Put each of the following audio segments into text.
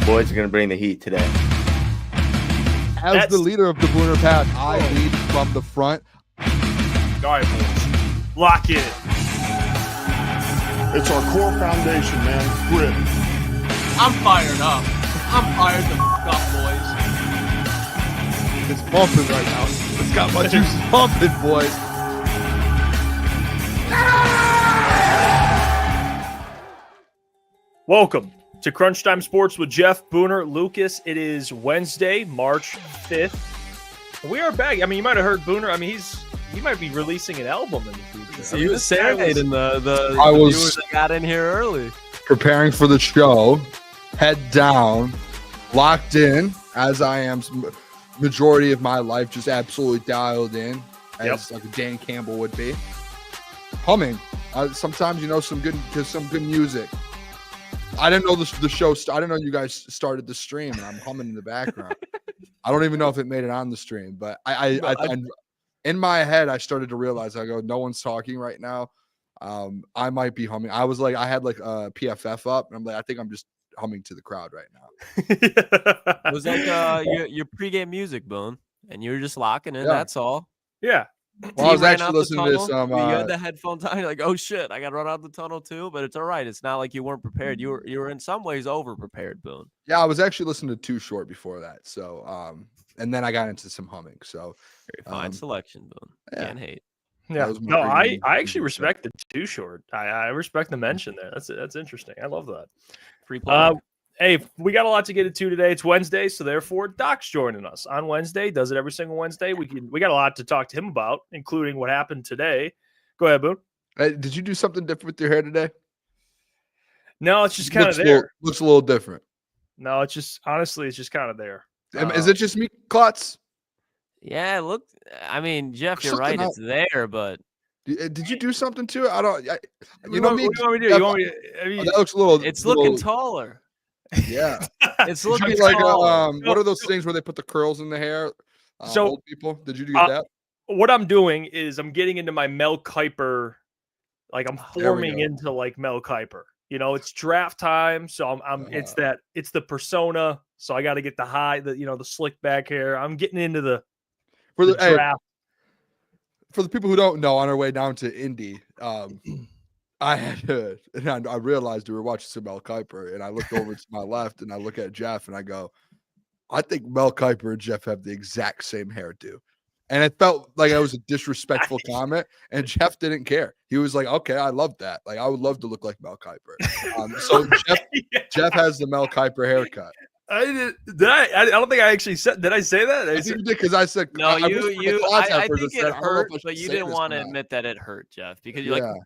Boys are going to bring the heat today. As the leader of the Booner Pack, I lead from the front. All right, boys. Lock in. It's our core foundation, man. Grit. I'm fired up. I'm fired the up, boys. It's pumping right now. It's got my juice pumping, boys. Welcome to Crunch Time Sports with Jeff, Booner, Lukas. It is Wednesday, March 5th. We are back. I mean, you might have heard Booner. I mean, he might be releasing an album in the future. So he was serenading the viewers that got in here early. Preparing for the show, head down, locked in, as I am majority of my life, just absolutely dialed in, as like Dan Campbell would be. Humming. Sometimes, some good music. I didn't know the show. I didn't know you guys started the stream, and I'm humming in the background. I don't even know if it made it on the stream, but I in my head, I started to realize, I go, no one's talking right now. I might be humming. I was like, I had like a PFF up, and I'm like, I think I'm just humming to the crowd right now. It was like your pregame music, Boone, and you were just locking in. That's all. Yeah. Well, I was actually listening to some. You had the headphones on. You're like, oh shit, I got to run out the tunnel too. But it's all right. It's not like you weren't prepared. You were in some ways over prepared, Boone. Yeah, I was actually listening to Too Short before that. So, and then I got into some humming. So, very fine selection, Boone. Yeah. Can't hate. Yeah. No, I actually respect the Too Short. I respect the mention there. That's interesting. I love that. Free play. Hey, we got a lot to get into today. It's Wednesday, so therefore Doc's joining us on Wednesday. Does it every single Wednesday. We got a lot to talk to him about, including what happened today. Go ahead, Boone. Did you do something different with your hair today? No, it's just kind of there. Looks a little different. No, it's just honestly, it's just kind of there. Is it just me, Klotz? Yeah, look. I mean, Jeff, you're right. It's there, but did you do something to it? I don't. You know what you want me to do? You want me to, that looks a little. It's looking taller. Yeah, it's looking like taller. What are those things where they put the curls in the hair? So old people, did you do that? What I'm doing is I'm getting into my Mel Kiper, like I'm forming into like Mel Kiper. It's draft time, so it's the persona. So I got to get the slick back hair. I'm getting into the draft. For the people who don't know, on our way down to Indy, I realized we were watching some Mel Kiper, and I looked over to my left, and I look at Jeff, and I go, I think Mel Kiper and Jeff have the exact same hairdo. And it felt like it was a disrespectful comment, and Jeff didn't care. He was like, okay, I love that. Like, I would love to look like Mel Kiper. So Jeff has the Mel Kiper haircut. I don't think I actually said. Did I say that? I think you did, because I said no. I think it hurt, but you didn't want to admit that it hurt, Jeff, because you're like,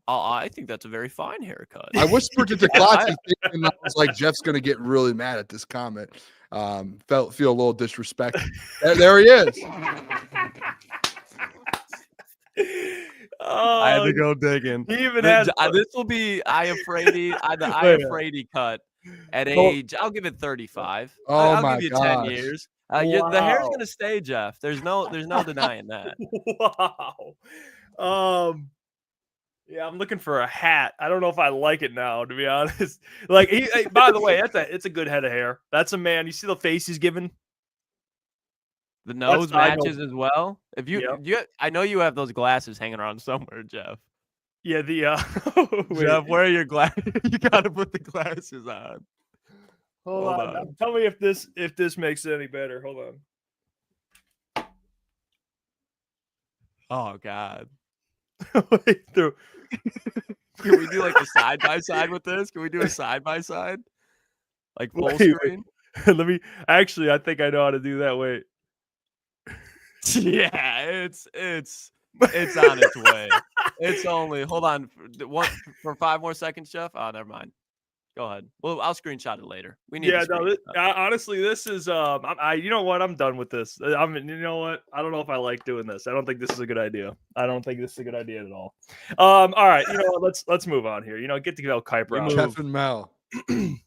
oh, I think that's a very fine haircut. I whispered it to Klotz, and I was like, Jeff's going to get really mad at this comment. Feel a little disrespected. There he is. I had to go digging. He even has this will be Iafrate, the Iafrate cut at age. I'll give it 35. I'll give you 10 years. The hair's gonna stay, Jeff. There's no denying that. Wow. Yeah, I'm looking for a hat. I don't know if I like it now, to be honest. Like, by the way, it's a good head of hair. That's a man. You see the face he's given? The nose matches as well. If I know you have those glasses hanging around somewhere, Jeff. Yeah, Jeff, where are your glasses? You got to put the glasses on. Hold on. Tell me if this makes it any better. Hold on. Oh God. Wait, Can we do like a side by side with this? Can we do a side by side? Like full screen? Let me I think I know how to do that. Wait. Yeah, it's on its way. It's only hold on for 5 more seconds, Jeff. Oh, never mind. Go ahead. Well, I'll screenshot it later. We need. Yeah, no. Honestly, this is you know what? I'm done with this. You know what? I don't know if I like doing this. I don't think this is a good idea. I don't think this is a good idea at all. All right. You know what? Let's move on here. You know, get to Mel Kiper out. Jeff and Mel.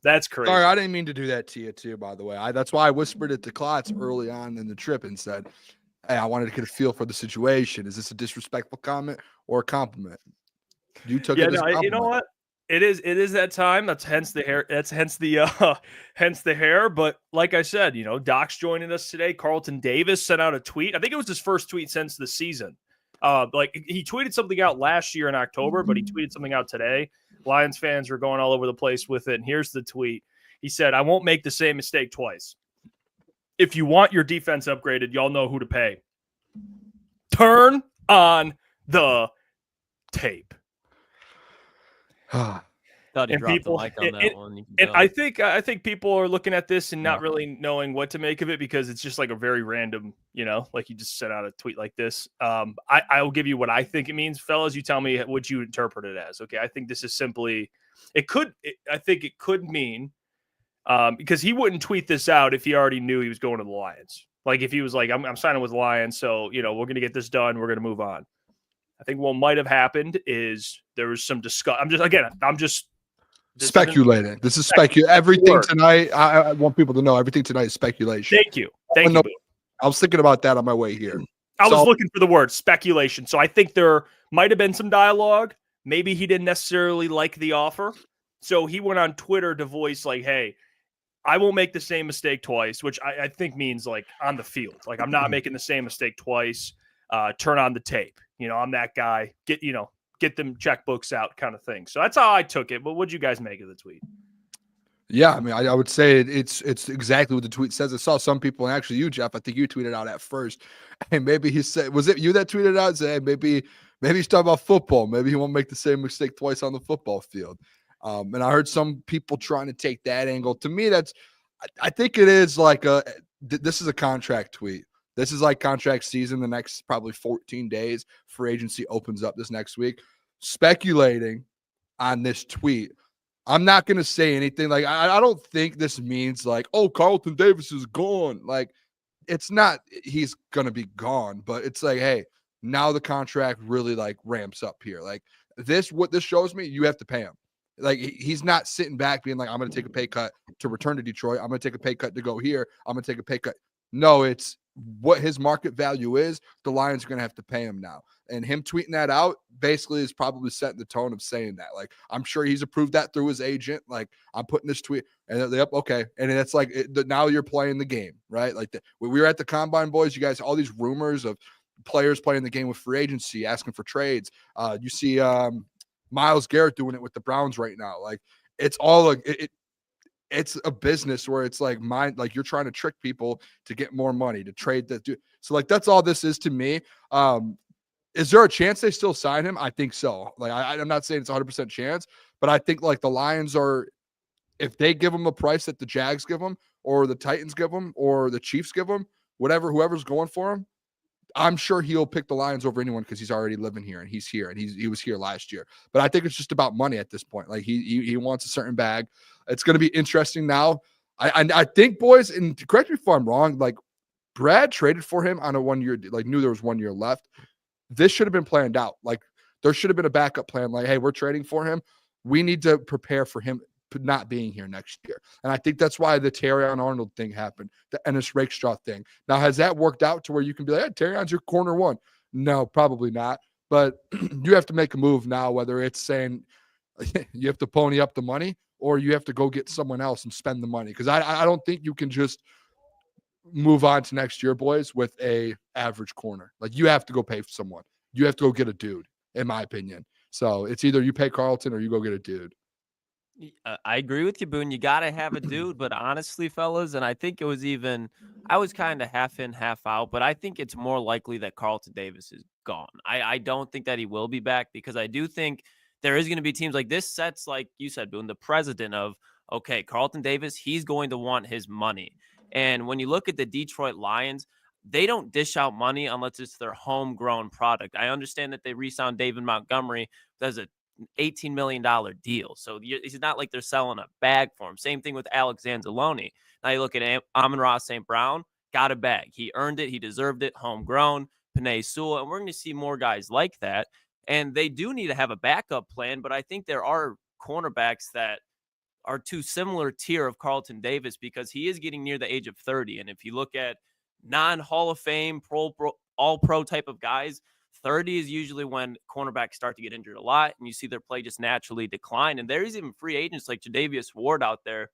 That's crazy. Sorry, I didn't mean to do that to you too. By the way, that's why I whispered it to Klotz early on in the trip and said, "Hey, I wanted to get a feel for the situation. Is this a disrespectful comment or a compliment?" You took it as a compliment. You know what? It is that time. That's hence the hair. That's hence the hair. But like I said, you know, Doc's joining us today. Carlton Davis sent out a tweet. I think it was his first tweet since the season. Like he tweeted something out last year in October, but he tweeted something out today. Lions fans were going all over the place with it. And here's the tweet. He said, "I won't make the same mistake twice. If you want your defense upgraded, y'all know who to pay. Turn on the tape." Thought he dropped the mic on that one. And I think people are looking at this and not really knowing what to make of it because it's just like a very random, you know, like you just sent out a tweet like this. I will give you what I think it means, fellas. You tell me what you interpret it as. Okay, I think this is simply. I think it could mean because he wouldn't tweet this out if he already knew he was going to the Lions. Like if he was like, I'm signing with the Lions, so you know we're going to get this done. We're going to move on. I think what might have happened is there was some discussion. I'm just speculating. This is speculating. Everything tonight. I want people to know everything tonight is speculation. Thank you. I was thinking about that on my way here. I was looking for the word speculation. So I think there might have been some dialogue. Maybe he didn't necessarily like the offer. So he went on Twitter to voice like, "Hey, I won't make the same mistake twice," which I think means like on the field. Like I'm not making the same mistake twice. Turn on the tape. You know, I'm that guy. Get them checkbooks out kind of thing. So that's how I took it. But what'd you guys make of the tweet? Yeah, I mean, I would say it's exactly what the tweet says. I saw some people, and actually you, Jeff, I think you tweeted out at first. And maybe he said, was it you that tweeted out? Said, hey, maybe he's talking about football. Maybe he won't make the same mistake twice on the football field. And I heard some people trying to take that angle. To me, I think it is like this is a contract tweet. This is like contract season. The next probably 14 days, free agency opens up this next week. Speculating on this tweet, I'm not going to say anything. Like I don't think this means like, oh, Carlton Davis is gone. Like it's not. He's going to be gone. But it's like, hey, now the contract really like ramps up here. Like what this shows me, you have to pay him. Like he's not sitting back being like, I'm going to take a pay cut to return to Detroit. I'm going to take a pay cut to go here. I'm going to take a pay cut. No, it's what his market value is. The Lions are going to have to pay him now. And him tweeting that out basically is probably setting the tone of saying that. Like, I'm sure he's approved that through his agent. Like, I'm putting this tweet and they're up, okay. And it's like, now you're playing the game, right? Like, we were at the Combine, boys. You guys, all these rumors of players playing the game with free agency, asking for trades. You see Myles Garrett doing it with the Browns right now. Like, it's all like, it's a business where it's like like you're trying to trick people to get more money to trade that. So like, that's all this is to me. Is there a chance they still sign him? I think so. Like, I'm not saying it's 100% chance, but I think like the Lions are, if they give him a price that the Jags give him or the Titans give him or the Chiefs give him, whoever's going for him, I'm sure he'll pick the Lions over anyone because he's already living here and he's here and he was here last year. But I think it's just about money at this point. Like he wants a certain bag. It's going to be interesting now. I think, boys, and correct me if I'm wrong, like Brad traded for him on a 1 year, like knew there was 1 year left. This should have been planned out. Like There should have been a backup plan. Like, hey, we're trading for him. We need to prepare for him not being here next year. And I think that's why the Terrion Arnold thing happened, the Ennis Rakestraw thing. Now, has that worked out to where you can be like, hey, Terrion's your corner one? No, probably not. But you have to make a move now, whether it's saying you have to pony up the money or you have to go get someone else and spend the money. Because I don't think you can just move on to next year, boys, with a average corner. Like, you have to go pay for someone. You have to go get a dude, in my opinion. So it's either you pay Carlton or you go get a dude. I agree with you, Boone. You got to have a dude. But honestly, fellas, and I think it was even – I was kind of half in, half out. But I think it's more likely that Carlton Davis is gone. I don't think that he will be back because I do think there is going to be teams like this sets, like you said, Boone, the precedent of, okay, Carlton Davis, he's going to want his money. And when you look at the Detroit Lions, they don't dish out money unless it's their homegrown product. I understand that they re-signed David Montgomery. That's a $18 million deal. So it's not like they're selling a bag for him. Same thing with Alex Anzalone. Now you look at Amon-Ra St. Brown, got a bag. He earned it. He deserved it. Homegrown. Penei Sewell. And we're going to see more guys like that. And they do need to have a backup plan, but I think there are cornerbacks that are too similar tier of Carlton Davis because he is getting near the age of 30. And if you look at non-Hall of Fame, all-pro type of guys, 30 is usually when cornerbacks start to get injured a lot, and you see their play just naturally decline. And there's even free agents like Tre'Davious Ward out there,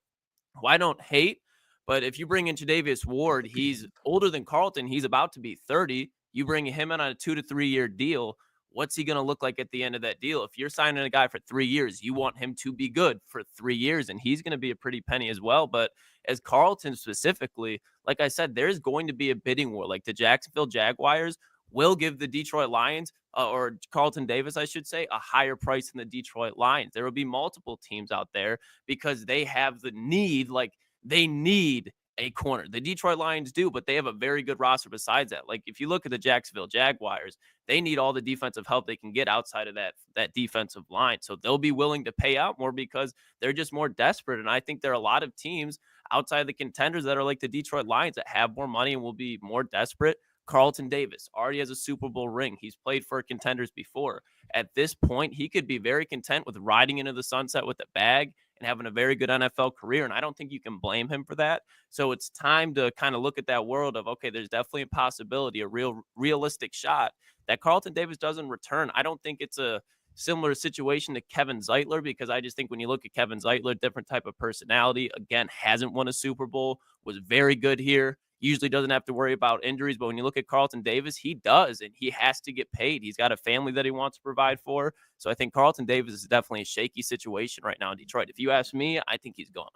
who I don't hate, but if you bring in Tre'Davious Ward, he's older than Carlton. He's about to be 30. You bring him in on a 2 to 3 year deal. What's he going to look like at the end of that deal? If you're signing a guy for 3 years, you want him to be good for 3 years, and he's going to be a pretty penny as well. But as Carlton specifically, like I said, there's going to be a bidding war. Like the Jacksonville Jaguars will give the Detroit Lions, or Carlton Davis, I should say, a higher price than the Detroit Lions. There will be multiple teams out there because they have the need, like they need a corner. The Detroit Lions do, but they have a very good roster besides that. Like if you look at the Jacksonville Jaguars, they need all the defensive help they can get outside of that defensive line. So they'll be willing to pay out more because they're just more desperate. And I think there are a lot of teams outside the contenders that are like the Detroit Lions that have more money and will be more desperate. Carlton Davis already has a Super Bowl ring. He's played for contenders before. At this point, he could be very content with riding into the sunset with a bag and having a very good NFL career. And I don't think you can blame him for that. So it's time to kind of look at that world of, okay, there's definitely a possibility, a realistic shot that Carlton Davis doesn't return. I don't think it's a similar situation to Kevin Zeitler because I just think when you look at Kevin Zeitler, different type of personality, again, hasn't won a Super Bowl, was very good here. Usually doesn't have to worry about injuries, but when you look at Carlton Davis, he does, and he has to get paid. He's got a family that he wants to provide for. So I think Carlton Davis is definitely a shaky situation right now in Detroit. If you ask me, I think he's gone.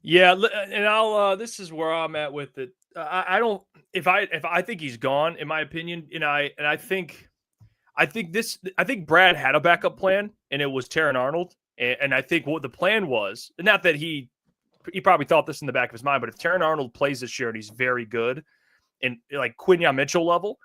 Yeah, and I'll this is where I'm at with it. I don't if I think he's gone, in my opinion, and I think Brad had a backup plan, and it was Terrion Arnold, and I think what the plan was, not that he probably thought this in the back of his mind, but if Terrion Arnold plays this year and he's very good and like Quinyon Mitchell level,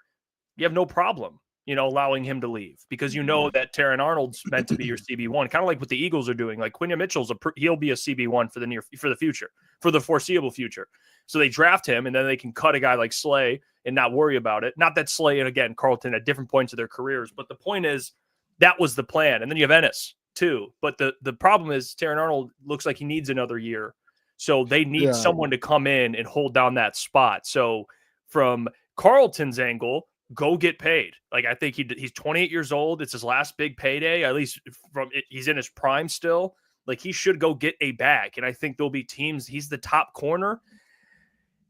you have no problem, allowing him to leave because that Terrion Arnold's meant to be your CB1, kind of like what the Eagles are doing. Like Quinyon Mitchell's he'll be a CB1 for the future, for the foreseeable future. So they draft him and then they can cut a guy like Slay and not worry about it. Not that Slay and again, Carlton at different points of their careers, but the point is that was the plan. And then you have Ennis too. But the problem is Terrion Arnold looks like he needs another year. So they need someone to come in and hold down that spot. So from Carlton's angle, go get paid. Like I think he's 28 years old. It's his last big payday. At least he's in his prime still. Like he should go get a bag. And I think there'll be teams. He's the top corner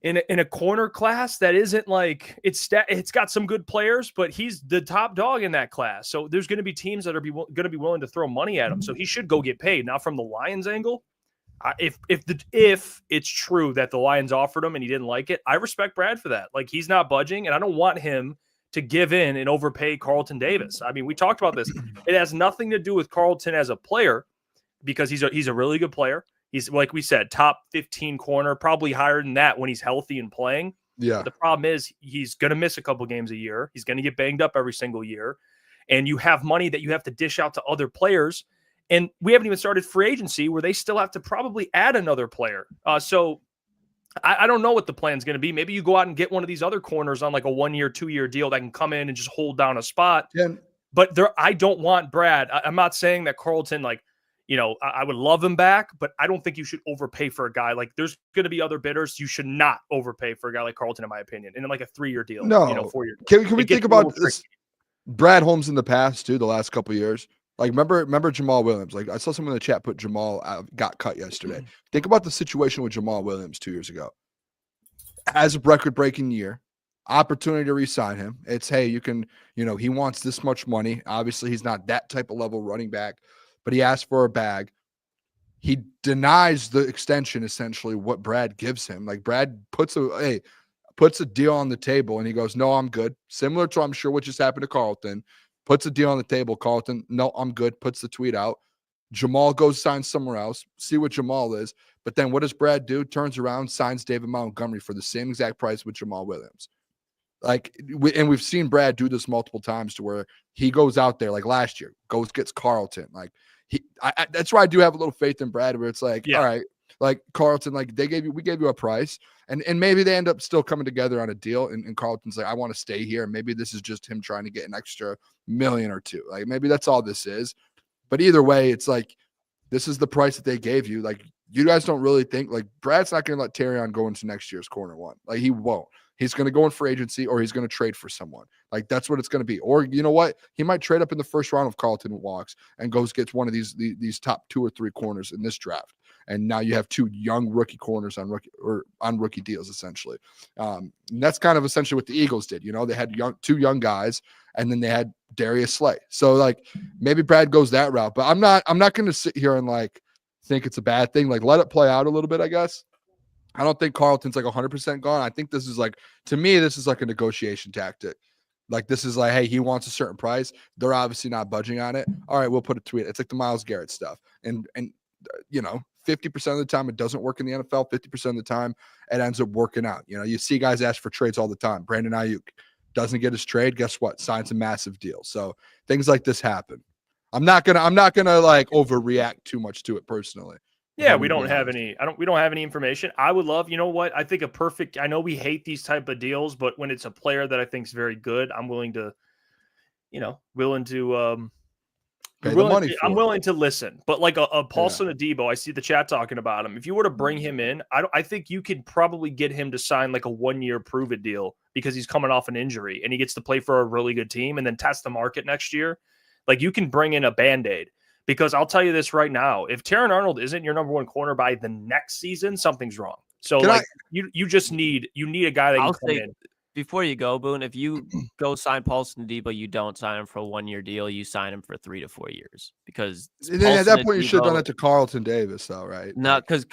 in a corner class that isn't like it's got some good players, but he's the top dog in that class. So there's going to be teams that are going to be willing to throw money at him. So he should go get paid. Now from the Lions angle, if it's true that the Lions offered him and he didn't like it, I respect Brad for that. Like he's not budging, and I don't want him to give in and overpay Carlton Davis. I mean, we talked about this. It has nothing to do with Carlton as a player because he's a really good player. He's, like we said, top 15 corner, probably higher than that when he's healthy and playing. Yeah. But the problem is he's going to miss a couple games a year. He's going to get banged up every single year. And you have money that you have to dish out to other players. And we haven't even started free agency where they still have to probably add another player. So I don't know what the plan's going to be. Maybe you go out and get one of these other corners on like a 1 year, 2 year deal that can come in and just hold down a spot. But I don't want Brad. I'm not saying that Carlton, like, I would love him back, but I don't think you should overpay for a guy. Like, there's going to be other bidders. You should not overpay for a guy like Carlton, in my opinion, in like a 3-year deal. No, 4-year deal. Can we think about this? Brad Holmes in the past too, the last couple of years. Like, remember Jamal Williams? Like, I saw someone in the chat put Jamal got cut yesterday. Think about the situation with Jamal Williams 2 years ago. Has a record-breaking year, opportunity to re-sign him. It's, hey, you can, he wants this much money. Obviously, he's not that type of level running back, but he asked for a bag. He denies the extension, essentially, what Brad gives him. Like, Brad puts a deal on the table, and he goes, no, I'm good. Similar to, I'm sure, what just happened to Carlton. Puts a deal on the table. Carlton, no, I'm good. Puts the tweet out. Jamal goes sign somewhere else. See what Jamal is. But then what does Brad do? Turns around, signs David Montgomery for the same exact price with Jamal Williams. Like, and we've seen Brad do this multiple times to where he goes out there, like last year, gets Carlton. Like, that's why I do have a little faith in Brad, where it's like, all right, like Carlton, like we gave you a price, and maybe they end up still coming together on a deal. And Carlton's like, I want to stay here. Maybe this is just him trying to get an extra $1 million or $2 million. Like, maybe that's all this is. But either way, it's like, this is the price that they gave you. Like, you guys don't really think, like, Brad's not going to let Terrion go into next year's corner one. Like, he won't. He's going to go in for agency, or he's going to trade for someone. Like, that's what it's going to be. Or, you know what? He might trade up in the first round if Carlton walks and gets one of these top 2 or 3 corners in this draft. And now you have 2 young rookie corners on rookie deals, essentially. And that's kind of essentially what the Eagles did. They had 2 young guys, and then they had Darius Slay. So, like, maybe Brad goes that route. But I'm not going to sit here and, like, think it's a bad thing. Like, let it play out a little bit, I guess. I don't think Carlton's like 100% gone. I think this is like, to me, this is like a negotiation tactic. Like, this is like, hey, he wants a certain price. They're obviously not budging on it. All right, we'll put a tweet. It's like the Myles Garrett stuff. And 50% of the time it doesn't work in the NFL. 50% of the time it ends up working out. You see guys ask for trades all the time. Brandon Ayuk doesn't get his trade. Guess what? Signs a massive deal. So things like this happen. I'm not gonna like overreact too much to it personally. Yeah, we don't have any information. I would love, what? I think I know we hate these type of deals, but when it's a player that I think is very good, I'm willing to I'm willing to listen. But like a Paulson Adebo, I see the chat talking about him. If you were to bring him in, I think you could probably get him to sign like a 1-year prove it deal, because he's coming off an injury and he gets to play for a really good team and then test the market next year. Like, you can bring in a Band-Aid. Because I'll tell you this right now, if Terron Arnold isn't your number 1 corner by the next season, something's wrong. So you need a guy that can come in. Before you go, Boone, if you go sign Paulson Adebo, you don't sign him for a 1-year deal. You sign him for 3 to 4 years, because at that point you should have done it to Carlton Davis, though, right? No, because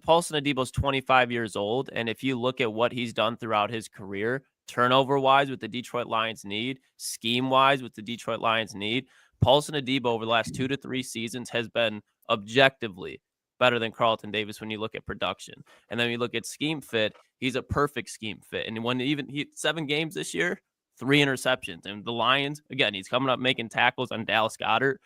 Paulson Adebo's 25 years old, and if you look at what he's done throughout his career, turnover-wise, with the Detroit Lions need, scheme-wise, with the Detroit Lions need, Paulson Adebo over the last 2 to 3 seasons has been objectively better than Carlton Davis when you look at production. And then you look at scheme fit, he's a perfect scheme fit. And when he 7 games this year, 3 interceptions. And the Lions, again, he's coming up making tackles on Dallas Goedert.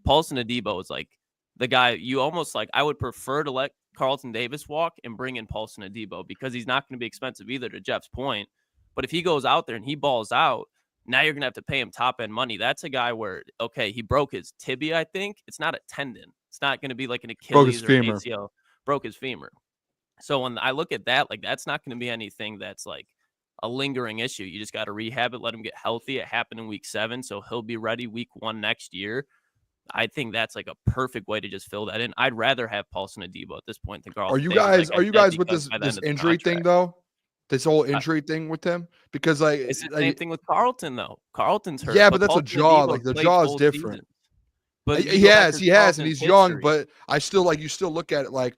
Paulson Adebo is like the guy you almost like. I would prefer to let Carlton Davis walk and bring in Paulson Adebo, because he's not going to be expensive either, to Jeff's point. But if he goes out there and he balls out, now you're going to have to pay him top-end money. That's a guy where, okay, he broke his tibia, I think. It's not a tendon. It's not going to be like an Achilles or an ACL. Broke his femur. So when I look at that, like, that's not going to be anything that's like a lingering issue. You just got to rehab it, let him get healthy. It happened in week 7, so he'll be ready week 1 next year. I think that's like a perfect way to just fill that in. I'd rather have Paulson Adebo at this point than Carlton. Are you guys with this injury thing, though? This whole injury thing with him, because like it's the same thing with Carlton, though. Carlton's hurt. Yeah, but that's a jaw. Like, the jaw is different. But he has, and he's young. But I still you still look at it like,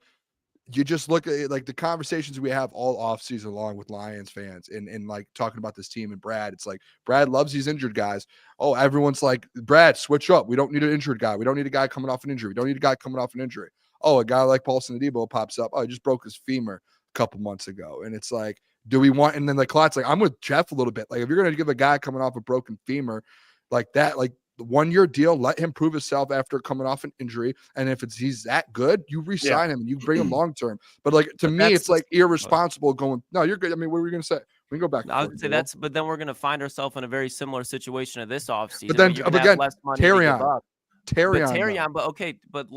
you just look at it, like the conversations we have all off season long with Lions fans and like talking about this team and Brad. It's like, Brad loves these injured guys. Oh, everyone's like, Brad, switch up. We don't need an injured guy. We don't need a guy coming off an injury. We don't need a guy coming off an injury. Oh, a guy like Paulson Adebo pops up. Oh, he just broke his femur a couple months ago, and it's like, do we want? And then like Klotz, like, I'm with Jeff a little bit. Like, if you're going to give a guy coming off a broken femur like that, like the 1-year deal, let him prove himself after coming off an injury. And if he's that good, you re-sign him and you bring him long term. But like, to me, it's like irresponsible going, no, you're good. I mean, what were you going to say? We can go back. I would say but then we're going to find ourselves in a very similar situation of this offseason. But then you're gonna have less money to give Terrion. up. But okay, but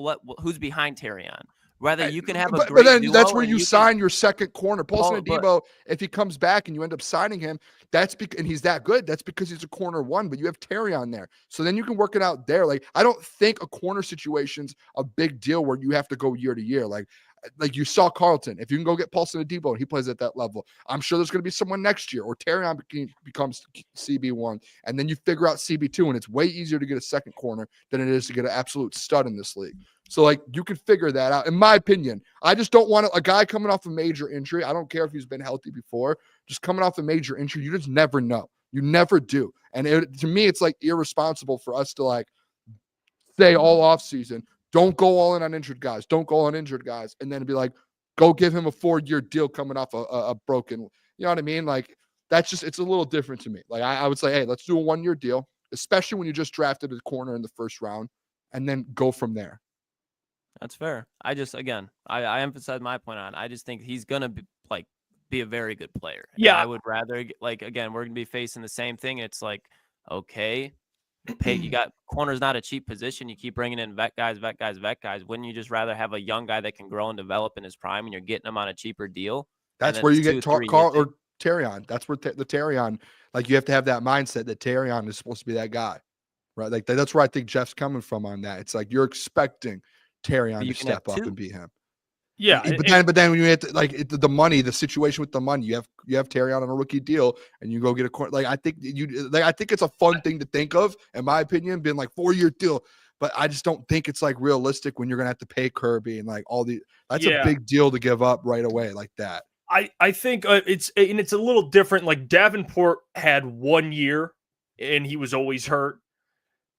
who's behind Terrion? Rather, you can have a great but then duo that's where and you sign your second corner. Paulson Adebo, if he comes back and you end up signing him, and he's that good, that's because he's a corner one, but you have Terrion there. So then you can work it out there. Like, I don't think a corner situation's a big deal where you have to go year to year. Like you saw Carlton. If you can go get Paulson Adebo and he plays at that level, I'm sure there's going to be someone next year, or Terrion becomes CB1, and then you figure out CB2, and it's way easier to get a second corner than it is to get an absolute stud in this league. So, like, you can figure that out. In my opinion, I just don't want a guy coming off a major injury. I don't care if he's been healthy before. Just coming off a major injury, you just never know. You never do. And to me, it's, like, irresponsible for us to, like, say all offseason, don't go all in on injured guys. Don't go on injured guys. And then be like, go give him a 4-year deal coming off a broken, you know what I mean? Like, that's just, it's a little different to me. Like, I would say, hey, let's do a 1-year deal, especially when you just drafted a corner in the first round, and then go from there. That's fair. I emphasize my point on. I just think he's gonna be a very good player. Yeah, and I would rather we're gonna be facing the same thing. It's like, okay, you got corner's not a cheap position. You keep bringing in vet guys. Wouldn't you just rather have a young guy that can grow and develop in his prime, and you're getting him on a cheaper deal? That's where you get Carl or Terrion. That's where the Terrion. Like, you have to have that mindset that Terrion is supposed to be that guy, right? Like, that's where I think Jeff's coming from on that. It's like you're expecting Terrion to step up and beat him. Yeah, but then when you hit the money, the situation with the money, you have Terrion on a rookie deal, and you go get a corner. Like, I think it's a fun thing to think of, in my opinion, being like 4-year deal. But I just don't think it's like realistic when you're gonna have to pay Kirby and like all the. That's a big deal to give up right away like that. I think it's a little different. Like, Davenport had 1 year, and he was always hurt.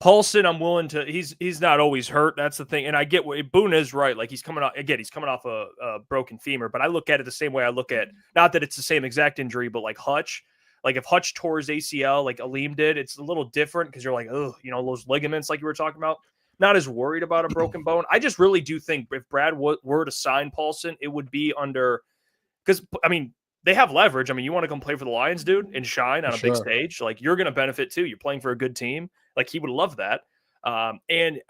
Paulson, I'm willing to. He's not always hurt. That's the thing, and I get what Boone is right. Like, he's coming off a broken femur, but I look at it the same way I look at, not that it's the same exact injury, but like Hutch. Like, if Hutch tore his ACL, like Aleem did, it's a little different because you're like, oh, those ligaments, like you were talking about. Not as worried about a broken bone. I just really do think if Brad were to sign Paulson, it would be because they have leverage. I mean, you want to come play for the Lions, dude, and shine on a big stage. Like, you're going to benefit too. You're playing for a good team. Like, he would love that. And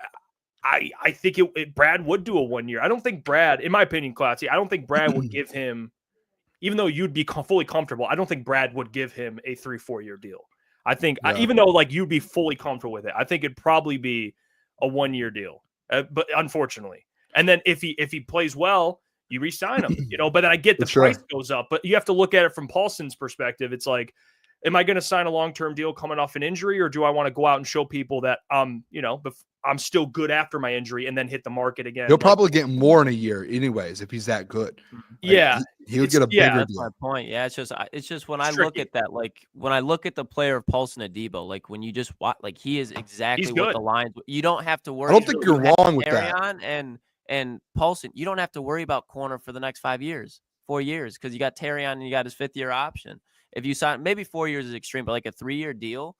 I think Brad would do a 1 year. I don't think Brad, in my opinion, Klotzy, I don't think Brad would give him, even though you'd be fully comfortable, I don't think Brad would give him a 3-4 year deal. I think even though like you'd be fully comfortable with it, I think it'd probably be a 1 year deal. But unfortunately, and then if he plays well, you re-sign him, but then I get the price goes up, but you have to look at it from Paulson's perspective. It's like, am I going to sign a long-term deal coming off an injury, or do I want to go out and show people that I'm still good after my injury and then hit the market again? He'll probably get more in a year anyways if he's that good. Like, he would get a bigger deal. That's my point. Yeah, it's just when I look at that, like when I look at the player of Paulson Adebo, like when you just watch, like he is exactly what the Lions. You don't have to worry. I don't think you're wrong with that. And Paulson, you don't have to worry about corner for the next 4 years, because you got Terrion and you got his 5th-year option. If you sign, maybe 4 years is extreme, but like a 3-year deal,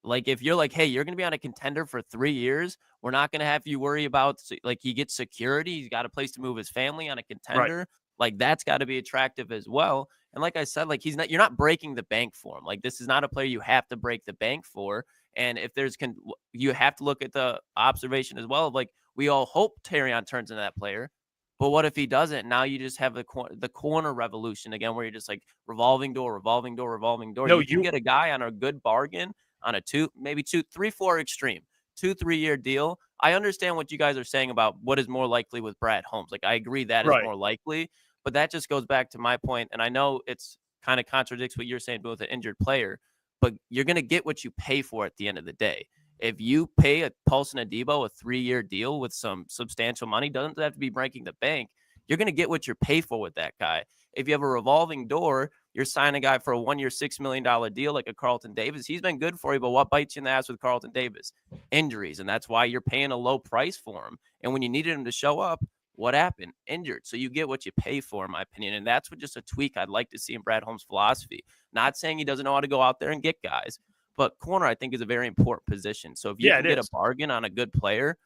like if you're like, hey, you're going to be on a contender for 3 years, we're not going to have you worry about, like, he gets security. He's got a place to move his family on a contender. Right. Like, that's got to be attractive as well. And like I said, like, you're not breaking the bank for him. Like, this is not a player you have to break the bank for. And if you have to look at the observation as well of, like, we all hope Terrion turns into that player. But what if he doesn't? Now you just have the corner revolution again, where you're just like revolving door. No, you can get a guy on a good bargain on a 3, 4 extreme, 2-3 year deal. I understand what you guys are saying about what is more likely with Brad Holmes. Like, I agree that is more likely, but that just goes back to my point. And I know it's kind of contradicts what you're saying with an injured player, but you're going to get what you pay for at the end of the day. If you pay a Paulson Adebo a 3-year deal with some substantial money, doesn't have to be breaking the bank. You're going to get what you're paid for with that guy. If you have a revolving door, you're signing a guy for a 1 year, $6 million deal like a Carlton Davis. He's been good for you, but what bites you in the ass with Carlton Davis? Injuries, and that's why you're paying a low price for him. And when you needed him to show up, what happened? Injured. So you get what you pay for, in my opinion. And that's just a tweak I'd like to see in Brad Holmes' philosophy. Not saying he doesn't know how to go out there and get guys, but corner, I think, is a very important position. So if you can get a bargain on a good player,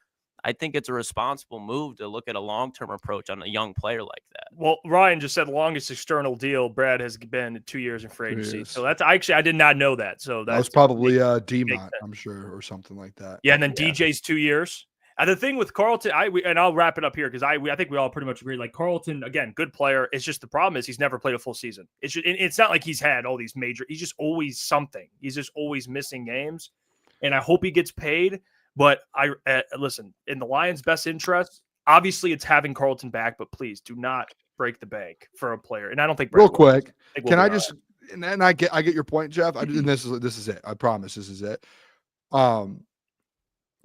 I think it's a responsible move to look at a long-term approach on a young player like that. Well, Ryan just said longest external deal. Brad has been 2 years in free agency. So that's I did not know that. So that was probably DMont, I'm sure, or something like that. Yeah, and then DJ's 2 years. And the thing with Carlton, and I'll wrap it up here because I think we all pretty much agree. Like Carlton, again, good player. It's just the problem is he's never played a full season. It's not like he's had all these major. He's just always something. He's just always missing games, and I hope he gets paid. But listen, in the Lions' best interest, obviously it's having Carlton back. But please do not break the bank for a player. And I don't think real quick. Can I just? And then I get your point, Jeff. And this is it. I promise this is it.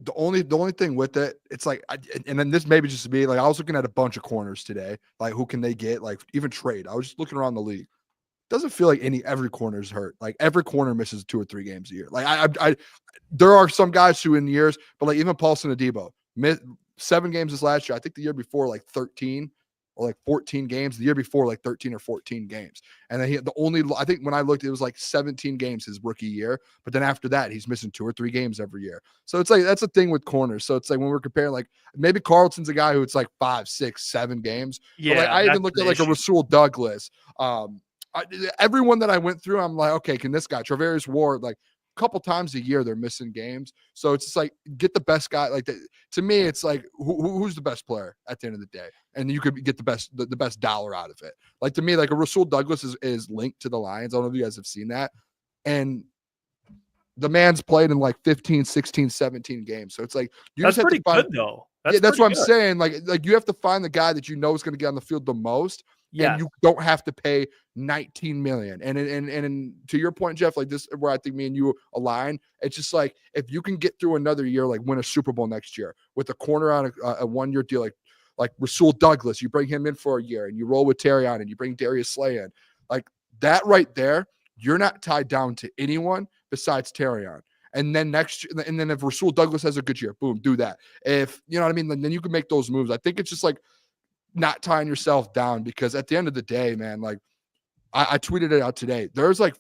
The only thing with it, it's like, and then this maybe just me, like I was looking at a bunch of corners today, like who can they get, like even trade. I was just looking around the league. Doesn't feel like every corner is hurt. Like every corner misses 2 or 3 games a year. Like there are some guys who in years, but like even Paulson Adebo missed 7 games this last year. I think the year before like 13 or like 14 games. The year before like 13 or 14 games. And then I think when I looked, it was like 17 games his rookie year. But then after that, he's missing 2 or 3 games every year. So it's like, that's the thing with corners. So it's like when we're comparing, like maybe Carlton's a guy who it's like 5, 6, 7 games. Yeah. But like, I even looked at like a Rasul Douglas. Everyone that I went through, I'm like, okay, can this guy, Travarius Ward, like a couple times a year, they're missing games. So it's just like, get the best guy. Like to me, it's like, who's the best player at the end of the day? And you could get the best dollar out of it. Like to me, like a Rasul Douglas is linked to the Lions. I don't know if you guys have seen that. And the man's played in like 15, 16, 17 games. So it's like, that's pretty good though. That's what I'm saying. Like you have to find the guy that you know is going to get on the field the most. Yeah. And you don't have to pay $19 million. And to your point, Jeff, like this, where I think me and you align, it's just like, if you can get through another year, like win a Super Bowl next year with a corner on a 1-year deal, like Rasul Douglas, you bring him in for a year and you roll with Terrion and you bring Darius Slay in, like that right there, you're not tied down to anyone besides Terrion. And then if Rasul Douglas has a good year, boom, do that. If you know what I mean, then you can make those moves. I think it's just like not tying yourself down, because at the end of the day, man, like I tweeted it out today. There's like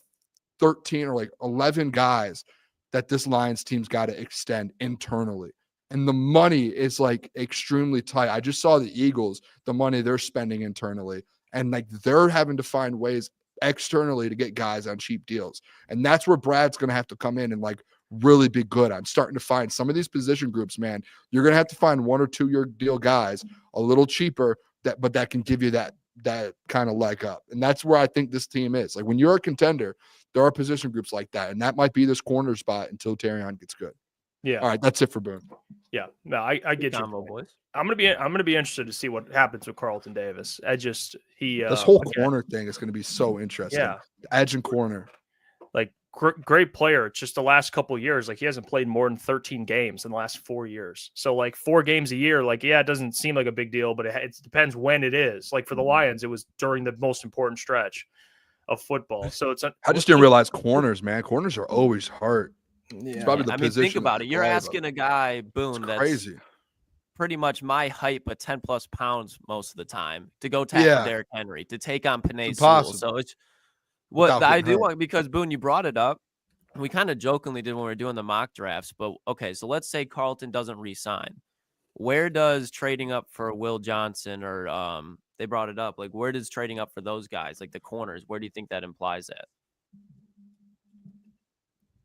13 or like 11 guys that this Lions team's got to extend internally. And the money is like extremely tight. I just saw the Eagles, the money they're spending internally, and like they're having to find ways externally to get guys on cheap deals. And that's where Brad's going to have to come in and like really be good. I'm starting to find some of these position groups, man, you're going to have to find 1 or 2 year deal guys a little cheaper but that can give you that kind of leg up. And that's where I think this team is. Like when you're a contender, there are position groups like that. And that might be this corner spot until Terrion gets good. Yeah. All right. That's it for Boone. Yeah. No, I get you, boys. I'm gonna be interested to see what happens with Carlton Davis. This whole corner thing is going to be so interesting. Yeah. Edge and corner. Like great player. It's just the last couple of years, like he hasn't played more than 13 games in the last 4 years. So like 4 games a year, like, yeah, it doesn't seem like a big deal, but it depends when it is. Like for the Lions, it was during the most important stretch of football. So I just didn't realize corners, man. Corners are always hard. Yeah. It's probably the position. Think about it. You're asking a guy, Boone, that's crazy. Pretty much my height, but 10 plus pounds most of the time to go tackle Derrick Henry, to take on Penei Sewell. So it's what I do want, because Boone, you brought it up. We kind of jokingly did when we were doing the mock drafts, but okay, so let's say Carlton doesn't re-sign. Where does trading up for Will Johnson or they brought it up, like where does trading up for those guys, like the corners, where do you think that implies that?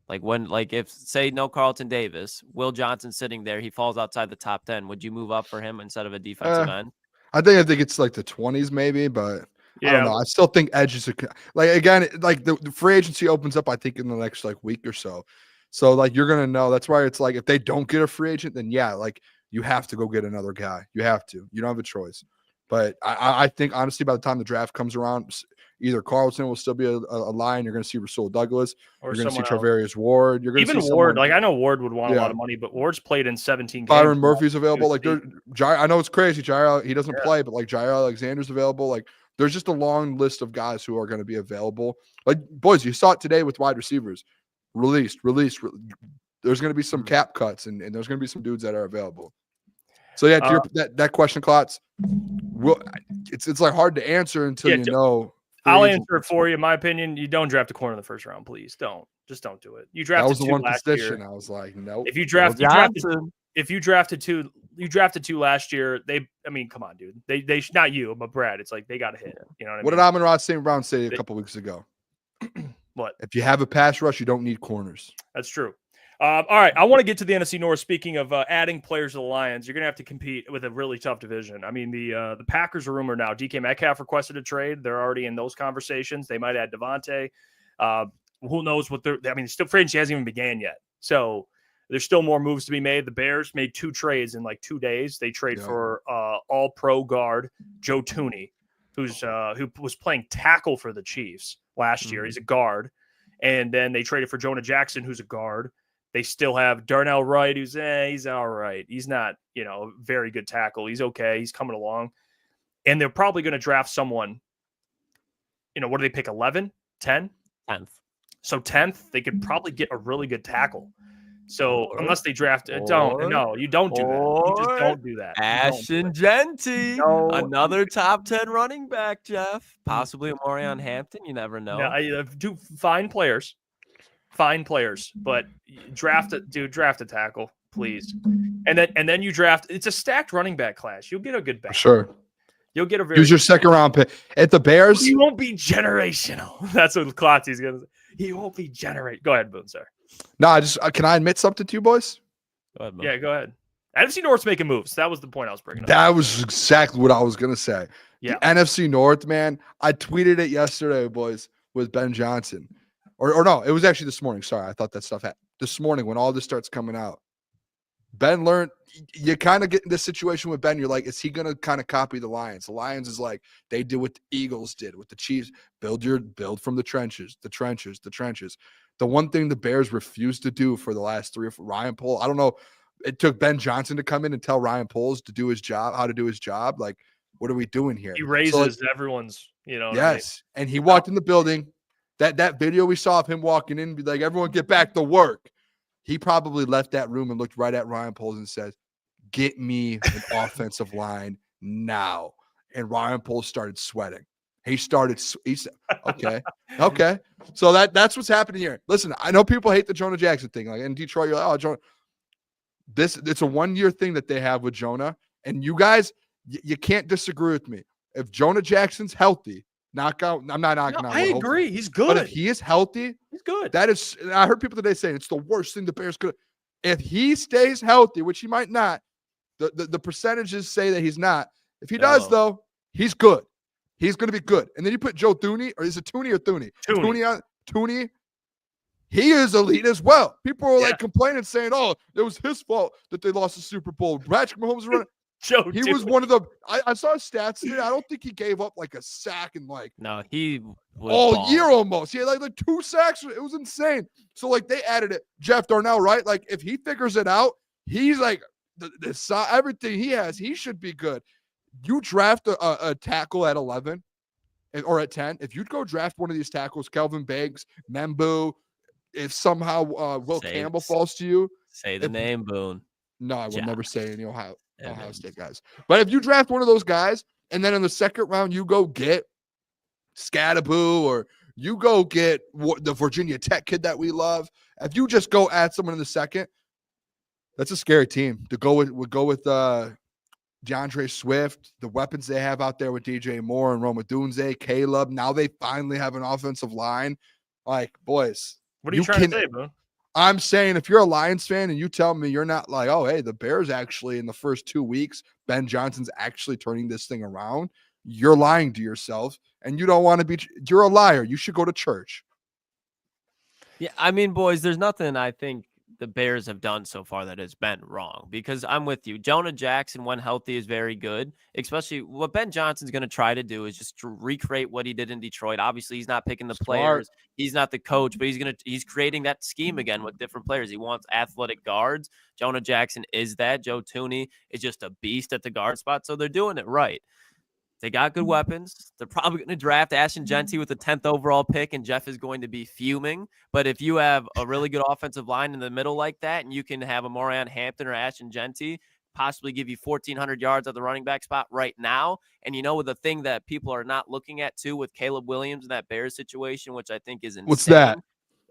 Like if say no Carlton Davis, Will Johnson sitting there, he falls outside the top 10. Would you move up for him instead of a defensive end? I think it's like the 20s maybe, but I don't know. I still think edge is like, again, like the free agency opens up, I think, in the next like week or so. So like you're gonna know. That's why it's like if they don't get a free agent, then yeah, like you have to go get another guy. You have to. You don't have a choice. But I think honestly, by the time the draft comes around, either Carlton will still be a Lion. You're going to see Rasul Douglas. You're going to see Travarius Ward. You're going to see Ward. Like I know Ward would want a lot of money, but Ward's played in 17 games. Byron Murphy's available. Like I know it's crazy. Jair, he doesn't play, but like Jair Alexander's available. Like there's just a long list of guys who are going to be available. Like boys, you saw it today with wide receivers. Released. There's going to be some cap cuts, and there's going to be some dudes that are available. So yeah, to that question, Klotz, it's like hard to answer until you know. I'll answer it for you. In my opinion, you don't draft a corner in the first round, please. Don't. Just don't do it. You That drafted was the 2 one last position. year. I was like, nope. If you Will drafted 2 last year, I mean, come on, dude. They not you, but Brad. It's like they got to hit. You know what I mean? What did Amon-Ra St. Brown say a couple weeks ago? What? If you have a pass rush, you don't need corners. That's true. All right, I want to get to the NFC North. Speaking of adding players to the Lions, you're going to have to compete with a really tough division. I mean, the Packers are rumored now. DK Metcalf requested a trade. They're already in those conversations. They might add Devontae. Who knows what they're – I mean, still free agency hasn't even began yet. So there's still more moves to be made. The Bears made 2 trades in like 2 days. They trade for all-pro guard Joe Thuney, who was playing tackle for the Chiefs last year. He's a guard. And then they traded for Jonah Jackson, who's a guard. They still have Darnell Wright, who's he's all right. He's not, very good tackle. He's okay. He's coming along. And they're probably going to draft someone, what do they pick, 11, 10? 10th. So 10th, they could probably get a really good tackle. So unless they draft, you don't do that. You just don't do that. Ashton Gentry, another top 10 running back, Jeff. Possibly a Morion Hampton. You never know. Yeah, I do fine players, but draft a tackle, please. And then you draft. It's a stacked running back class. You'll get a good back. Sure. You'll get a very. Use your second round pick at the Bears. He won't be generational. That's what Klotzy's gonna say. He won't be Go ahead, Boone, sir. No, can I admit something to you, boys? Go ahead, Yeah, go ahead. NFC North's making moves. That was the point I was bringing up. That was exactly what I was gonna say. Yeah. The NFC North, man. I tweeted it yesterday, boys, with Ben Johnson. Or no, it was actually this morning. Sorry, I thought that stuff happened this morning when all this starts coming out. Ben learned you kind of get in this situation with Ben. You're like, is he going to kind of copy the Lions? The Lions is like they did what the Eagles did with the Chiefs. Build from the trenches. The one thing the Bears refused to do for the last 3 or 4, Ryan Poles. I don't know. It took Ben Johnson to come in and tell Ryan Poles to do his job, how to do his job. Like, what are we doing here? He raises everyone's, Yes. And he walked in the building. That video we saw of him walking in, be like, everyone get back to work. He probably left that room and looked right at Ryan Poles and said, get me an offensive line now. And Ryan Poles started sweating. He said, okay. So that's what's happening here. Listen, I know people hate the Jonah Jackson thing. Like in Detroit, you're like, oh, Jonah. It's a 1-year thing that they have with Jonah. And you guys, you can't disagree with me. If Jonah Jackson's healthy, I'm not knocking out. I agree. He's good. But if he is healthy, he's good. That is, I heard people today saying it's the worst thing the Bears could. If he stays healthy, which he might not, the percentages say that he's not. If he does, though, he's good. He's going to be good. And then you put Joe Thuney, or is it Thuney or Thuney? Thuney. He is elite as well. People were like complaining, saying, "Oh, it was his fault that they lost the Super Bowl." Patrick Mahomes running. He was one of the. I saw his stats today. I don't think he gave up like a sack and No, he was all year almost. He had like 2 sacks. It was insane. So they added it. Jeff Darnell, right? Like if he figures it out, he's like everything he has. He should be good. You draft a tackle at 11 or at 10. If you'd go draft one of these tackles, Kelvin Banks, Membu, if somehow Will Campbell falls to you, say the name, Boone. No, I will never say any Ohio State guys. But if you draft one of those guys, and then in the second round you go get Scadaboo, or you go get the Virginia Tech kid that we love, if you just go add someone in the second, that's a scary team to go with. Would go with DeAndre Swift, the weapons they have out there with DJ Moore and Roma Dunze, Caleb. Now they finally have an offensive line. Like, boys, what are you trying to say, Boone? I'm saying if you're a Lions fan and you tell me you're not like, oh, hey, the Bears actually in the first 2 weeks, Ben Johnson's actually turning this thing around, you're lying to yourself and you don't want to be – you're a liar. You should go to church. Yeah, I mean, boys, there's nothing I think the Bears have done so far that has been wrong, because I'm with you. Jonah Jackson, when healthy, is very good, especially what Ben Johnson's going to try to do is just to recreate what he did in Detroit. Obviously, he's not picking the players. He's not the coach, but he's creating that scheme again with different players. He wants athletic guards. Jonah Jackson is that. Joe Thuney is just a beast at the guard spot, so they're doing it right. They got good weapons. They're probably going to draft Ashton Gentry with the 10th overall pick, and Jeff is going to be fuming. But if you have a really good offensive line in the middle like that, and you can have a Morion Hampton or Ashton Gentry possibly give you 1,400 yards at the running back spot right now, and the thing that people are not looking at too with Caleb Williams in that Bears situation, which I think is insane. What's that?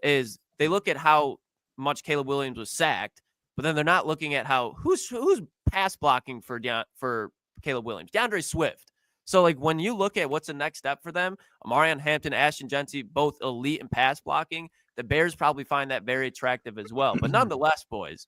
Is they look at how much Caleb Williams was sacked, but then they're not looking at how who's pass blocking for Caleb Williams, DeAndre Swift. So, like, when you look at what's the next step for them, Amarian Hampton, Ashton Gentry, both elite in pass blocking, the Bears probably find that very attractive as well. But nonetheless, boys,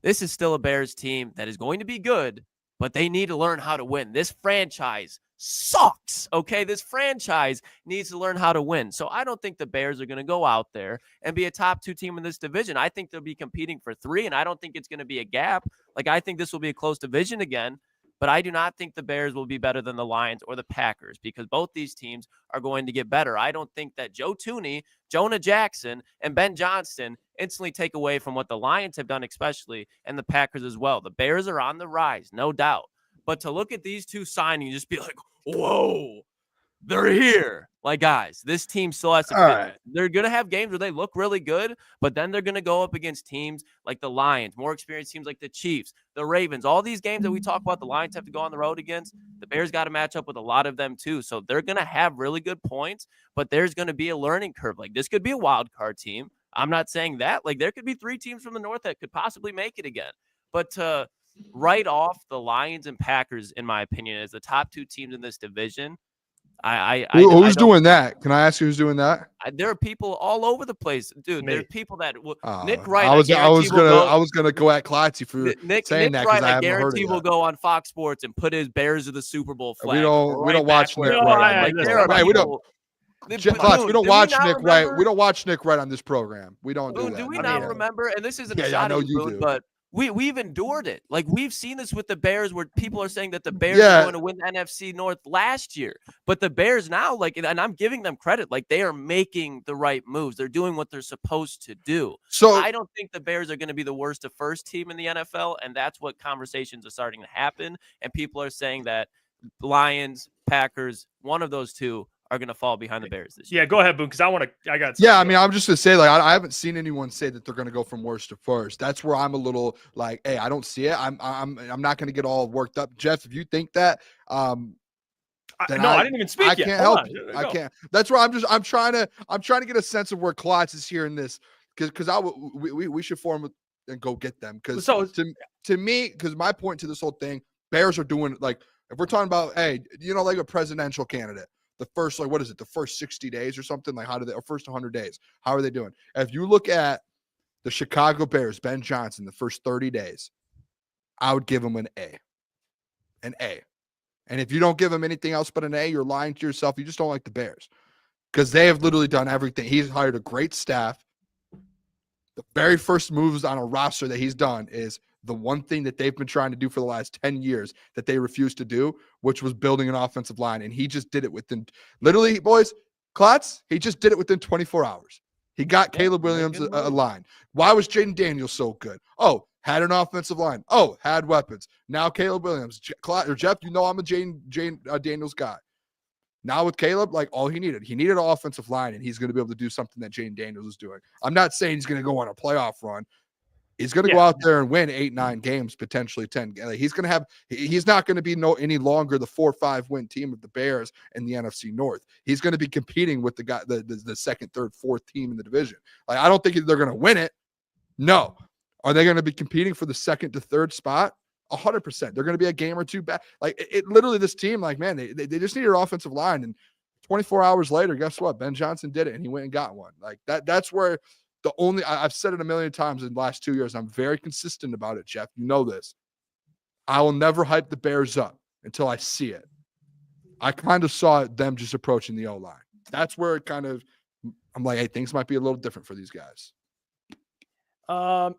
this is still a Bears team that is going to be good, but they need to learn how to win. This franchise sucks, okay? This franchise needs to learn how to win. So I don't think the Bears are going to go out there and be a top 2 team in this division. I think they'll be competing for 3, and I don't think it's going to be a gap. Like, I think this will be a close division again. But I do not think the Bears will be better than the Lions or the Packers because both these teams are going to get better. I don't think that Joe Thuney, Jonah Jackson, and Ben Johnston instantly take away from what the Lions have done, especially, and the Packers as well. The Bears are on the rise, no doubt. But to look at these 2 signings and just be like, whoa, they're here. Like, guys, this team still has to fit. Right. They're going to have games where they look really good, but then they're going to go up against teams like the Lions, more experienced teams like the Chiefs, the Ravens. All these games that we talk about, the Lions have to go on the road against. The Bears got to match up with a lot of them too. So they're going to have really good points, but there's going to be a learning curve. Like, this could be a wild card team. I'm not saying that. Like, there could be 3 teams from the North that could possibly make it again. But to write off the Lions and Packers, in my opinion, as the top 2 teams in this division, Who's doing that? Can I ask you who's doing that? There are people all over the place, dude. There's people that Nick Wright. I was gonna go at Klotzy for saying that because I haven't heard it. Will go on Fox Sports and put his Bears of the Super Bowl flag. We don't watch Nick Wright. We don't watch Nick Wright. We don't watch Nick Wright on this program. We don't do that. Do we not remember? And this isn't a shot at you, but we've endured it. Like, we've seen this with the Bears where people are saying that the Bears are going to win the NFC North last year. But the Bears now, like, and I'm giving them credit, like, they are making the right moves. They're doing what they're supposed to do. So I don't think the Bears are going to be the worst to first team in the NFL, and that's what conversations are starting to happen. And people are saying that Lions, Packers, one of those 2 are going to fall behind the Bears this year. Yeah, go ahead, Boone, because I got. Yeah, I mean, I'm just going to say, like, I haven't seen anyone say that they're going to go from worst to first. That's where I'm a little like, hey, I don't see it. I'm not going to get all worked up. Jeff, if you think that, I didn't even speak yet. I can't help you. I can't. That's where I'm trying to get a sense of where Klotz is here in this because we should form and go get them because to me, because my point to this whole thing, Bears are doing, like, if we're talking about, hey, like a presidential candidate. The first, like, what is it? The first 60 days or something? Like, or first 100 days? How are they doing? If you look at the Chicago Bears, Ben Johnson, the first 30 days, I would give him an A. An A. And if you don't give him anything else but an A, you're lying to yourself. You just don't like the Bears because they have literally done everything. He's hired a great staff. The very first moves on a roster that he's done is the one thing that they've been trying to do for the last 10 years that they refused to do, which was building an offensive line. And he just did it within, literally, boys, Klotz, he just did it within 24 hours. He got Caleb Williams a line. Why was Jaden Daniels so good? Oh, had an offensive line. Oh, had weapons. Now Caleb Williams. Jeff, I'm a Jaden Daniels guy. Now with Caleb, like, all he needed an offensive line, and he's going to be able to do something that Jaden Daniels is doing. I'm not saying he's going to go on a playoff run. He's going to go out there and win 8-9 games, potentially 10. He's not going to be any longer the 4-5 win team of the Bears in the NFC North. He's going to be competing with the second, third, fourth team in the division. Like, I don't think they're going to win it. No. Are they going to be competing for the second to third spot? 100%. They're going to be a game or 2 back. Like, it literally, this team, like, man, they just need an offensive line. And 24 hours later, guess what? Ben Johnson did it, and he went and got one. Like, that's where I've said it a million times in the last 2 years. I'm very consistent about it, Jeff. You know this. I will never hype the Bears up until I see it. I kind of saw them just approaching the O-line. That's where it kind of, I'm like, hey, things might be a little different for these guys. I've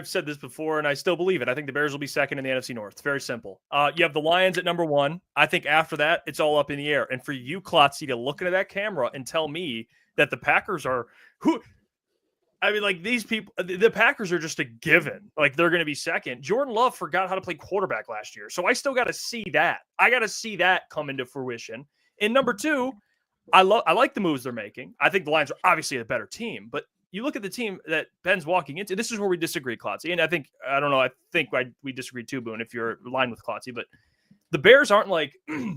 said this before and I still believe it. I think the Bears will be second in the NFC North. It's very simple. You have the Lions at number 1. I think after that, it's all up in the air. And for you, Klotzy, to look into that camera and tell me that the Packers are these people, the Packers are just a given. Like, they're going to be second. Jordan Love forgot how to play quarterback last year. So I still got to see that. I got to see that come into fruition. And number 2, I like the moves they're making. I think the Lions are obviously a better team, but you look at the team that Ben's walking into. This is where we disagree, Klotzy. And I think we disagree too, Boone, if you're aligned with Klotzy. But the Bears aren't like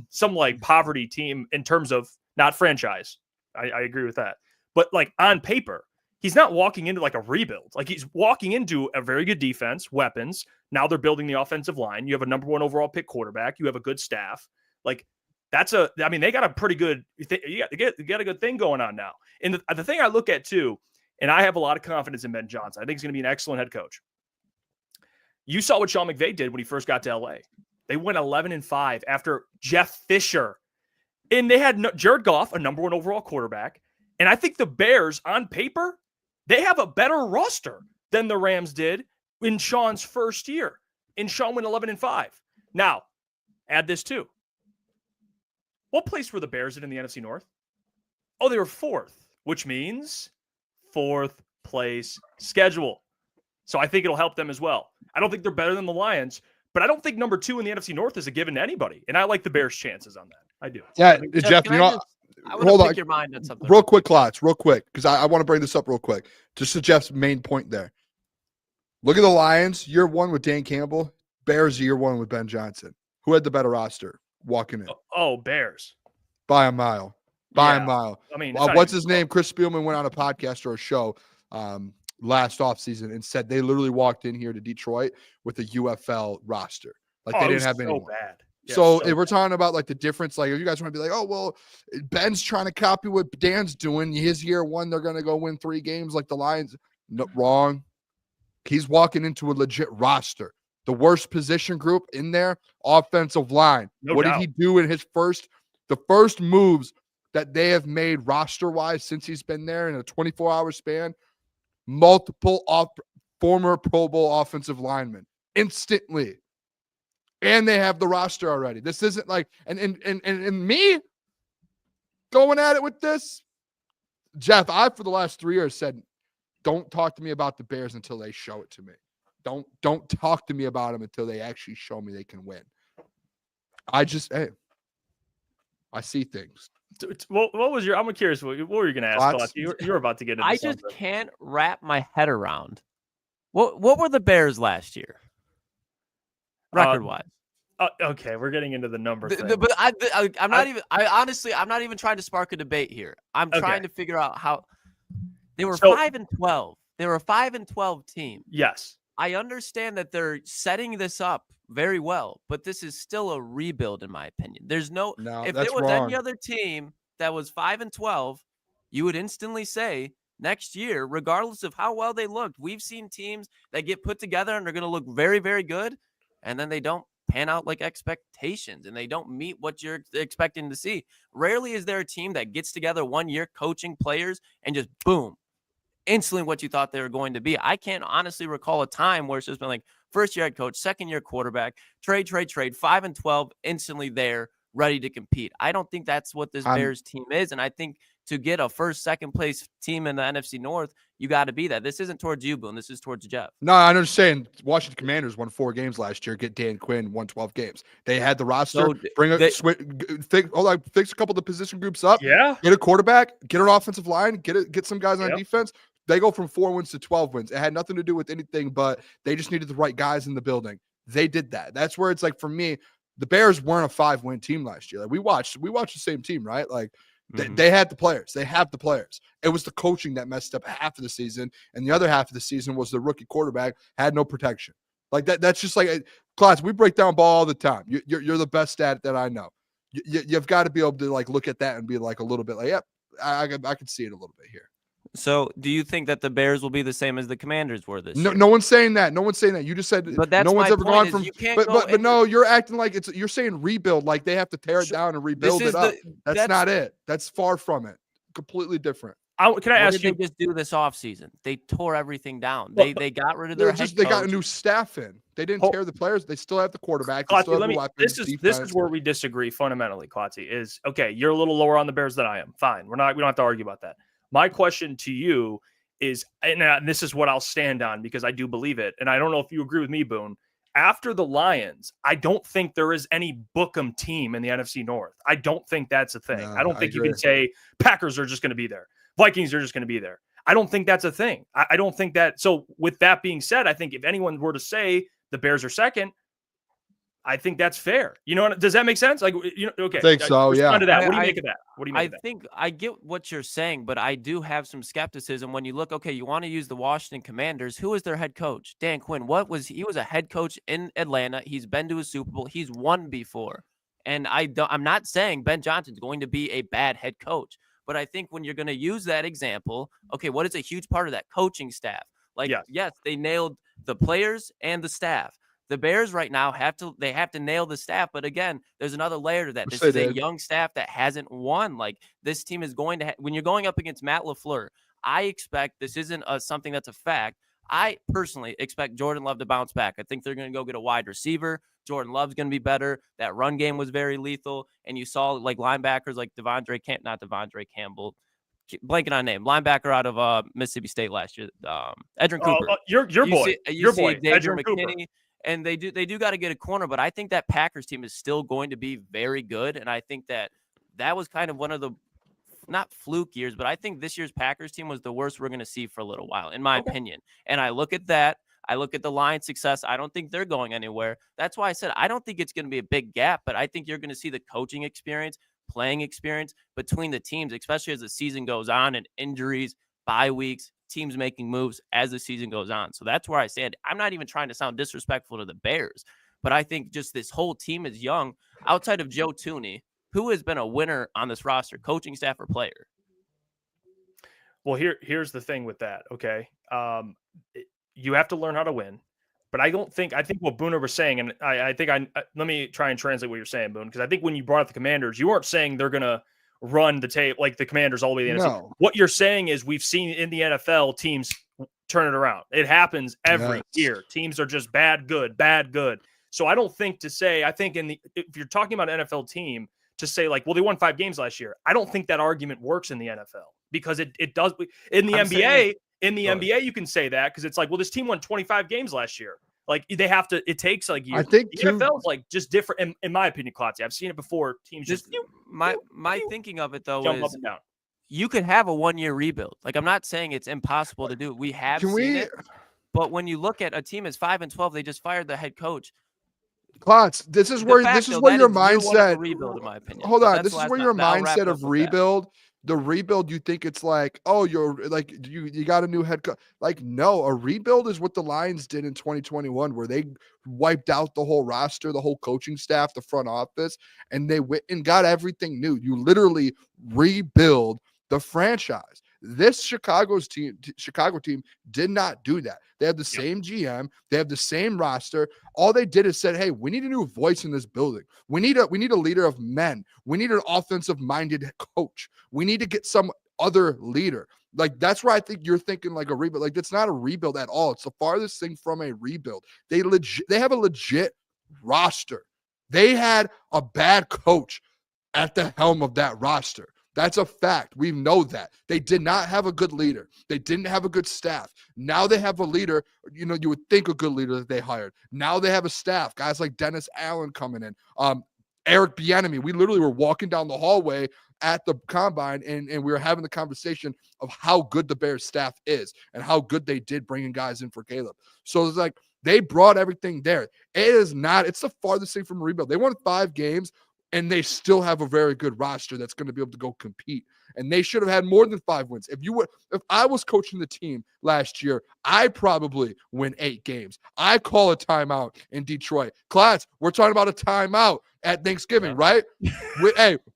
some like poverty team in terms of not franchise. I agree with that. But like on paper, he's not walking into like a rebuild. Like he's walking into a very good defense, weapons. Now they're building the offensive line. You have a number 1 overall pick quarterback. You have a good staff. Like they got a pretty good, you got a good thing going on now. And the thing I look at too, and I have a lot of confidence in Ben Johnson. I think he's going to be an excellent head coach. You saw what Sean McVay did when he first got to LA. They went 11-5 after Jeff Fisher. And they had Jared Goff, a number 1 overall quarterback. And I think the Bears, on paper, they have a better roster than the Rams did in Sean's first year. And Sean went 11-5. Now, add this too. What place were the Bears in the NFC North? Oh, they were 4th, which means 4th place schedule. So I think it'll help them as well. I don't think they're better than the Lions, but I don't think number 2 in the NFC North is a given to anybody. And I like the Bears' chances on that. I do. Yeah, Jeff, hold on. Your mind on something real quick, Klotz, real quick, because I want to bring this up real quick. Just to Jeff's main point there. Look at the Lions, year 1 with Dan Campbell. Bears, year 1 with Ben Johnson. Who had the better roster walking in? Oh, Bears. By a mile. By a mile. I mean, what's his name? Chris Spielman went on a podcast or a show last offseason and said they literally walked in here to Detroit with a UFL roster. Like they didn't have anyone. Bad. Yeah, so if we're talking about like the difference, like if you guys want to be like, oh, well, Ben's trying to copy what Dan's doing. His year 1, they're going to go win 3 games like the Lions. No, wrong. He's walking into a legit roster. The worst position group in there, offensive line. What did he do in the first moves that they have made roster-wise since he's been there in a 24-hour span? Multiple former Pro Bowl offensive linemen instantly. And they have the roster already. This isn't like, and me going at it with this, Jeff, I, for the last 3 years said, don't talk to me about the Bears until they show it to me. Don't talk to me about them until they actually show me they can win. I see things. What was I'm curious. What were you going to ask? You were about to get into I something. just can't wrap my head around. What were the Bears last year? Record-wise. Okay, we're getting into the number thing. But I'm not even. I'm not even trying to spark a debate here. I'm trying to figure out how they were 5-12. They were a 5-12 team. Yes, I understand that they're setting this up very well, but this is still a rebuild, in my opinion. There's no. If there was any other team that was 5-12, you would instantly say next year, regardless of how well they looked, we've seen teams that get put together and are going to look very, very good, and then they don't pan out like expectations and they don't meet what you're expecting to see. Rarely is there a team that gets together 1 year coaching players and just boom, instantly what you thought they were going to be. I can't honestly recall a time where it's just been like first year head coach, second year quarterback, trade, 5-12, instantly there, ready to compete. I don't think that's what this Bears team is. And I think to get a first, second place team in the NFC North, you got to be that. This isn't towards you, Boone. This is towards Jeff. No, I understand. Washington Commanders won 4 games last year. Get Dan Quinn, won 12 games. They had the roster. Fix a couple of the position groups up. Yeah. Get a quarterback. Get an offensive line. Get some guys on defense. They go from 4 wins to 12 wins. It had nothing to do with anything, but they just needed the right guys in the building. They did that. That's where it's like for me, the Bears weren't a 5-win team last year. Like we watched the same team, right? Like they had the players. They have the players. It was the coaching that messed up half of the season, and the other half of the season was the rookie quarterback had no protection. Like that. That's just like class. We break down ball all the time. You're the best at it that I know. You've got to be able to like look at that and be like a little bit like, yep, I can see it a little bit here. So, do you think that the Bears will be the same as the Commanders were this year? No one's saying that. No one's saying that. You just said but that's no one's ever gone from. But no, you're acting like you're saying rebuild, like they have to tear it down and rebuild it up. That's not it. That's far from it. Completely different. Can I ask you? They just do this offseason? They tore everything down. They got rid of their head coach. They got a new staff in. They didn't tear the players. They still have the quarterback. This is where we disagree fundamentally, Klotzy, is okay. You're a little lower on the Bears than I am. Fine. We don't have to argue about that. My question to you is, and this is what I'll stand on because I do believe it, and I don't know if you agree with me, Boone. After the Lions, I don't think there is any book-em team in the NFC North. I don't think that's a thing. No, I don't think you can say Packers are just going to be there. Vikings are just going to be there. I don't think that's a thing. I don't think that. So with that being said, I think if anyone were to say the Bears are second, I think that's fair. You know, does that make sense? Like, okay. I think so, yeah. Respond to that. What do you make of that? What do you make of that? I think I get what you're saying, but I do have some skepticism when you look, okay, you want to use the Washington Commanders. Who is their head coach? Dan Quinn. He was a head coach in Atlanta. He's been to a Super Bowl. He's won before. And I'm not saying Ben Johnson's going to be a bad head coach, but I think when you're going to use that example, okay, what is a huge part of that? Coaching staff. Like, yes, they nailed the players and the staff. The Bears right now have to nail the staff. But again, there's another layer to that. This is a young staff that hasn't won. Like, this team is going to, when you're going up against Matt LaFleur, I expect this isn't something that's a fact. I personally expect Jordan Love to bounce back. I think they're going to go get a wide receiver. Jordan Love's going to be better. That run game was very lethal. And you saw like linebackers like not Devondre Campbell, blanking on name, linebacker out of Mississippi State last year, Edrin Cooper. Your boy, Edrin McKinney. And they do got to get a corner, but I think that Packers team is still going to be very good. And I think that was kind of one of the not fluke years, but I think this year's Packers team was the worst we're going to see for a little while, in my opinion. And I look at that. I look at the Lions' success. I don't think they're going anywhere. That's why I said I don't think it's going to be a big gap, but I think you're going to see the coaching experience, playing experience between the teams, especially as the season goes on and injuries, bye weeks, teams making moves as the season goes on. So that's where I stand. I'm not even trying to sound disrespectful to the Bears, but I think just this whole team is young. Outside of Joe Thuney, who has been a winner on this roster, coaching staff or player? Well, here's the thing with that. Okay. You have to learn how to win, but I think what Booner was saying, and let me try and translate what you're saying, Boone, because I think when you brought up the Commanders, you weren't saying they're going to run the tape like the Commanders all the way to the NFC. No. What you're saying is we've seen in the NFL teams turn it around. It happens every year. Teams are just bad, good. So I don't think to say, if you're talking about an NFL team, to say like, well, they won 5 games last year. I don't think that argument works in the NFL because it does in the NBA. NBA, you can say that because it's like, well, this team won 25 games last year. Like they have to. It takes like years. I think the NFL is like just different. In my opinion, Klotz, I've seen it before. Teams just my thinking of it though jump is up and down. You could have a 1-year rebuild. Like I'm not saying it's impossible to do. We have seen it. But when you look at a team as 5-12, they just fired the head coach. Klotz, this is where your mindset rebuild, in my opinion. Hold on, this is where your mindset of rebuild. The rebuild, you think it's like, oh, you're like you got a new head coach. Like, no, a rebuild is what the Lions did in 2021, where they wiped out the whole roster, the whole coaching staff, the front office, and they went and got everything new. You literally rebuild the franchise. This Chicago team did not do that. They have the same GM. They have the same roster. All they did is said, hey, we need a new voice in this building. We need a leader of men. We need an offensive-minded coach. We need to get some other leader. Like, that's where I think you're thinking like a rebuild. Like, it's not a rebuild at all. It's the farthest thing from a rebuild. They have a legit roster. They had a bad coach at the helm of that roster. That's a fact. We know that. They did not have a good leader. They didn't have a good staff. Now they have a leader, you would think a good leader that they hired. Now they have a staff, guys like Dennis Allen coming in. Eric Bieniemy. We literally were walking down the hallway at the combine and we were having the conversation of how good the Bears staff is and how good they did bringing guys in for Caleb. So it's like they brought everything there. It's the farthest thing from a rebuild. They won 5 games. And they still have a very good roster that's going to be able to go compete. And they should have had more than 5 wins. If I was coaching the team last year, I probably win 8 games. I call a timeout in Detroit. Klotz, we're talking about a timeout at Thanksgiving, right?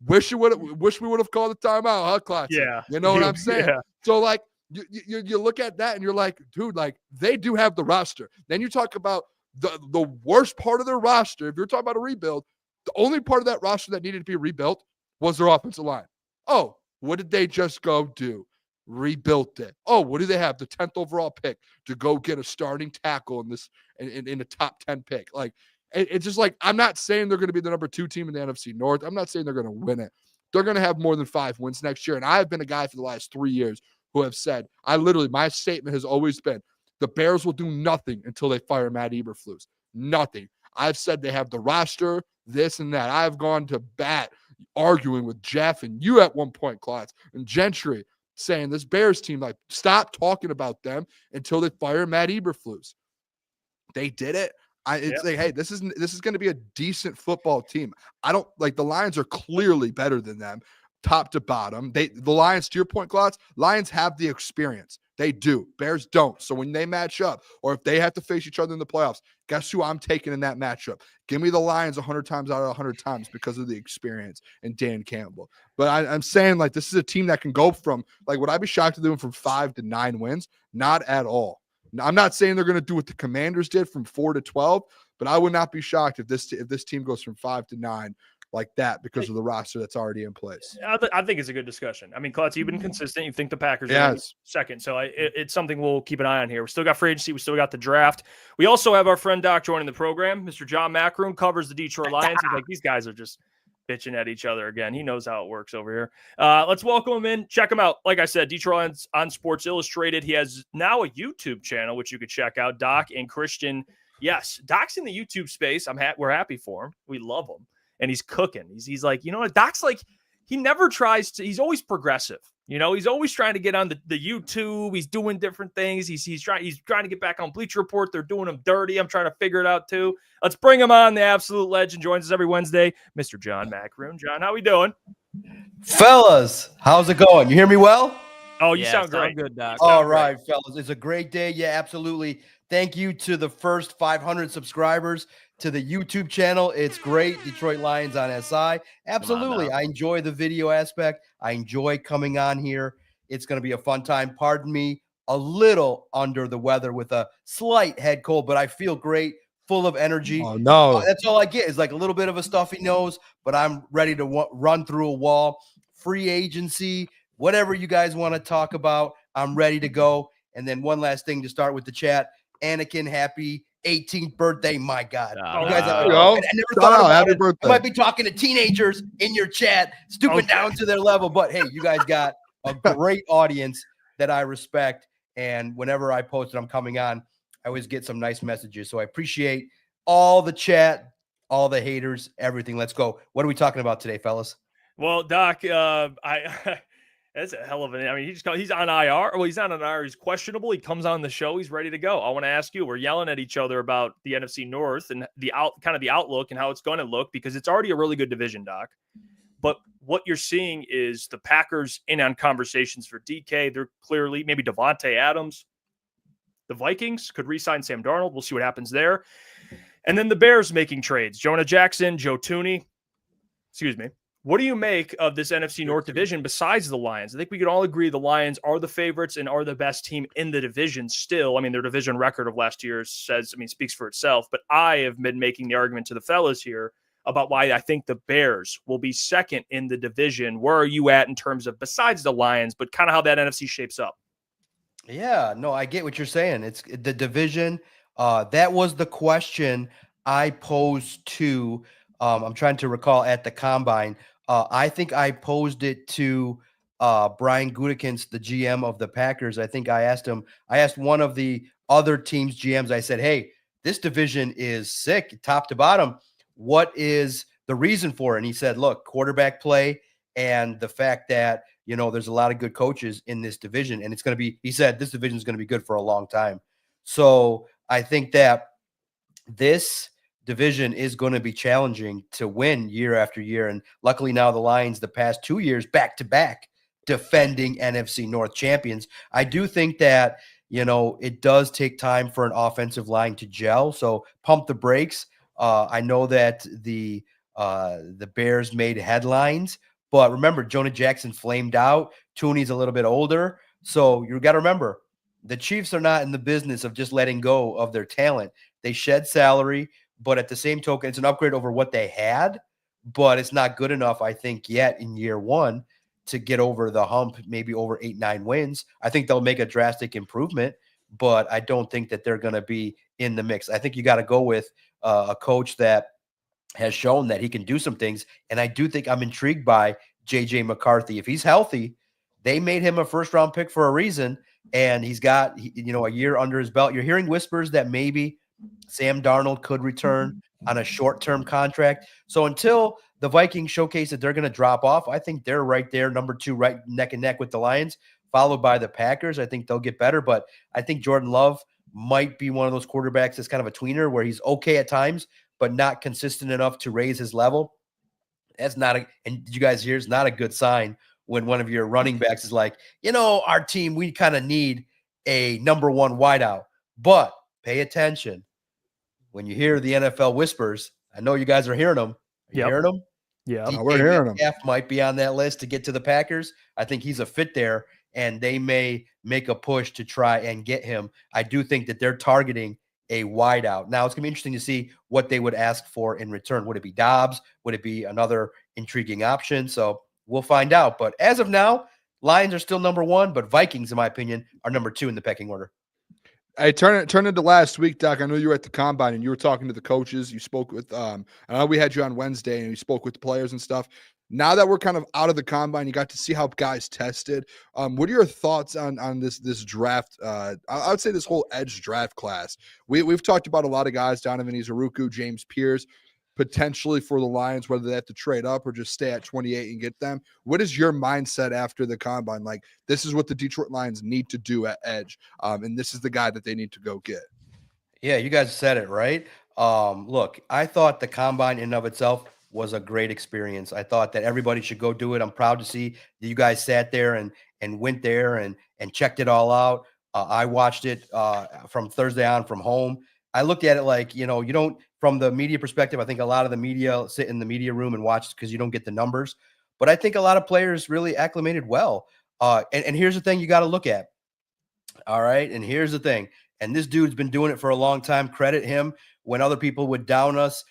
Wish we would have called a timeout, huh, Klotz? Yeah. You know what I'm saying? Yeah. So like you look at that and you're like, dude, like they do have the roster. Then you talk about the worst part of their roster. If you're talking about a rebuild, the only part of that roster that needed to be rebuilt was their offensive line. Oh, what did they just go do? Rebuilt it. Oh, what do they have? The 10th overall pick to go get a starting tackle in the top 10 pick. Like, it's just like, I'm not saying they're going to be the number 2 team in the NFC North. I'm not saying they're going to win it. They're going to have more than 5 wins next year. And I've been a guy for the last 3 years who have said, my statement has always been, the Bears will do nothing until they fire Matt Eberflus. Nothing. I've said they have the roster, this and that. I've gone to bat arguing with Jeff and you at one point, Klotz, and Gentry, saying this Bears team, like, stop talking about them until they fire Matt Eberflus. They did it. It's like, hey, this is going to be a decent football team. I don't like the Lions are clearly better than them, top to bottom. The Lions, to your point, Klotz, Lions have the experience. They do. Bears don't. So when they match up, or if they have to face each other in the playoffs, guess who I'm taking in that matchup? Give me the Lions 100 times out of 100 times because of the experience and Dan Campbell. But I'm saying, like, this is a team that can go from, like, would I be shocked to do them from 5 to 9 wins? Not at all. I'm not saying they're going to do what the Commanders did from 4 to 12, but I would not be shocked if this team goes from 5 to 9 like that because of the roster that's already in place. I think it's a good discussion. I mean, Klotz, you've been consistent. You think the Packers are second. So it's something we'll keep an eye on here. We still got free agency. We still got the draft. We also have our friend Doc joining the program. Mr. John Maakaron covers the Detroit Lions. He's like, these guys are just bitching at each other again. He knows how it works over here. Let's welcome him in. Check him out. Like I said, Detroit Lions on Sports Illustrated. He has now a YouTube channel, which you could check out. Doc and Christian. Yes, Doc's in the YouTube space. We're happy for him. We love him. And he's cooking. He's like, you know what? Doc's like, he never tries to, he's always progressive. You know, he's always trying to get on the YouTube. He's doing different things. He's trying to get back on Bleacher Report. They're doing him dirty. I'm trying to figure it out too. Let's bring him on. The absolute legend joins us every Wednesday, Mr. John Maakaron. John, how we doing? Fellas, how's it going? You hear me well? Oh, you sound great. Good, Doc. All right, fellas. It's a great day. Yeah, absolutely. Thank you to the first 500 subscribers to the YouTube channel. It's great. Detroit Lions on SI. Absolutely. I enjoy the video aspect. I enjoy coming on here. It's going to be a fun time. Pardon me, a little under the weather with a slight head cold, but I feel great, full of energy. Oh, no. That's all I get is like a little bit of a stuffy nose, but I'm ready to run through a wall. Free agency, whatever you guys want to talk about, I'm ready to go. And then one last thing to start with the chat. Anakin, happy 18th birthday. My God. You guys I never thought about happy it. birthday. I might be talking to teenagers in your chat, stooping down to their level. But hey, you guys got a great audience that I respect. And whenever I post it, I'm coming on, I always get some nice messages. So I appreciate all the chat, all the haters, everything. Let's go. What are we talking about today, fellas? Well, Doc, that's a hell of an. I mean, he's on IR. Well, he's not on IR. He's questionable. He comes on the show. He's ready to go. I want to ask you. We're yelling at each other about the NFC North and the outlook and how it's going to look because it's already a really good division, Doc. But what you're seeing is the Packers in on conversations for DK. They're clearly maybe Devontae Adams. The Vikings could re-sign Sam Darnold. We'll see what happens there. And then the Bears making trades. Jonah Jackson, Joe Thuney. Excuse me. What do you make of this NFC North division besides the Lions? I think we could all agree the Lions are the favorites and are the best team in the division still. I mean, their division record of last year speaks for itself. But I have been making the argument to the fellas here about why I think the Bears will be second in the division. Where are you at in terms of besides the Lions, but kind of how that NFC shapes up? Yeah, no, I get what you're saying. It's the division. That was the question I posed to, I'm trying to recall at the Combine. I think I posed it to Brian Gutekunst, the GM of the Packers. I think I asked one of the other teams' GMs, I said, hey, this division is sick, top to bottom. What is the reason for it? And he said, look, quarterback play and the fact that, you know, there's a lot of good coaches in this division. And it's going to be, he said, this division is going to be good for a long time. So I think that this division is going to be challenging to win year after year. And luckily now the Lions, the past 2 years, back-to-back defending NFC North champions. I do think that, you know, it does take time for an offensive line to gel. So pump the brakes. I know that the Bears made headlines, but remember, Jonah Jackson flamed out. Thuney's a little bit older. So you got to remember, the Chiefs are not in the business of just letting go of their talent. They shed salary. But at the same token, it's an upgrade over what they had, but it's not good enough, I think, yet in year one to get over the hump, maybe over 8-9 wins. I think they'll make a drastic improvement, but I don't think that they're going to be in the mix. I think you got to go with a coach that has shown that he can do some things, and I do think I'm intrigued by J.J. McCarthy. If he's healthy, they made him a first-round pick for a reason, and he's got, you know, a year under his belt. You're hearing whispers that maybe Sam Darnold could return on a short-term contract. So until the Vikings showcase that they're going to drop off, I think they're right there, number 2, right neck and neck with the Lions, followed by the Packers. I think they'll get better, but I think Jordan Love might be one of those quarterbacks that's kind of a tweener where he's okay at times, but not consistent enough to raise his level. That's not and did you guys hear, it's not a good sign when one of your running backs is like, our team, we kind of need a number one wideout. But pay attention. When you hear the NFL whispers, I know you guys are hearing them. Are you hearing them? Yeah, we're hearing them. DK might be on that list to get to the Packers. I think he's a fit there, and they may make a push to try and get him. I do think that they're targeting a wideout. Now, it's going to be interesting to see what they would ask for in return. Would it be Dobbs? Would it be another intriguing option? So we'll find out. But as of now, Lions are still number one, but Vikings, in my opinion, are number two in the pecking order. Hey, turn into last week, Doc. I know you were at the combine and you were talking to the coaches. You spoke with I know we had you on Wednesday and you spoke with the players and stuff. Now that we're kind of out of the combine, you got to see how guys tested. What are your thoughts on this draft? I would say this whole edge draft class. We've talked about a lot of guys: Donovan Izuruku, James Pierce, potentially for the Lions, whether they have to trade up or just stay at 28 and get them. What is your mindset after the combine? Like, this is what the Detroit Lions need to do at edge, and this is the guy that they need to go get. Yeah, you guys said it right. Look, I thought the combine in and of itself was a great experience. I thought that everybody should go do it. I'm proud to see that you guys sat there and went there and checked it all out. I watched it from Thursday on from home. I looked at it like, you don't, from the media perspective, I think a lot of the media sit in the media room and watch because you don't get the numbers. But I think a lot of players really acclimated well. And here's the thing you got to look at. All right. And here's the thing. And this dude's been doing it for a long time. Credit him. When other people would down us,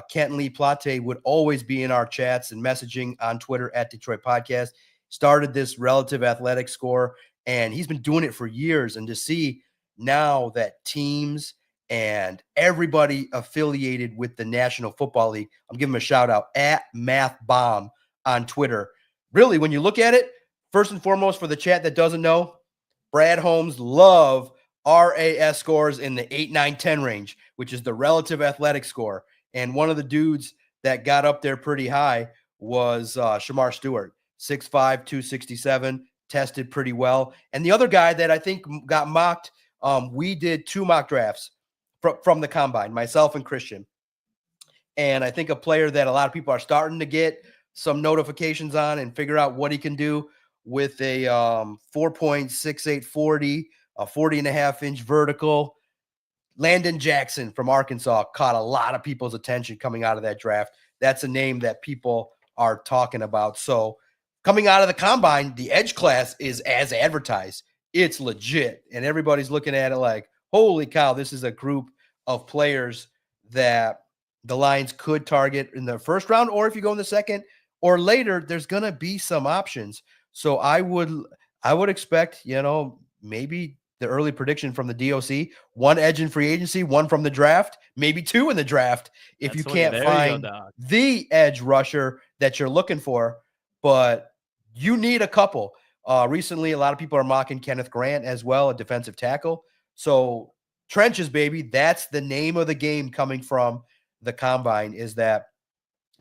Kenton Lee Plate would always be in our chats and messaging on Twitter at Detroit Podcast. Started this relative athletic score, and he's been doing it for years. And to see now that teams and everybody affiliated with the National Football League, I'm giving him a shout out at MathBomb on Twitter. Really, when you look at it, first and foremost, for the chat that doesn't know, Brad Holmes love RAS scores in the 8, 9, 10 range, which is the relative athletic score. And one of the dudes that got up there pretty high was Shamar Stewart, 6'5", 267, tested pretty well. And the other guy that I think got mocked, we did 2 mock drafts from the combine, myself and Christian. And I think a player that a lot of people are starting to get some notifications on and figure out what he can do with a 4.68 40, a 40.5-inch vertical. Landon Jackson from Arkansas caught a lot of people's attention coming out of that draft. That's a name that people are talking about. So coming out of the combine, the edge class is as advertised. It's legit. And everybody's looking at it like, holy cow, this is a group of players that the Lions could target in the first round, or if you go in the second or later, there's going to be some options. So I would expect, maybe the early prediction from the DOC, 1 edge in free agency, 1 from the draft, maybe 2 in the draft if you can't find the edge rusher that you're looking for, but you need a couple. Recently, a lot of people are mocking Kenneth Grant as well, a defensive tackle. So trenches, baby, that's the name of the game coming from the combine, is that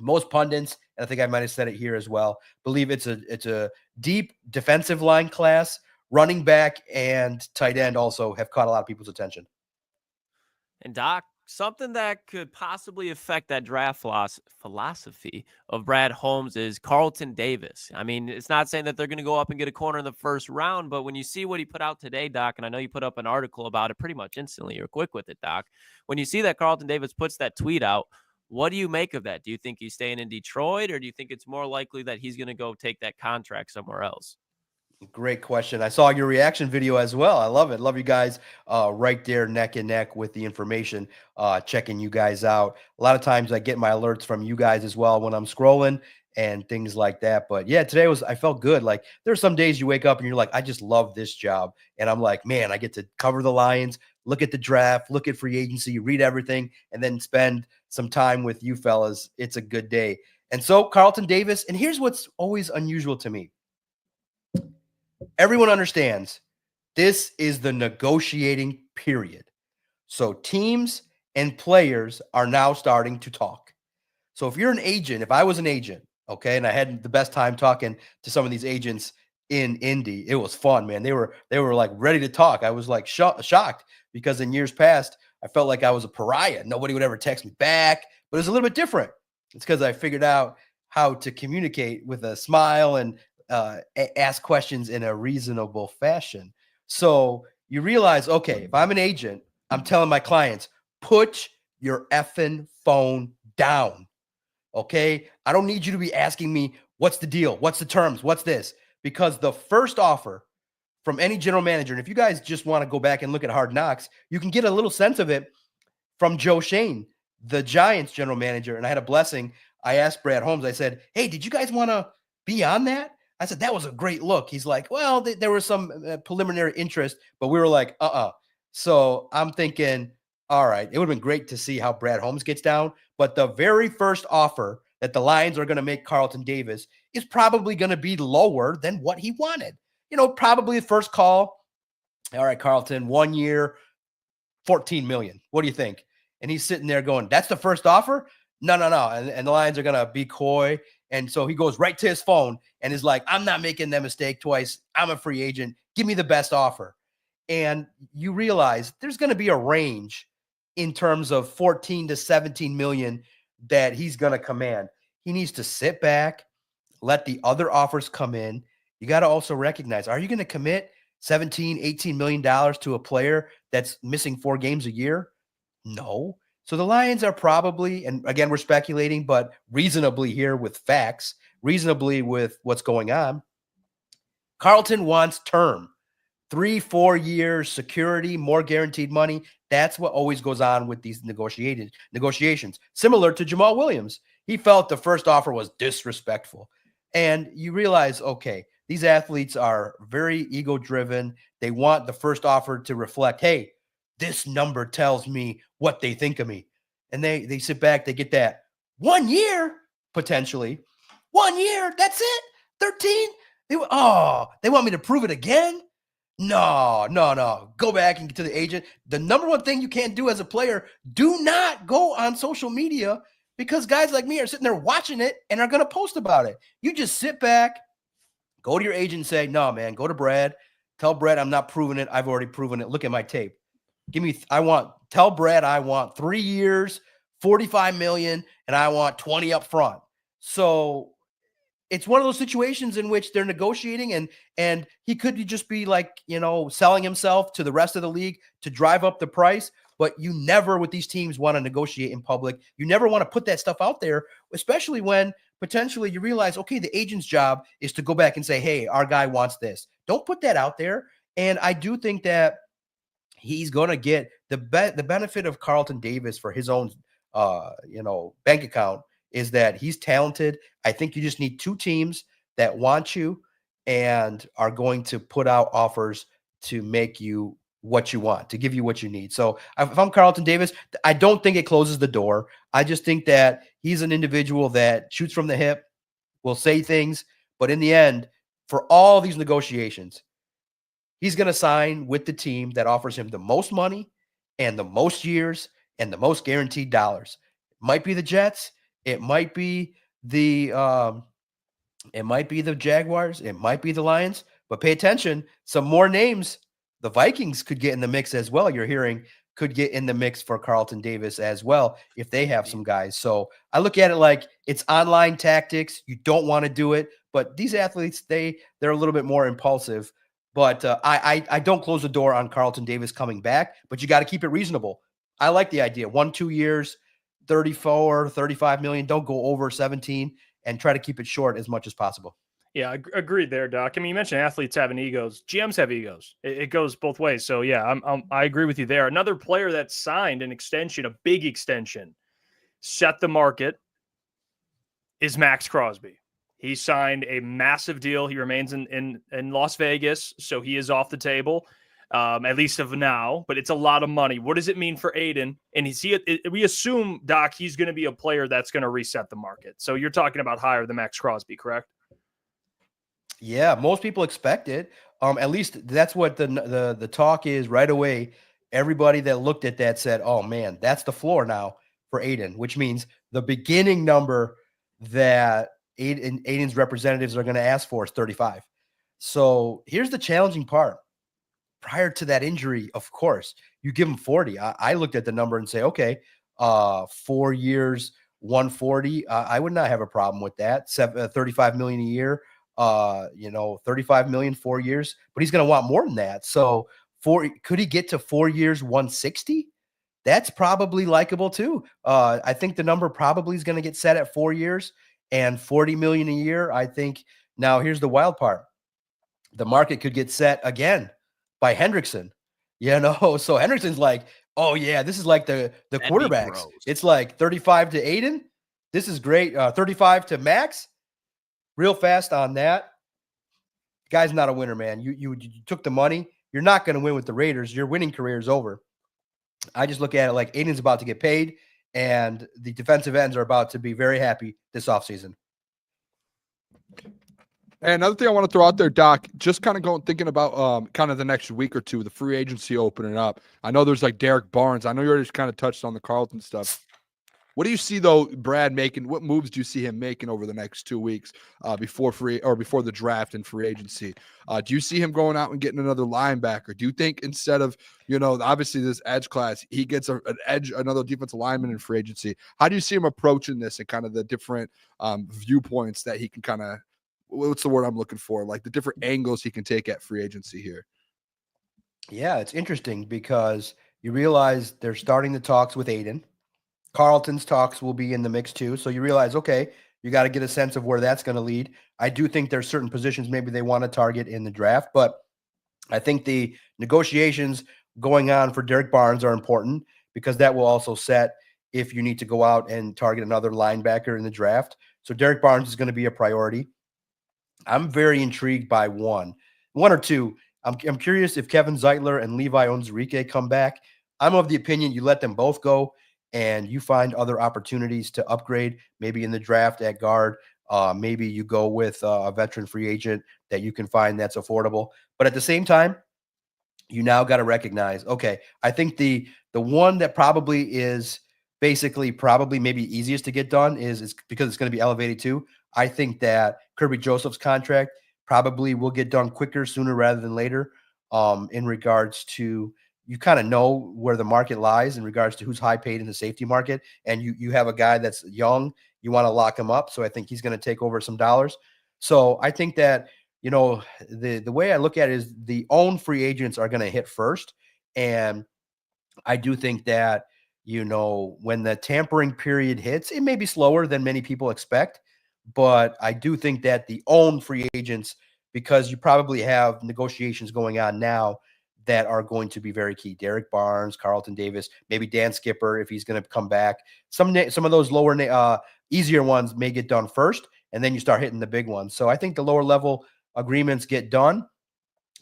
most pundits, and I think I might have said it here as well, believe it's a deep defensive line class. Running back and tight end also have caught a lot of people's attention. And Doc, something that could possibly affect that draft philosophy of Brad Holmes is Carlton Davis. I mean, it's not saying that they're going to go up and get a corner in the first round, but when you see what he put out today, Doc, and I know you put up an article about it pretty much instantly, you're quick with it, Doc. When you see that Carlton Davis puts that tweet out, what do you make of that? Do you think he's staying in Detroit, or do you think it's more likely that he's going to go take that contract somewhere else? Great question. I saw your reaction video as well. I love it. Love you guys right there neck and neck with the information, checking you guys out. A lot of times I get my alerts from you guys as well when I'm scrolling and things like that. But yeah, today I felt good. Like, there's some days you wake up and you're like, I just love this job. And I'm like, man, I get to cover the Lions, look at the draft, look at free agency, read everything, and then spend some time with you fellas. It's a good day. And so Carlton Davis, and here's what's always unusual to me. Everyone understands this is the negotiating period. So teams and players are now starting to talk. So if you're an agent, if I was an agent, okay, and I had the best time talking to some of these agents in Indy, it was fun, man. They were like ready to talk. I was like shocked because in years past, I felt like I was a pariah. Nobody would ever text me back, but it was a little bit different. It's because I figured out how to communicate with a smile and ask questions in a reasonable fashion. So you realize, okay, if I'm an agent, I'm telling my clients, put your effing phone down. Okay. I don't need you to be asking me, what's the deal? What's the terms? What's this? Because the first offer from any general manager, and if you guys just want to go back and look at Hard Knocks, you can get a little sense of it from Joe Shane, the Giants general manager. And I had a blessing. I asked Brad Holmes, I said, hey, did you guys want to be on that? I said, that was a great look. He's like, well, there was some preliminary interest, but we were like, So I'm thinking, all right, it would have been great to see how Brad Holmes gets down. But the very first offer that the Lions are going to make Carlton Davis is probably going to be lower than what he wanted. Probably the first call. All right, Carlton, 1 year, $14 million. What do you think? And he's sitting there going, that's the first offer? No. And the Lions are going to be coy. And so he goes right to his phone and is like, I'm not making that mistake twice. I'm a free agent. Give me the best offer. And you realize there's going to be a range in terms of 14 to 17 million that he's going to command. He needs to sit back, let the other offers come in. You got to also recognize, are you going to commit 17, 18 million dollars to a player that's missing 4 games a year? No. So the Lions are probably, and again, we're speculating, but reasonably here with facts, reasonably with what's going on. Carlton wants term, 3-4 years, security, more guaranteed money. That's what always goes on with these negotiations. Similar to Jamal Williams. He felt the first offer was disrespectful. And you realize, okay, these athletes are very ego-driven. They want the first offer to reflect, hey, this number tells me what they think of me. And they sit back, they get that 1 year, potentially. 1 year, that's it? 13? They want me to prove it again? No. Go back and get to the agent. The number one thing you can't do as a player, do not go on social media, because guys like me are sitting there watching it and are going to post about it. You just sit back, go to your agent and say, no, man, go to Brad. Tell Brad I'm not proving it. I've already proven it. Look at my tape. Tell Brad I want 3 years, 45 million, and I want 20 up front. So it's one of those situations in which they're negotiating and he could just be like, selling himself to the rest of the league to drive up the price. But you never with these teams want to negotiate in public. You never want to put that stuff out there, especially when potentially you realize, okay, the agent's job is to go back and say, hey, our guy wants this. Don't put that out there. And I do think that he's going to get the benefit of Carlton Davis for his own, bank account is that he's talented. I think you just need 2 teams that want you and are going to put out offers to make you what you want, to give you what you need. So if I'm Carlton Davis, I don't think it closes the door. I just think that he's an individual that shoots from the hip, will say things, but in the end, for all these negotiations, he's going to sign with the team that offers him the most money and the most years and the most guaranteed dollars. It might be the Jets. It might be the Jaguars. It might be the Lions. But pay attention. Some more names. The Vikings could get in the mix as well. You're hearing could get in the mix for Carlton Davis as well if they have some guys. So I look at it like it's online tactics. You don't want to do it. But these athletes, they're a little bit more impulsive. But I don't close the door on Carlton Davis coming back, but you got to keep it reasonable. I like the idea. 1-2 years, 34, 35 million. Don't go over 17 and try to keep it short as much as possible. Yeah, agreed there, Doc. I mean, you mentioned athletes having egos. GMs have egos. It goes both ways. So, yeah, I agree with you there. Another player that signed an extension, a big extension, set the market, is Max Crosby. He signed a massive deal. He remains in Las Vegas, so he is off the table, at least of now. But it's a lot of money. What does it mean for Aiden? And we assume, Doc, he's going to be a player that's going to reset the market. So you're talking about higher than Max Crosby, correct? Yeah, most people expect it. At least that's what the talk is right away. Everybody that looked at that said, "Oh man, that's the floor now for Aiden," which means the beginning number that Aiden's representatives are going to ask for is 35. So here's the challenging part. prior to that injury, of course, you give him 40. I looked at the number and say, okay, 4 years, 140. I would not have a problem with that. 35 million a year, 35 million, 4 years, but he's going to want more than that. So could he get to 4 years, 160? That's probably likable too. I think the number probably is going to get set at 4 years and 40 million a year. I think now here's the wild part. The market could get set again by Hendrickson, so Hendrickson's like, oh yeah, this is like the quarterbacks. It's like 35 to Aiden. This is great. 35 to Max. Real fast on that. Guy's not a winner, man. You took the money. You're not going to win with the Raiders. Your winning career is over. I just look at it like Aiden's about to get paid, and the defensive ends are about to be very happy this offseason. And another thing I want to throw out there, Doc, just kind of thinking about kind of the next week or two, the free agency opening up. I know there's like Derek Barnes. I know you already just kind of touched on the Carlton stuff. What do you see though, Brad making? What moves do you see him making over the next 2 weeks before the draft and free agency? Do you see him going out and getting another linebacker? Do you think instead of obviously this edge class, he gets another defensive lineman in free agency? How do you see him approaching this and kind of the different viewpoints that he can kind of? What's the word I'm looking for? Like the different angles he can take at free agency here. Yeah, it's interesting because you realize they're starting the talks with Aiden. Carlton's talks will be in the mix too. So you realize, okay, you got to get a sense of where that's going to lead. I do think there's certain positions maybe they want to target in the draft, but I think the negotiations going on for Derek Barnes are important because that will also set if you need to go out and target another linebacker in the draft. So Derek Barnes is going to be a priority. I'm very intrigued by one or two. I'm curious if Kevin Zeitler and Levi Onwuzurike come back. I'm of the opinion you let them both go and you find other opportunities to upgrade, maybe in the draft at guard. Maybe you go with a veteran free agent that you can find that's affordable. But at the same time, you now got to recognize, okay, I think the one that probably is probably maybe easiest to get done is because it's going to be elevated too. I think that Kirby Joseph's contract probably will get done quicker, sooner rather than later, in regards to you kind of know where the market lies in regards to who's high paid in the safety market. And you have a guy that's young, you want to lock him up. So I think he's going to take over some dollars. So I think that, the way I look at it is the own free agents are going to hit first. And I do think that, when the tampering period hits, it may be slower than many people expect. But I do think that the own free agents, because you probably have negotiations going on now that are going to be very key. Derek Barnes, Carlton Davis, maybe Dan Skipper, if he's going to come back. Some of those lower, easier ones may get done first, and then you start hitting the big ones. So I think the lower level agreements get done,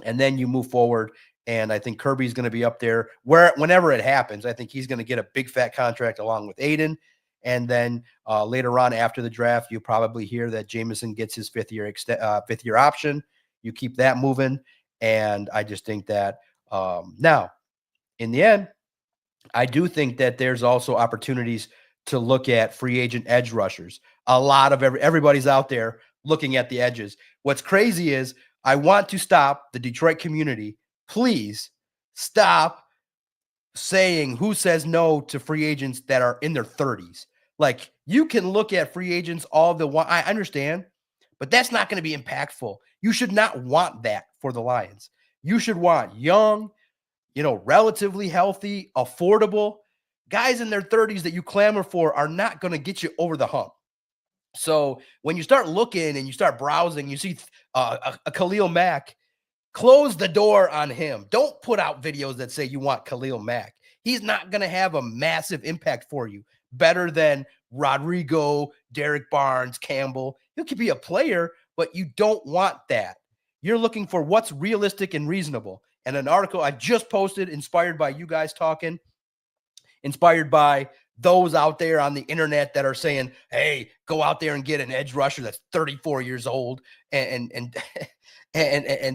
and then you move forward. And I think Kirby's going to be up there whenever it happens. I think he's going to get a big fat contract along with Aiden. And then later on after the draft, you probably hear that Jameson gets his fifth year option. You keep that moving. And I just think that now in the end, I do think that there's also opportunities to look at free agent edge rushers. A lot of everybody's out there looking at the edges. What's crazy is I want to stop the Detroit community. Please stop saying who says no to free agents that are in their 30s. Like, you can look at free agents I understand, but that's not going to be impactful. You should not want that for the Lions. You should want young, relatively healthy, affordable guys in their 30s that you clamor for are not going to get you over the hump. So when you start looking and you start browsing, you see a Khalil Mack, close the door on him. Don't put out videos that say you want Khalil Mack. He's not going to have a massive impact for you. Better than Rodrigo, Derek Barnes, Campbell. He could be a player, but you don't want that. You're looking for what's realistic and reasonable. And an article I just posted, inspired by you guys talking, inspired by those out there on the internet that are saying, hey, go out there and get an edge rusher that's 34 years old and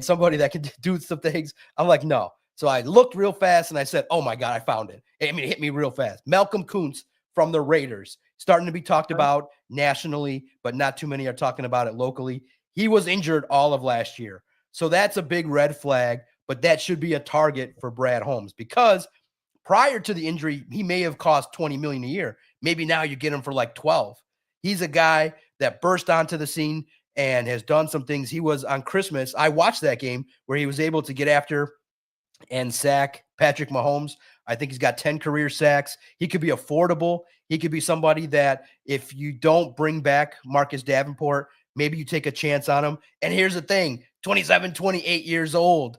somebody that can do some things. I'm like, no. So I looked real fast and I said, oh my God, I found it. I mean, it hit me real fast. Malcolm Kuntz from the Raiders, starting to be talked about nationally, but not too many are talking about it locally. He was injured all of last year. So that's a big red flag. but that should be a target for Brad Holmes, because prior to the injury, he may have cost $20 million a year. Maybe now you get him for like 12. He's a guy that burst onto the scene and has done some things. He was on Christmas. I watched that game where he was able to get after and sack Patrick Mahomes. I think he's got 10 career sacks. He could be affordable. He could be somebody that if you don't bring back Marcus Davenport, maybe you take a chance on him. And here's the thing, 27, 28 years old,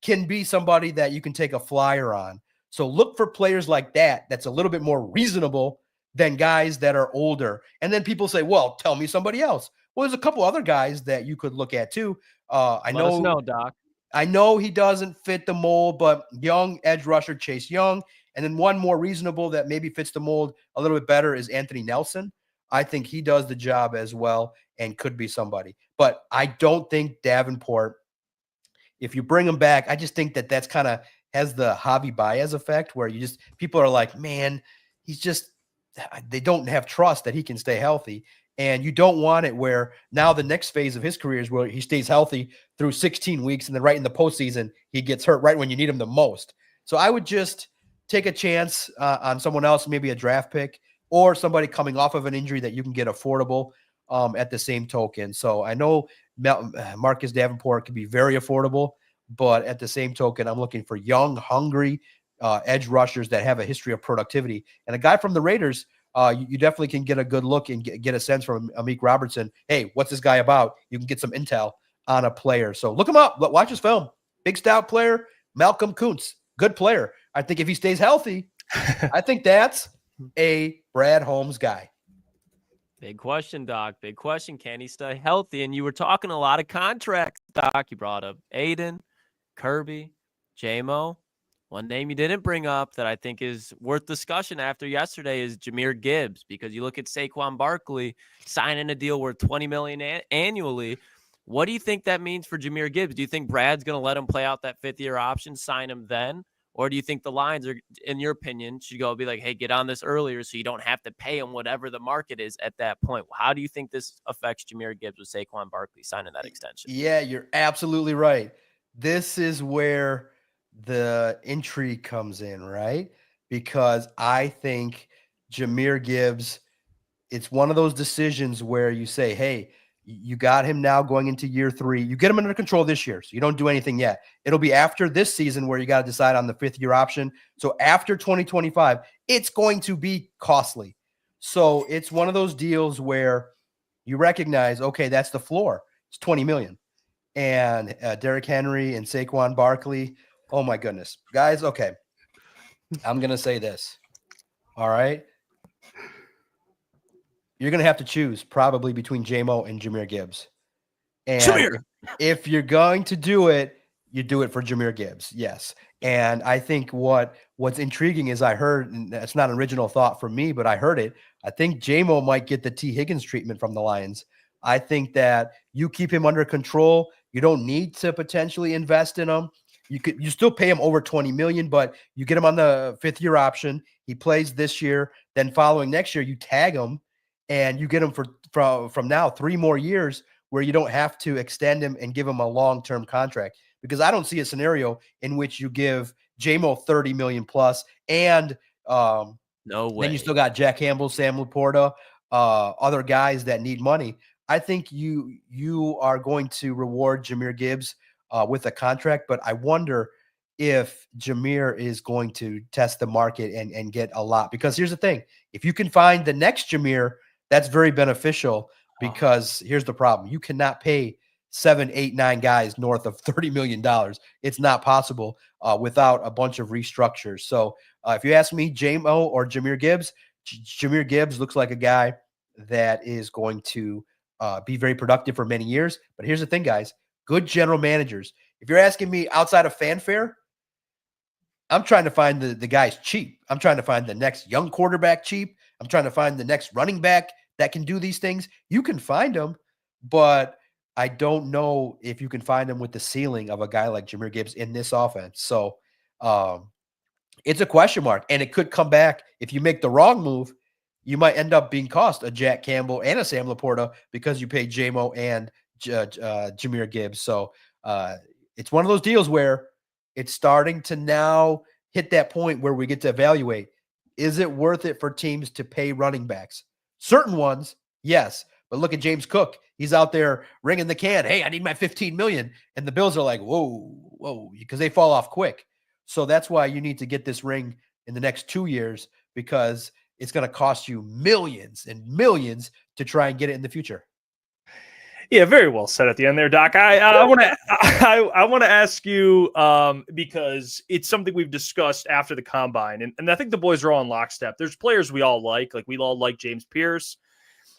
can be somebody that you can take a flyer on. So look for players like that that's a little bit more reasonable than guys that are older. And then people say, well, tell me somebody else. Well, there's a couple other guys that you could look at too. Let us know, Doc. I know he doesn't fit the mold, but young edge rusher Chase Young. And then one more reasonable that maybe fits the mold a little bit better is Anthony Nelson. I think he does the job as well and could be somebody. But I don't think Davenport, if you bring him back, I just think that that's kind of has the Javi Baez effect where people are like, man, they don't have trust that he can stay healthy. And you don't want it where now the next phase of his career is where he stays healthy through 16 weeks. And then right in the postseason, he gets hurt right when you need him the most. So I would just take a chance on someone else, maybe a draft pick or somebody coming off of an injury that you can get affordable at the same token. So I know Marcus Davenport can be very affordable, but at the same token, I'm looking for young, hungry edge rushers that have a history of productivity. And a guy from the Raiders, you definitely can get a good look and get a sense from Amik Robertson. Hey, what's this guy about? You can get some intel on a player. So look him up. Watch his film. Big stout player, Malcolm Kuntz. Good player. I think if he stays healthy, I think that's a Brad Holmes guy. Big question, Doc. Big question. Can he stay healthy? And you were talking a lot of contracts, Doc. You brought up Aiden, Kirby, J-Mo. One name you didn't bring up that I think is worth discussion after yesterday is Jahmyr Gibbs, because you look at Saquon Barkley signing a deal worth $20 million annually. What do you think that means for Jahmyr Gibbs? Do you think Brad's going to let him play out that fifth-year option, sign him then? Or do you think the Lions are, in your opinion, should go be like, hey, get on this earlier so you don't have to pay him whatever the market is at that point? How do you think this affects Jahmyr Gibbs with Saquon Barkley signing that extension? Yeah, you're absolutely right. This is where the intrigue comes in, right? Because I think Jahmyr Gibbs, it's one of those decisions where you say, hey, you got him now going into year 3. You get him under control this year, so you don't do anything yet. It'll be after this season where you got to decide on the 5th-year option. So after 2025, it's going to be costly. So it's one of those deals where you recognize, okay, that's the floor. It's $20 million. And Derrick Henry and Saquon Barkley, oh my goodness. Guys, okay. I'm going to say this. All right. You're going to have to choose probably between J-Mo and Jahmyr Gibbs. And if you're going to do it, you do it for Jahmyr Gibbs. Yes. And I think what's intriguing is I heard, and it's not an original thought from me, but I heard it. I think J-Mo might get the T. Higgins treatment from the Lions. I think that you keep him under control. You don't need to potentially invest in him. You still pay him over $20 million, but you get him on the 5th-year option. He plays this year. Then following next year, you tag him. And you get him from now 3 more years where you don't have to extend him and give him a long-term contract. Because I don't see a scenario in which you give J-Mo $30 million plus and no way. Then you still got Jack Campbell, Sam Laporta, other guys that need money. I think you are going to reward Jahmyr Gibbs with a contract, but I wonder if Jahmyr is going to test the market and get a lot. Because here's the thing. If you can find the next Jahmyr, that's very beneficial, because here's the problem. You cannot pay 7, 8, 9 guys north of $30 million. It's not possible without a bunch of restructures. So if you ask me, J-Mo or Jahmyr Gibbs, Jahmyr Gibbs looks like a guy that is going to be very productive for many years. But here's the thing, guys. Good general managers. If you're asking me outside of fanfare, I'm trying to find the guys cheap. I'm trying to find the next young quarterback cheap. I'm trying to find the next running back that can do these things. You can find them, but I don't know if you can find them with the ceiling of a guy like Jahmyr Gibbs in this offense. So it's a question mark, and it could come back. If you make the wrong move, you might end up being cost a Jack Campbell and a Sam Laporta because you paid J-Mo and Jahmyr Gibbs. So it's one of those deals where it's starting to now hit that point where we get to evaluate, is it worth it for teams to pay running backs? Certain ones, yes. But look at James Cook. He's out there ringing the can. Hey, I need my $15 million. And the Bills are like, whoa, because they fall off quick. So that's why you need to get this ring in the next 2 years, because it's going to cost you millions and millions to try and get it in the future. Yeah, very well said at the end there, Doc. I want to I want to ask you because it's something we've discussed after the combine, and I think the boys are all in lockstep. There's players we all like we all like James Pierce.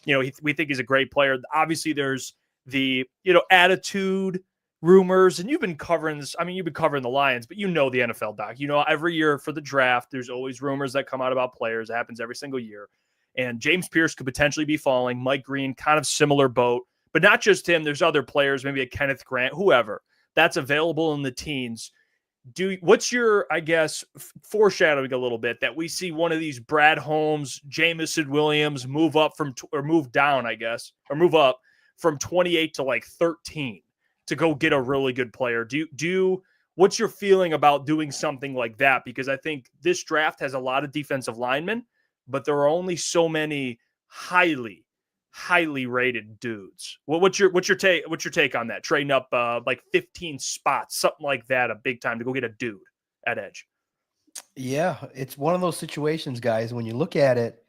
We think he's a great player. Obviously, there's the attitude rumors, and you've been covering this. I mean, you've been covering the Lions, but the NFL, Doc. Every year for the draft, there's always rumors that come out about players. It happens every single year, and James Pierce could potentially be falling. Mike Green, kind of similar boat. But not just him. There's other players, maybe a Kenneth Grant, whoever, that's available in the teens. What's your, I guess, foreshadowing a little bit that we see one of these Brad Holmes, Jamison Williams move up move down, I guess, or move up from 28 to like 13 to go get a really good player? What's your feeling about doing something like that? Because I think this draft has a lot of defensive linemen, but there are only so many highly rated dudes. What's your take on that? Trading up like 15 spots, something like that, a big time to go get a dude at edge. Yeah, it's one of those situations, guys, when you look at it,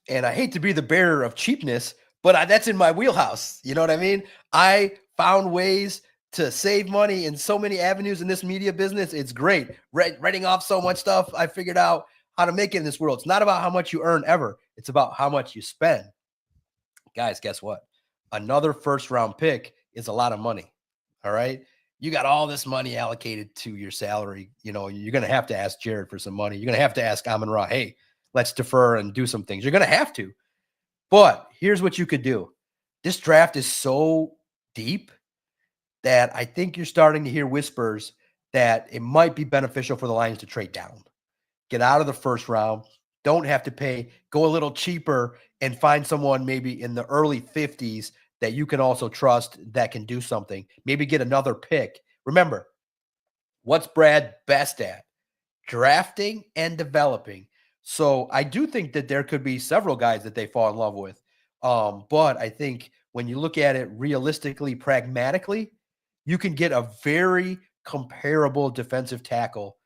and I hate to be the bearer of cheapness, but that's in my wheelhouse. You know what I mean? I found ways to save money in so many avenues in this media business. It's great. Writing off so much stuff. I figured out how to make it in this world. It's not about how much you earn ever. It's about how much you spend. Guys, guess what? Another first-round pick is a lot of money, all right? You got all this money allocated to your salary. You're going to have to ask Jared for some money. You're going to have to ask Amon-Ra, hey, let's defer and do some things. You're going to have to. But here's what you could do. This draft is so deep that I think you're starting to hear whispers that it might be beneficial for the Lions to trade down. Get out of the first round. Don't have to pay. Go a little cheaper and find someone maybe in the early 50s that you can also trust that can do something. Maybe get another pick. Remember, what's Brad best at? Drafting and developing. So I do think that there could be several guys that they fall in love with. But I think when you look at it realistically, pragmatically, you can get a very comparable defensive tackle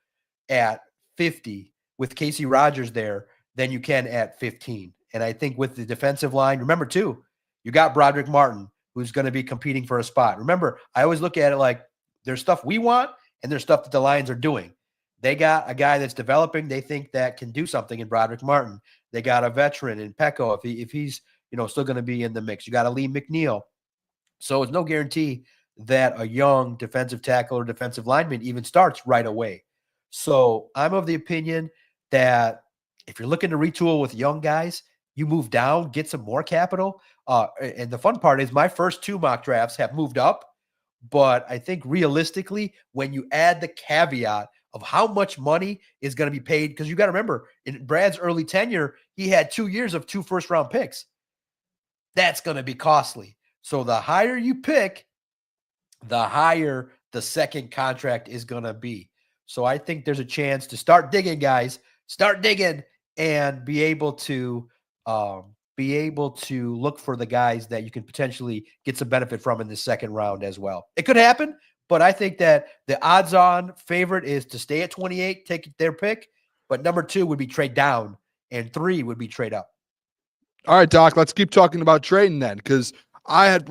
at 50 with Casey Rogers there than you can at 15. And I think with the defensive line, remember too, you got Broderick Martin, who's going to be competing for a spot. Remember, I always look at it like there's stuff we want and there's stuff that the Lions are doing. They got a guy that's developing. They think that can do something in Broderick Martin. They got a veteran in Pecco if he's still going to be in the mix. You got a Lee McNeil. So it's no guarantee that a young defensive tackle or defensive lineman even starts right away. So I'm of the opinion that if you're looking to retool with young guys, you move down, get some more capital. And the fun part is my first 2 mock drafts have moved up. But I think realistically, when you add the caveat of how much money is going to be paid, because you got to remember, in Brad's early tenure, he had 2 years of 2 first-round picks. That's going to be costly. So the higher you pick, the higher the second contract is going to be. So I think there's a chance to start digging, guys. Start digging and be able to look for the guys that you can potentially get some benefit from in the second round as well. It could happen, but I think that the odds-on favorite is to stay at 28, take their pick. But number 2 would be trade down, and 3 would be trade up. All right, Doc, let's keep talking about trading then, because I had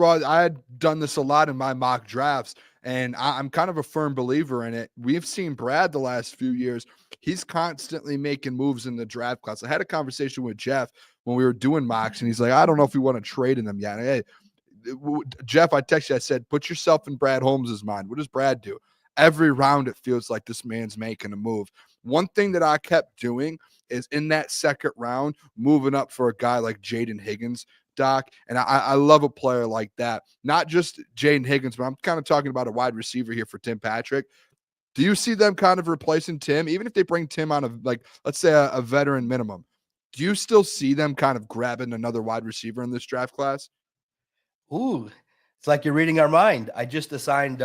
done this a lot in my mock drafts, and I'm kind of a firm believer in it. We've seen Brad the last few years. He's constantly making moves in the draft class. I had a conversation with Jeff when we were doing mocks, and he's like, I don't know if we want to trade in them yet. Hey, Jeff, I texted you, I said, put yourself in Brad Holmes' mind. What does Brad do? Every round, it feels like this man's making a move. One thing that I kept doing is in that second round, moving up for a guy like Jaden Higgins, Doc. And I love a player like that. Not just Jaden Higgins, but I'm kind of talking about a wide receiver here for Tim Patrick. Do you see them kind of replacing Tim, even if they bring Tim on let's say a veteran minimum? Do you still see them kind of grabbing another wide receiver in this draft class? Ooh, it's like you're reading our mind. I just assigned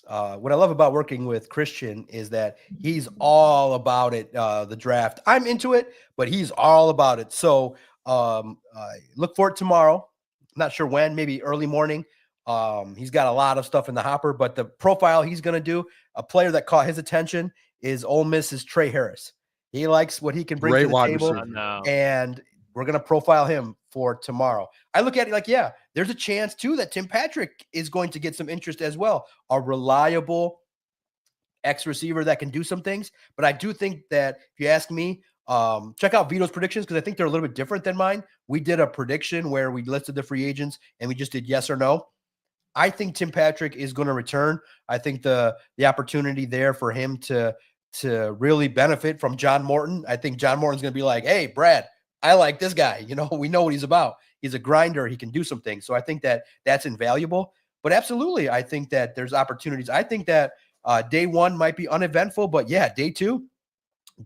what I love about working with Christian is that he's all about it. The draft, I'm into it, but he's all about it. So look for it tomorrow. Not sure when, maybe early morning. He's got a lot of stuff in the hopper, but the profile he's going to do, a player that caught his attention is Ole Miss's Trey Harris. He likes what he can bring to the table, and we're going to profile him for tomorrow. I look at it like, yeah, there's a chance too that Tim Patrick is going to get some interest as well. A reliable ex-receiver that can do some things. But I do think that if you ask me, check out Vito's predictions because I think they're a little bit different than mine. We did a prediction where we listed the free agents and we just did yes or no. I think Tim Patrick is going to return. I think the opportunity there for him to really benefit from John Morton. I think John Morton's going to be like, hey, Brad, I like this guy. You know, we know what he's about. He's a grinder. He can do some things. So I think that that's invaluable. But absolutely, I think that there's opportunities. I think that day one might be uneventful. But yeah, day two,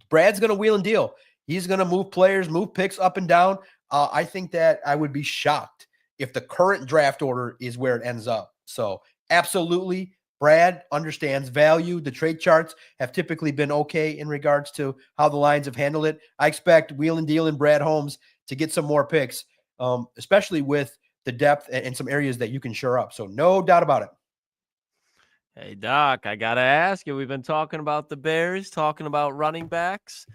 Brad's going to wheel and deal. He's going to move players, move picks up and down. I think that I would be shocked if the current draft order is where it ends up. So absolutely, Brad understands value. The trade charts have typically been okay in regards to how the Lions have handled it. I expect wheel and deal and Brad Holmes to get some more picks, especially with the depth and some areas that you can shore up. So no doubt about it. Hey, Doc, I got to ask you, we've been talking about the Bears, talking about running backs.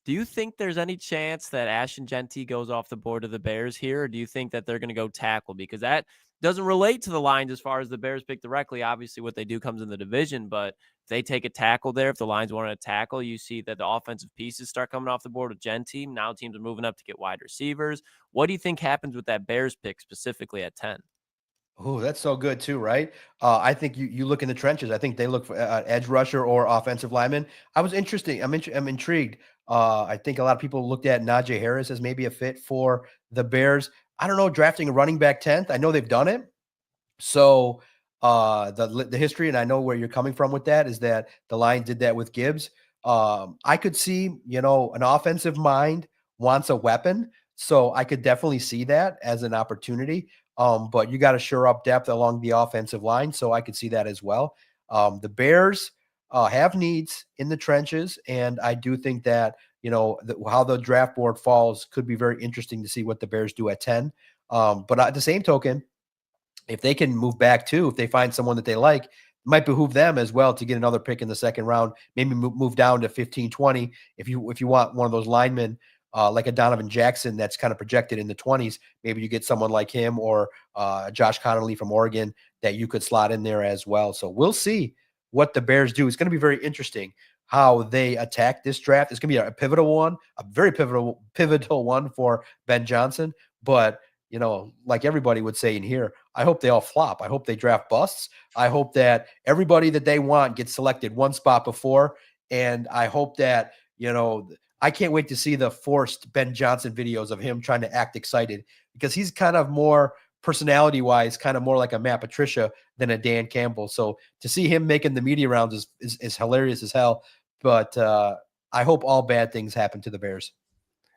Do you think there's any chance that Ashton Jeanty goes off the board of the Bears here, or do you think that they're going to go tackle? Because that doesn't relate to the Lions as far as the Bears pick directly. Obviously, what they do comes in the division, but if they take a tackle there, if the Lions want to tackle, you see that the offensive pieces start coming off the board with Jeanty. Now teams are moving up to get wide receivers. What do you think happens with that Bears pick specifically at 10? Oh, that's so good too, right? I think you look in the trenches. I think they look for edge rusher or offensive lineman. I'm intrigued. I think a lot of people looked at Najee Harris as maybe a fit for the Bears. I don't know, drafting a running back 10th. I know they've done it. So the history, and I know where you're coming from with that, is that the Lions did that with Gibbs. I could see, an offensive mind wants a weapon. So I could definitely see that as an opportunity. But you got to shore up depth along the offensive line. So I could see that as well. The Bears have needs in the trenches. And I do think that, how the draft board falls could be very interesting to see what the Bears do at 10. But at the same token, if they can move back too, if they find someone that they like, it might behoove them as well to get another pick in the second round, maybe move down to 15, 20. If you want one of those linemen, like a Donovan Jackson that's kind of projected in the 20s, maybe you get someone like him or Josh Connolly from Oregon that you could slot in there as well. So we'll see what the Bears do. It's going to be very interesting how they attack this draft. It's going to be a pivotal one, a very pivotal one for Ben Johnson. But, like everybody would say in here, I hope they all flop. I hope they draft busts. I hope that everybody that they want gets selected one spot before. And I hope that, I can't wait to see the forced Ben Johnson videos of him trying to act excited, because he's kind of more personality-wise, kind of more like a Matt Patricia than a Dan Campbell. So to see him making the media rounds is hilarious as hell. But I hope all bad things happen to the Bears.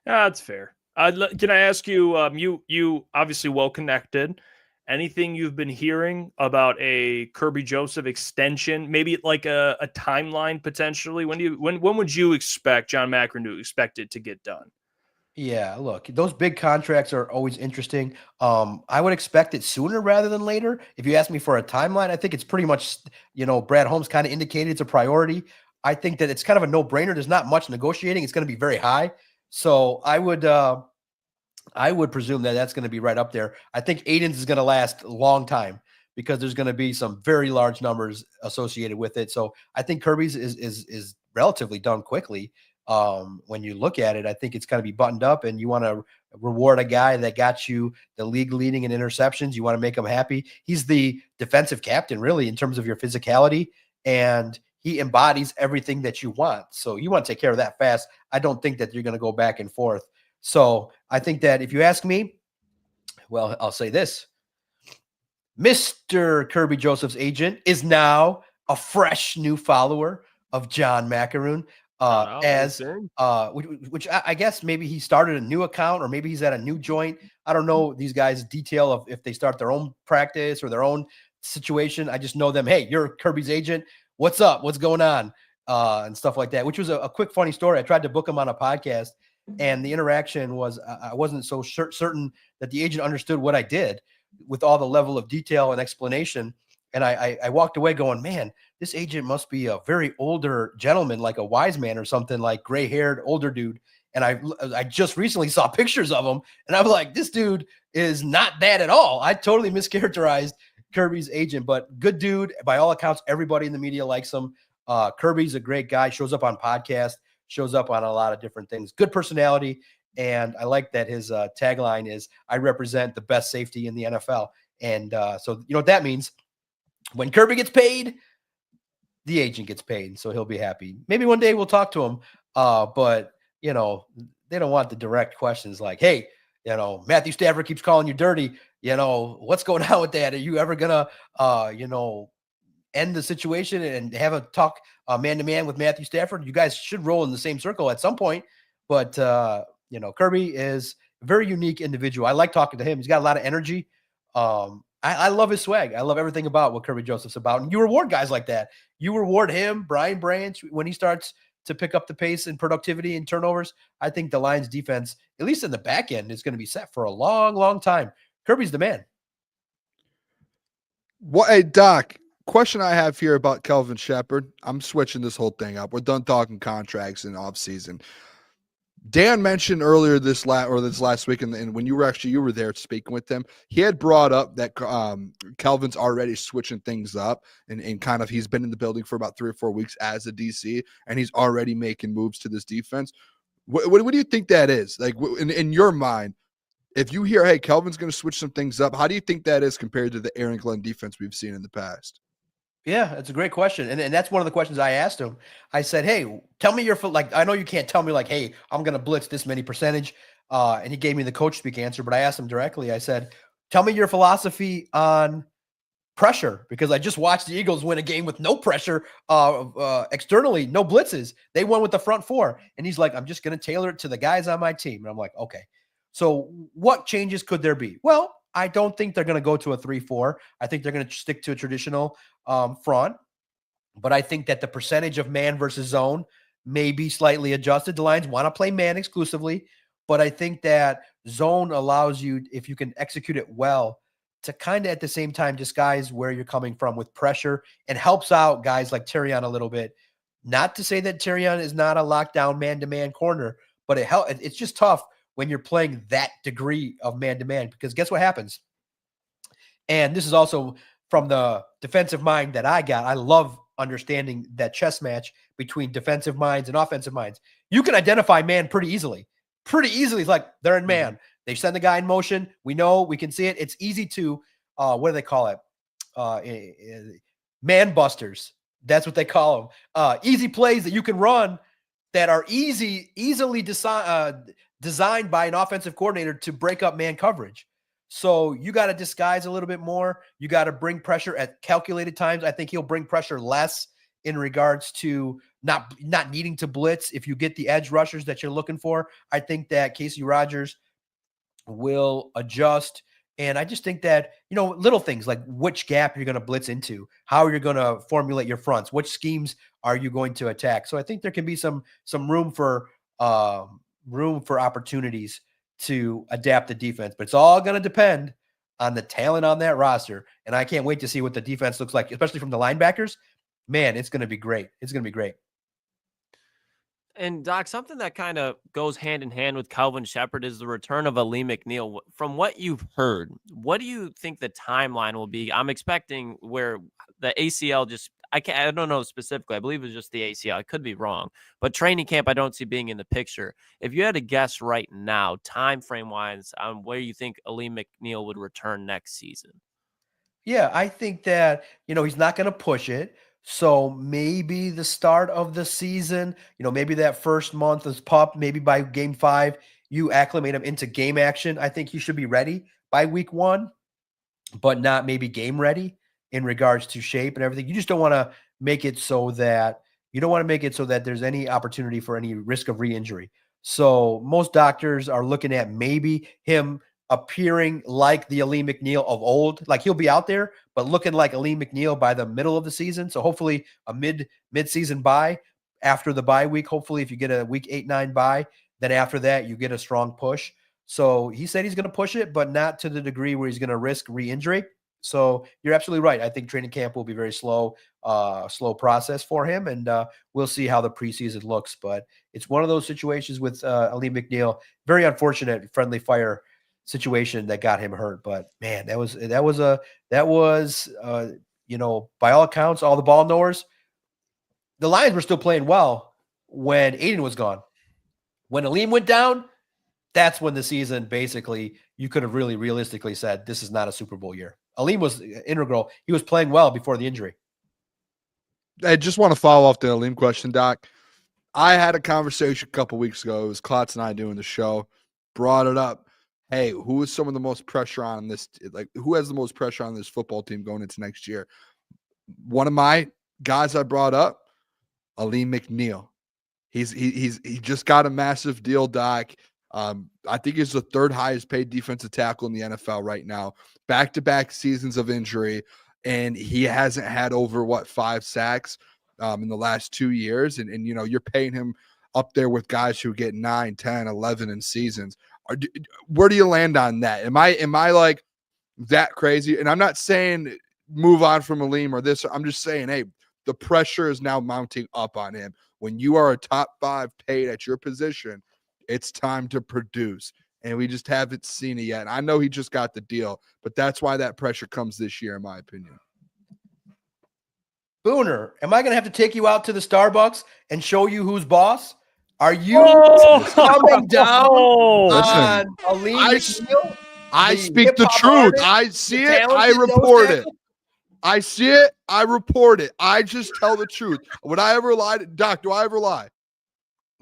That's fair. Can I ask you, you obviously well-connected, anything you've been hearing about a Kirby Joseph extension, maybe like a timeline potentially? When would you expect John Maakaron to expect it to get done? Yeah, look, those big contracts are always interesting. I would expect it sooner rather than later. If you ask me for a timeline, I think it's pretty much, Brad Holmes kind of indicated it's a priority. I think that it's kind of a no-brainer. There's not much negotiating. It's going to be very high. So I would presume that that's going to be right up there. I think Aiden's is going to last a long time because there's going to be some very large numbers associated with it. So I think Kirby's is relatively done quickly. When you look at it, I think it's going to be buttoned up, and you want to reward a guy that got you the league leading in interceptions. You want to make him happy. He's the defensive captain, really, in terms of your physicality, and he embodies everything that you want. So you want to take care of that fast. I don't think that you're going to go back and forth. So I think that if you ask me, well, I'll say this. Mr. Kirby Joseph's agent is now a fresh new follower of John Maakaron. Which I guess maybe he started a new account, or maybe he's at a new joint. I don't know these guys' detail of if they start their own practice or their own situation. I just know them. Hey, you're Kirby's agent. What's up? What's going on? And stuff like that, which was a quick, funny story. I tried to book him on a podcast, and the interaction was I wasn't so certain that the agent understood what I did with all the level of detail and explanation. And I walked away going, man, this agent must be a very older gentleman, like a wise man or something, like gray-haired older dude. And I just recently saw pictures of him, and I'm like, this dude is not that at all. I totally mischaracterized Kirby's agent, but good dude. By all accounts, everybody in the media likes him. Kirby's a great guy, shows up on podcasts, shows up on a lot of different things. Good personality, and I like that his tagline is, I represent the best safety in the NFL. And so you know what that means? When Kirby gets paid, the agent gets paid, so he'll be happy. Maybe one day we'll talk to him, but you know, they don't want the direct questions like, hey, you know, Matthew Stafford keeps calling you dirty. You know, what's going on with that? Are you ever going to, you know, end the situation and have a talk man-to-man with Matthew Stafford? You guys should roll in the same circle at some point. But, you know, Kirby is a very unique individual. I like talking to him. He's got a lot of energy. I love his swag. I love everything about what Kirby Joseph's about. And you reward guys like that. You reward him, Brian Branch, when he starts to pick up the pace and productivity and turnovers. I think the Lions defense, at least in the back end, is going to be set for a long, long time. Kirby's the man. What, hey, Doc, question I have here about Kelvin Shepherd. I'm switching this whole thing up. We're done talking contracts and offseason. Dan mentioned earlier this last week, and when you were there speaking with him, he had brought up that Kelvin's already switching things up, and kind of he's been in the building for about 3 or 4 weeks as a DC, and he's already making moves to this defense. What do you think that is? Like in your mind, if you hear, hey, Kelvin's going to switch some things up, how do you think that is compared to the Aaron Glenn defense we've seen in the past? Yeah, that's a great question. And that's one of the questions I asked him. I said, hey, tell me like, I know you can't tell me like, hey, I'm going to blitz this many percentage. And he gave me the coach speak answer, but I asked him directly. I said, tell me your philosophy on pressure, because I just watched the Eagles win a game with no pressure externally, no blitzes. They won with the front four. And he's like, I'm just going to tailor it to the guys on my team. And I'm like, okay, so what changes could there be? Well, I don't think they're going to go to a 3-4. I think they're going to stick to a traditional front. But I think that the percentage of man versus zone may be slightly adjusted. The Lions want to play man exclusively, but I think that zone allows you, if you can execute it well, to kind of at the same time disguise where you're coming from with pressure, and helps out guys like Terrion a little bit. Not to say that Terrion is not a lockdown man-to-man corner, but it's just tough when you're playing that degree of man-to-man, because guess what happens? And this is also from the defensive mind that I got. I love understanding that chess match between defensive minds and offensive minds. You can identify man pretty easily. It's like they're in man. They send the guy in motion. We know, we can see it. It's easy to, what do they call it? Man busters. That's what they call them. Easy plays that you can run that are easily designed by an offensive coordinator to break up man coverage. So you got to disguise a little bit more. You got to bring pressure at calculated times. I think he'll bring pressure less in regards to not needing to blitz. If you get the edge rushers that you're looking for, I think that Casey Rogers will adjust. And I just think that, you know, little things like which gap you're going to blitz into, how you're going to formulate your fronts, which schemes are you going to attack. So I think there can be some room for opportunities to adapt the defense, but it's all going to depend on the talent on that roster. And I can't wait to see what the defense looks like, especially from the linebackers. Man, it's going to be great. It's going to be great. And Doc, something that kind of goes hand in hand with Kelvin Shepherd is the return of Ali McNeil. From what you've heard, what do you think the timeline will be? I'm expecting where the ACL I don't know specifically. I believe it was just the ACL. I could be wrong, but training camp, I don't see being in the picture. If you had to guess right now, time frame wise, on where you think Ali McNeil would return next season. Yeah, I think that, you know, he's not going to push it. So maybe the start of the season, you know, maybe that first month is pup. Maybe by game 5, you acclimate him into game action. I think he should be ready by week 1, but not maybe game ready in regards to shape and everything. You just don't want to make it so that there's any opportunity for any risk of re-injury. So most doctors are looking at maybe him appearing like the Aleem McNeil of old. Like he'll be out there, but looking like Aleem McNeil by the middle of the season. So hopefully a mid-season bye after the bye week. Hopefully if you get a week 8-9 bye, then after that you get a strong push. So he said he's going to push it, but not to the degree where he's going to risk re-injury. So you're absolutely right. I think training camp will be very slow process for him, and we'll see how the preseason looks. But it's one of those situations with Aleem McNeil, very unfortunate friendly fire situation that got him hurt. But man, that was by all accounts, all the ball knowers, the Lions were still playing well when Aiden was gone. When Aleem went down, that's when the season basically you could have really realistically said this is not a Super Bowl year. Aleem was integral. He was playing well before the injury. I just want to follow up the Aleem question, Doc. I had a conversation a couple weeks ago. It was Klotz and I doing the show. Brought it up. Hey, who is some of the most pressure on this? Like, who has the most pressure on this football team going into next year? One of my guys I brought up, Aleem McNeil. He just got a massive deal, Doc. I think he's the third highest paid defensive tackle in the NFL right now. Back-to-back seasons of injury, and he hasn't had over 5 sacks in the last 2 years. And you're paying him up there with guys who get 9, 10, 11 in seasons. Where do you land on that? Am I like that crazy? And I'm not saying move on from Aleem or this. I'm just saying, hey, the pressure is now mounting up on him. When you are a top 5 paid at your position, it's time to produce. And we just haven't seen it yet. And I know he just got the deal, but that's why that pressure comes this year, in my opinion. Booner, am I going to have to take you out to the Starbucks and show you who's boss? Are you coming down on Aleem McNeil? I speak the truth. I see it. I report it. I see it. I report it. I just tell the truth. Would I ever lie? Doc, do I ever lie?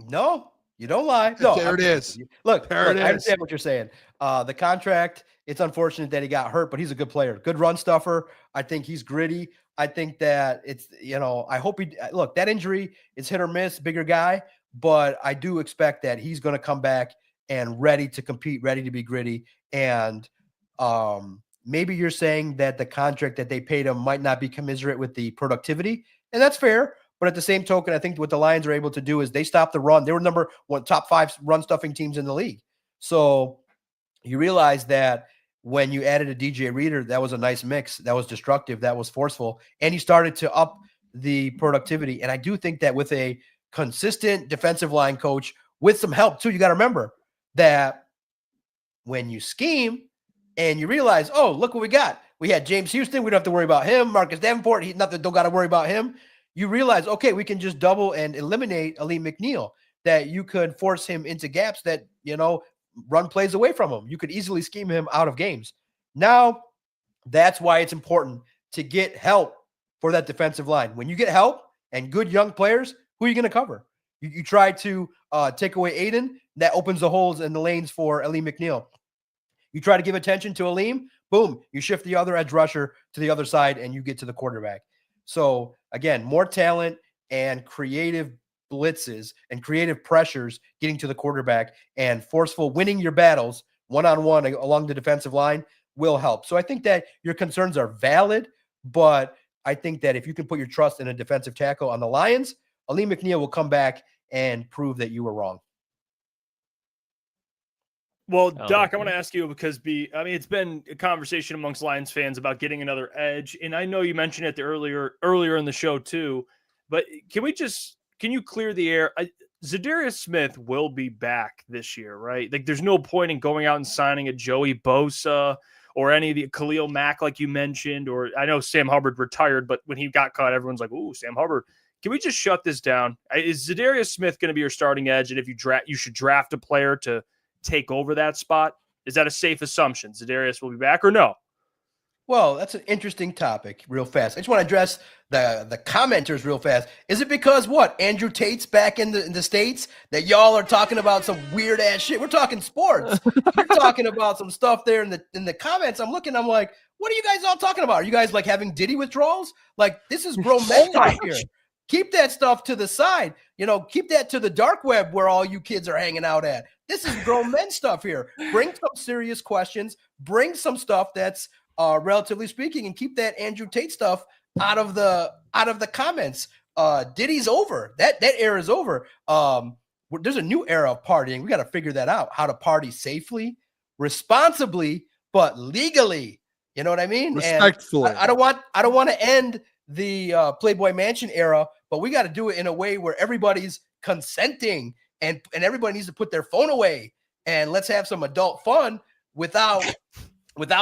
No. You don't lie. No, there it is. Look, I understand what you're saying. The contract, it's unfortunate that he got hurt, but he's a good player. Good run stuffer. I think he's gritty. I think that it's, I hope that injury is hit or miss, bigger guy, but I do expect that he's going to come back and ready to compete, ready to be gritty. And maybe you're saying that the contract that they paid him might not be commensurate with the productivity, and that's fair. But at the same token, I think what the Lions are able to do is they stop the run. They were number 1, top 5 run stuffing teams in the league. So you realize that when you added a DJ Reader, that was a nice mix. That was destructive. That was forceful. And you started to up the productivity. And I do think that with a consistent defensive line coach with some help too, you got to remember that when you scheme and you realize, oh, look what we got. We had James Houston. We don't have to worry about him. Marcus Davenport, don't got to worry about him. You realize, okay, we can just double and eliminate Aleem McNeil, that you could force him into gaps that, run plays away from him. You could easily scheme him out of games. Now, that's why it's important to get help for that defensive line. When you get help and good young players, who are you going to cover? You try to take away Aiden, that opens the holes in the lanes for Aleem McNeil. You try to give attention to Aleem, boom, you shift the other edge rusher to the other side and you get to the quarterback. So again, more talent and creative blitzes and creative pressures getting to the quarterback and forceful winning your battles one-on-one along the defensive line will help. So I think that your concerns are valid, but I think that if you can put your trust in a defensive tackle on the Lions, Aleem McNeil will come back and prove that you were wrong. Well, Doc, I want to ask you because it's been a conversation amongst Lions fans about getting another edge, and I know you mentioned it earlier in the show too. But can you clear the air? Zadarius Smith will be back this year, right? Like, there's no point in going out and signing a Joey Bosa or any of the Khalil Mack, like you mentioned, or I know Sam Hubbard retired, but when he got cut, everyone's like, "Ooh, Sam Hubbard." Can we just shut this down? Is Zadarius Smith going to be your starting edge? And if you should draft a player to take over that spot? Is that a safe assumption? Zadarius will be back or no? Well, that's an interesting topic real fast. I just want to address the commenters real fast. Is it because Andrew Tate's back in the States that y'all are talking about some weird ass shit? We're talking sports. You're talking about some stuff there in the comments. I'm like, what are you guys all talking about? Are you guys like having Diddy withdrawals? Like, this is grown men out here. Keep that stuff to the side. Keep that to the dark web where all you kids are hanging out at. This is grown men stuff here. Bring some serious questions. Bring some stuff that's relatively speaking, and keep that Andrew Tate stuff out of the comments. Diddy's over. That era is over. There's a new era of partying. We got to figure that out. How to party safely, responsibly, but legally. You know what I mean? Respectfully. And I don't want to end the Playboy Mansion era, but we got to do it in a way where everybody's consenting and everybody needs to put their phone away, and let's have some adult fun without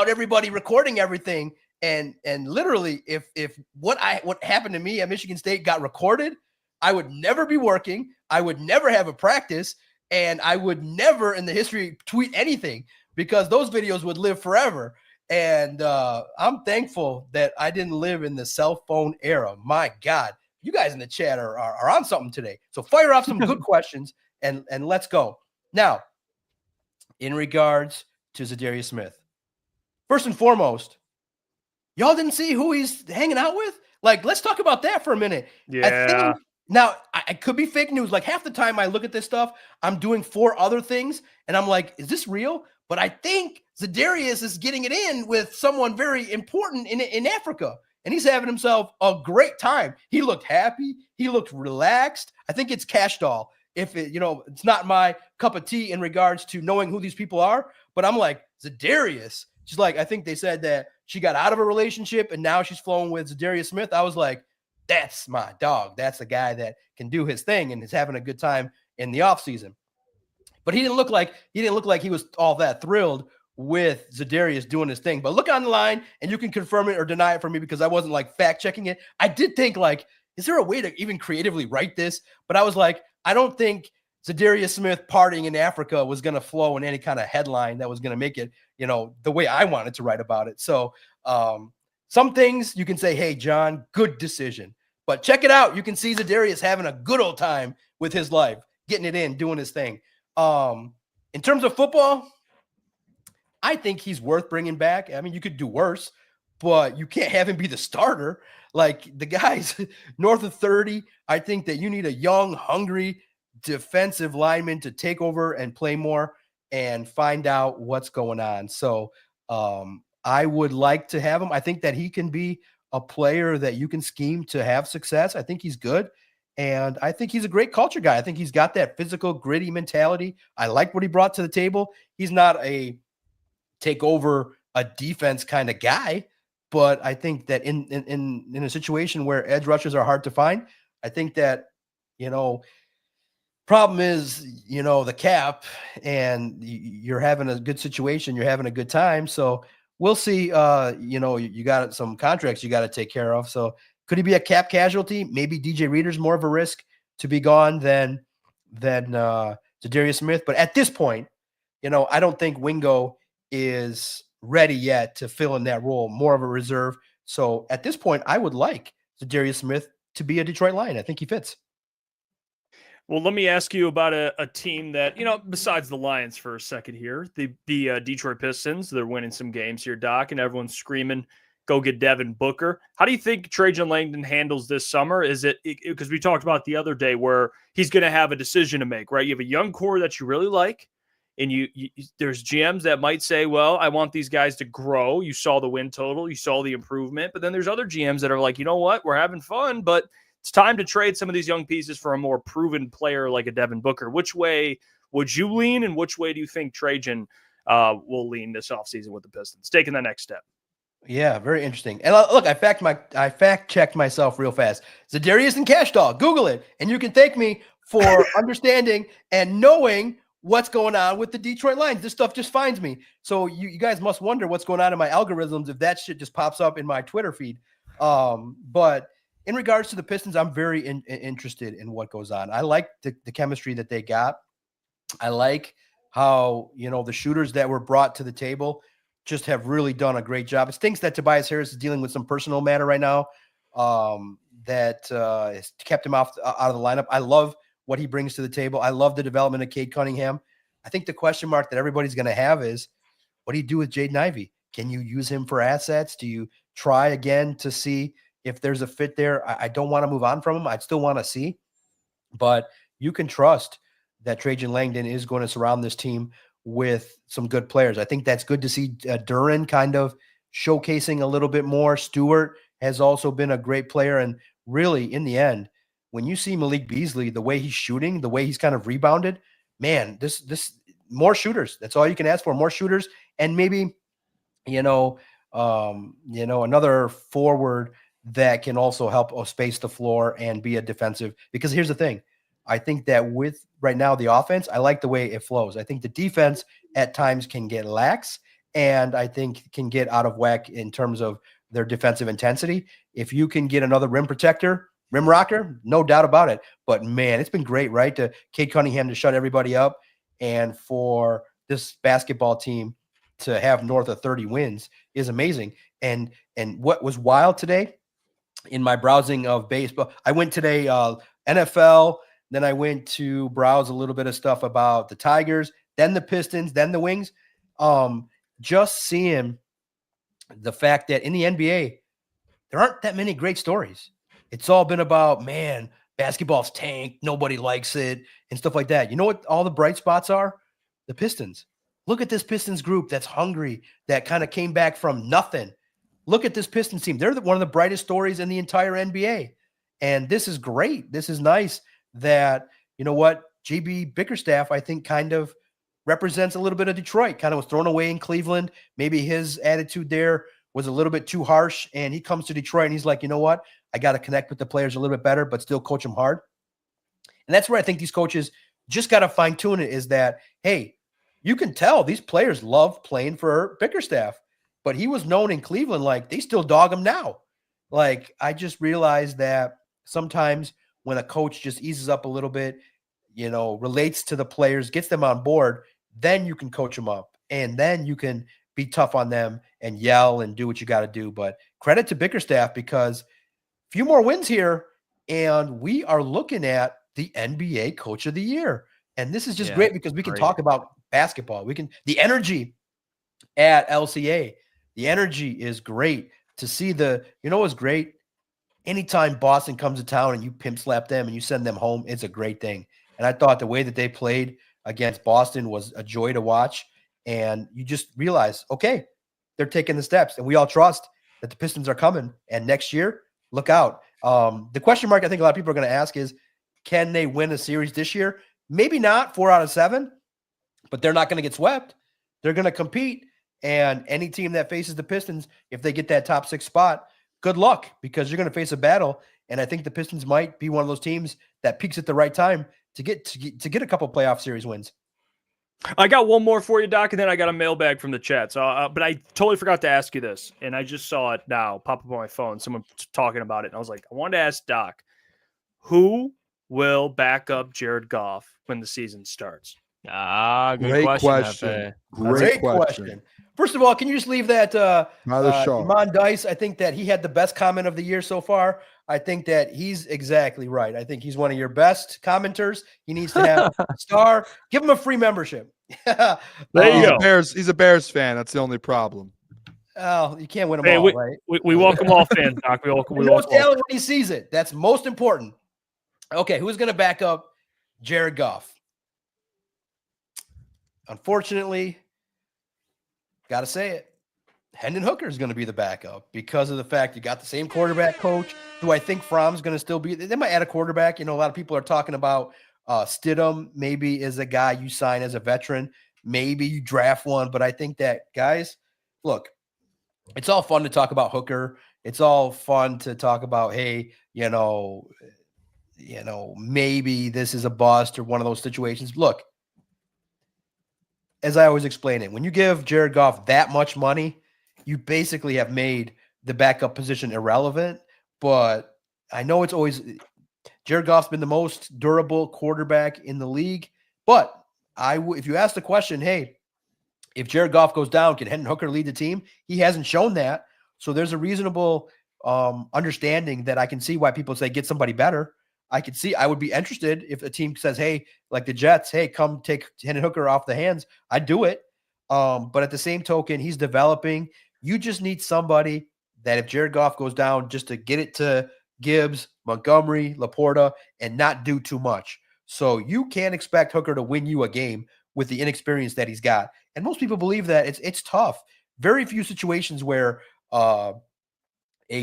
everybody recording everything. And literally, if what happened to me at Michigan State got recorded, I would never be working. I would never have a practice, and I would never in the history tweet anything, because those videos would live forever. And I'm thankful that I didn't live in the cell phone era. My God, you guys in the chat are on something today. So fire off some good questions and let's go. Now, in regards to Zadarius Smith, first and foremost, y'all didn't see who he's hanging out with? Like, let's talk about that for a minute. Yeah. Now, I could be fake news. Like, half the time I look at this stuff, I'm doing 4 other things, and I'm like, is this real? But I think Zadarius is getting it in with someone very important in Africa, and he's having himself a great time. He looked happy. He looked relaxed. I think it's cash doll. If it's not my cup of tea in regards to knowing who these people are, but I'm like, Zadarius. She's like, I think they said that she got out of a relationship and now she's flowing with Zadarius Smith. I was like, that's my dog. That's the guy that can do his thing and is having a good time in the offseason. But he didn't look like he was all that thrilled with Zadarius doing his thing. But look on the line and you can confirm it or deny it for me, because I wasn't like fact checking it. I did think, like, is there a way to even creatively write this? But I was like, I don't think Zadarius Smith partying in Africa was going to flow in any kind of headline that was going to make it, the way I wanted to write about it. So some things you can say, hey, John, good decision. But check it out. You can see Zadarius having a good old time with his life, getting it in, doing his thing. In terms of football, I think he's worth bringing back. I mean, you could do worse, but you can't have him be the starter. Like, the guy's north of 30. I think that you need a young, hungry defensive lineman to take over and play more and find out what's going on. So I would like to have him. I think that he can be a player that you can scheme to have success. I think he's good. And I think he's a great culture guy. I think he's got that physical, gritty mentality. I like what he brought to the table. He's not a take over a defense kind of guy, but I think that in a situation where edge rushers are hard to find, I think that, problem is, the cap, and you're having a good situation. You're having a good time. So we'll see. You got some contracts you got to take care of. So could he be a cap casualty? Maybe DJ Reader's more of a risk to be gone than Zadarius Smith. But at this point, I don't think Wingo is ready yet to fill in that role, more of a reserve. So at this point, I would like Zadarius Smith to be a Detroit Lion. I think he fits. Well, let me ask you about a team that, besides the Lions for a second here, the Detroit Pistons. They're winning some games here, Doc, and everyone's screaming, go get Devin Booker. How do you think Trajan Langdon handles this summer? Is it because we talked about the other day where he's going to have a decision to make, right? You have a young core that you really like, and there's GMs that might say, well, I want these guys to grow. You saw the win total, you saw the improvement, but then there's other GMs that are like, you know what, we're having fun, but it's time to trade some of these young pieces for a more proven player like a Devin Booker. Which way would you lean, and which way do you think Trajan will lean this offseason with the Pistons, taking the next step? Yeah, very interesting. And look, I fact checked myself real fast. Zadarius and Cash Dog, Google it, and you can thank me for understanding and knowing what's going on with the Detroit Lions. This stuff just finds me. So you guys must wonder what's going on in my algorithms if that shit just pops up in my Twitter feed. But in regards to the Pistons, I'm very interested in what goes on. I like the chemistry that they got. I like how, the shooters that were brought to the table just have really done a great job. It stinks that Tobias Harris is dealing with some personal matter right now that has kept him out of the lineup. I love what he brings to the table. I love the development of Cade Cunningham. I think the question mark that everybody's going to have is, what do you do with Jaden Ivey? Can you use him for assets? Do you try again to see if there's a fit there? I don't want to move on from him. I still want to see, but you can trust that Trajan Langdon is going to surround this team with some good players. I think that's good to see Duran kind of showcasing a little bit more. Stewart has also been a great player. And really, in the end, when you see Malik Beasley, the way he's shooting, the way he's kind of rebounded, man, this more shooters. That's all you can ask for, more shooters. And maybe, another forward that can also help space the floor and be a defensive. Because here's the thing. I think that with right now the offense, I like the way it flows. I think the defense at times can get lax, and I think can get out of whack in terms of their defensive intensity. If you can get another rim protector, rim rocker, no doubt about it. But man, it's been great, right? To Cade Cunningham to shut everybody up, and for this basketball team to have north of 30 wins is amazing. And what was wild today in my browsing of baseball, I went today NFL. Then I went to browse a little bit of stuff about the Tigers, then the Pistons, then the Wings. Just seeing the fact that in the NBA, there aren't that many great stories. It's all been about, man, basketball's tanked, nobody likes it, and stuff like that. You know what all the bright spots are? The Pistons. Look at this Pistons group that's hungry, that kind of came back from nothing. Look at this Pistons team. They're one of the brightest stories in the entire NBA. And this is great. This is nice. That, you know what, JB Bickerstaff, I think, kind of represents a little bit of Detroit, kind of was thrown away in Cleveland. Maybe his attitude there was a little bit too harsh, and he comes to Detroit and he's like, you know what, I got to connect with the players a little bit better, but still coach them hard. And that's where I think these coaches just got to fine tune it, is that, hey, you can tell these players love playing for Bickerstaff, but he was known in Cleveland, like they still dog him now. Like, I just realized that sometimes when a coach just eases up a little bit, relates to the players, gets them on board, then you can coach them up, and then you can be tough on them and yell and do what you got to do. But credit to Bickerstaff, because a few more wins here, and we are looking at the NBA Coach of the Year. And this is just great because we can talk about basketball. The energy at LCA, the energy is great to see what's great? Anytime Boston comes to town and you pimp slap them and you send them home, it's a great thing. And I thought the way that they played against Boston was a joy to watch. And you just realize, okay, they're taking the steps, and we all trust that the Pistons are coming. And next year, look out. The question mark I think a lot of people are going to ask is, can they win a series this year? Maybe not 4 out of 7, but they're not going to get swept. They're going to compete. And any team that faces the Pistons, if they get that top 6 spot, good luck, because you're going to face a battle. And I think the Pistons might be one of those teams that peaks at the right time to get a couple playoff series wins. I got one more for you, Doc, and then I got a mailbag from the chat. So, but I totally forgot to ask you this, and I just saw it now pop up on my phone. Someone talking about it, and I was like, I wanted to ask Doc, who will back up Jared Goff when the season starts? Good question. Great question. First of all, can you just leave that show. Iman Dice? I think that he had the best comment of the year so far. I think that he's exactly right. I think he's one of your best commenters. He needs to have a star. Give him a free membership. There you go. He's a Bears fan. That's the only problem. Oh, you can't win them all, right? We welcome all fans, Doc. We welcome talent when he sees it. That's most important. Okay, who's going to back up Jared Goff? Unfortunately, got to say it, Hendon Hooker is going to be the backup because of the fact you got the same quarterback coach. Do I think Fromm's going to still be? They might add a quarterback. A lot of people are talking about Stidham maybe is a guy you sign as a veteran. Maybe you draft one. But I think that, guys, look, it's all fun to talk about Hooker. It's all fun to talk about, hey, maybe this is a bust or one of those situations. Look, as I always explain it, when you give Jared Goff that much money, you basically have made the backup position irrelevant. But I know it's always Jared Goff's been the most durable quarterback in the league. But if you ask the question, hey, if Jared Goff goes down, can Hendon Hooker lead the team? He hasn't shown that. So there's a reasonable understanding that I can see why people say get somebody better. I would be interested if a team says, hey, like the Jets, hey, come take Hendon Hooker off the hands. I'd do it. But at the same token, he's developing. You just need somebody that if Jared Goff goes down, just to get it to Gibbs, Montgomery, Laporta, and not do too much. So you can't expect Hooker to win you a game with the inexperience that he's got. And most people believe that it's tough. Very few situations where a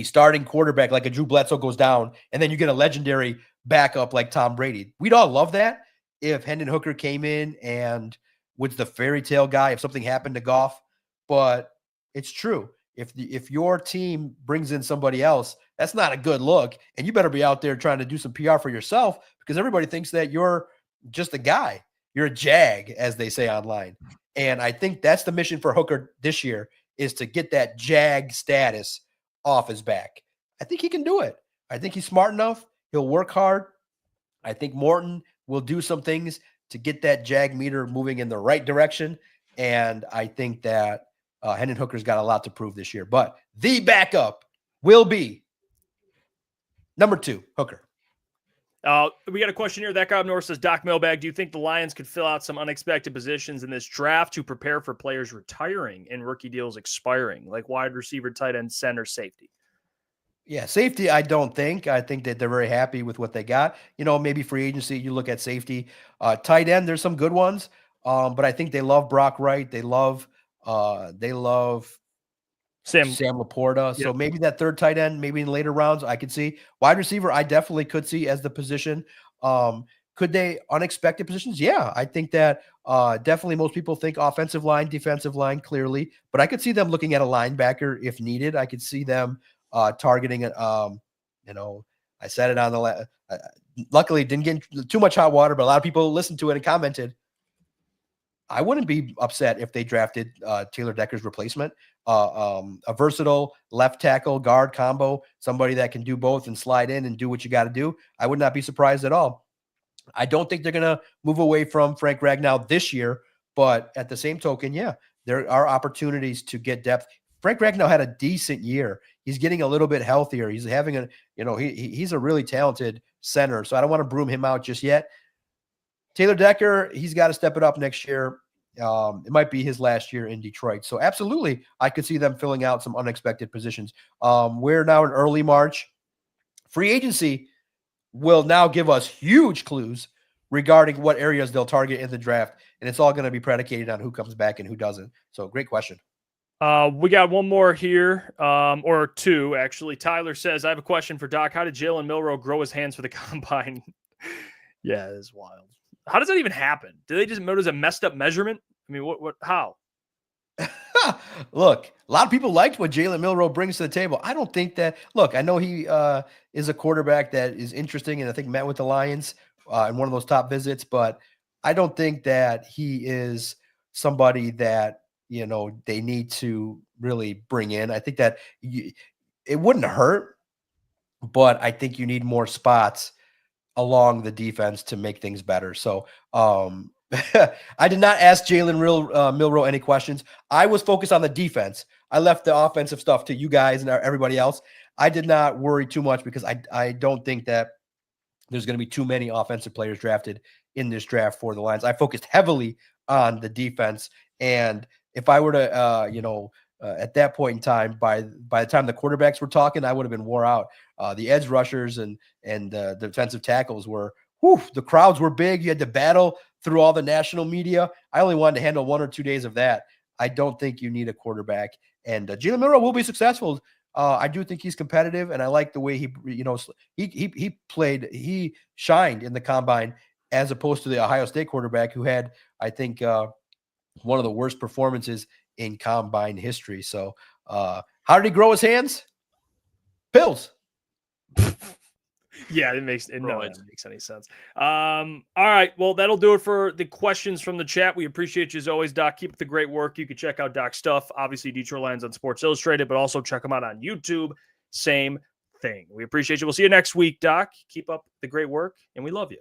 starting quarterback like a Drew Bledsoe goes down and then you get a legendary backup like Tom Brady. We'd all love that if Hendon Hooker came in and was the fairy tale guy if something happened to Goff. But it's true. If your team brings in somebody else, that's not a good look. And you better be out there trying to do some PR for yourself because everybody thinks that you're just a guy. You're a jag, as they say online. And I think that's the mission for Hooker this year is to get that jag status off his back. I think he can do it. I think he's smart enough. He'll work hard. I think Morton will do some things to get that jag meter moving in the right direction. And I think that Hendon Hooker's got a lot to prove this year. But the backup will be number 2, Hooker. We got a question here. That guy up north says, Doc Mailbag, do you think the Lions could fill out some unexpected positions in this draft to prepare for players retiring and rookie deals expiring, like wide receiver, tight end, center, safety? Yeah, safety, I don't think. I think that they're very happy with what they got. Maybe free agency, you look at safety. Tight end, there's some good ones, but I think they love Brock Wright. They love Sam Laporta. Yep. So maybe that third tight end, maybe in later rounds, I could see. Wide receiver, I definitely could see as the position. Could they unexpected positions? Yeah, I think that definitely most people think offensive line, defensive line, clearly. But I could see them looking at a linebacker if needed. I could see them targeting it. I said it on the luckily didn't get too much hot water, but a lot of people listened to it and commented. I wouldn't be upset if they drafted Taylor Decker's replacement, a versatile left tackle guard combo, somebody that can do both and slide in and do what you got to do. I would not be surprised at all. I don't think they're going to move away from Frank Ragnow this year, but at the same token, yeah, there are opportunities to get depth. Frank Ragnow had a decent year. He's getting a little bit healthier. He's having he's a really talented center, so I don't want to broom him out just yet. Taylor Decker, he's got to step it up next year. It might be his last year in Detroit. So absolutely, I could see them filling out some unexpected positions. We're now in early March. Free agency will now give us huge clues regarding what areas they'll target in the draft. And it's all going to be predicated on who comes back and who doesn't. So great question. We got one more here, or two, actually. Tyler says, I have a question for Doc. How did Jalen Milroe grow his hands for the combine? Yeah, it's wild. How does that even happen? Do they just notice a messed up measurement? I mean, how? Look, a lot of people liked what Jalen Milroe brings to the table. I don't think that, I know he is a quarterback that is interesting and I think met with the Lions in one of those top visits, but I don't think that he is somebody that, they need to really bring in. I think that it wouldn't hurt, but I think you need more spots along the defense to make things better. So I did not ask Jalen Milroe any questions. I was focused on the defense. I left the offensive stuff to you guys and everybody else. I did not worry too much because I don't think that there's going to be too many offensive players drafted in this draft for the Lions. I focused heavily on the defense. And if I were to, at that point in time, by the time the quarterbacks were talking, I would have been wore out. The edge rushers and the defensive tackles were, the crowds were big. You had to battle through all the national media. I only wanted to handle 1 or 2 days of that. I don't think you need a quarterback. And Jalen Milroe will be successful. I do think he's competitive, and I like the way he played. He shined in the combine as opposed to the Ohio State quarterback who had, I think, one of the worst performances in combine history. So how did he grow his hands? Pills. Yeah, it makes any sense. All right. Well, that'll do it for the questions from the chat. We appreciate you as always, Doc. Keep up the great work. You can check out Doc's stuff. Obviously, Detroit Lions on Sports Illustrated, but also check them out on YouTube. Same thing. We appreciate you. We'll see you next week, Doc. Keep up the great work, and we love you.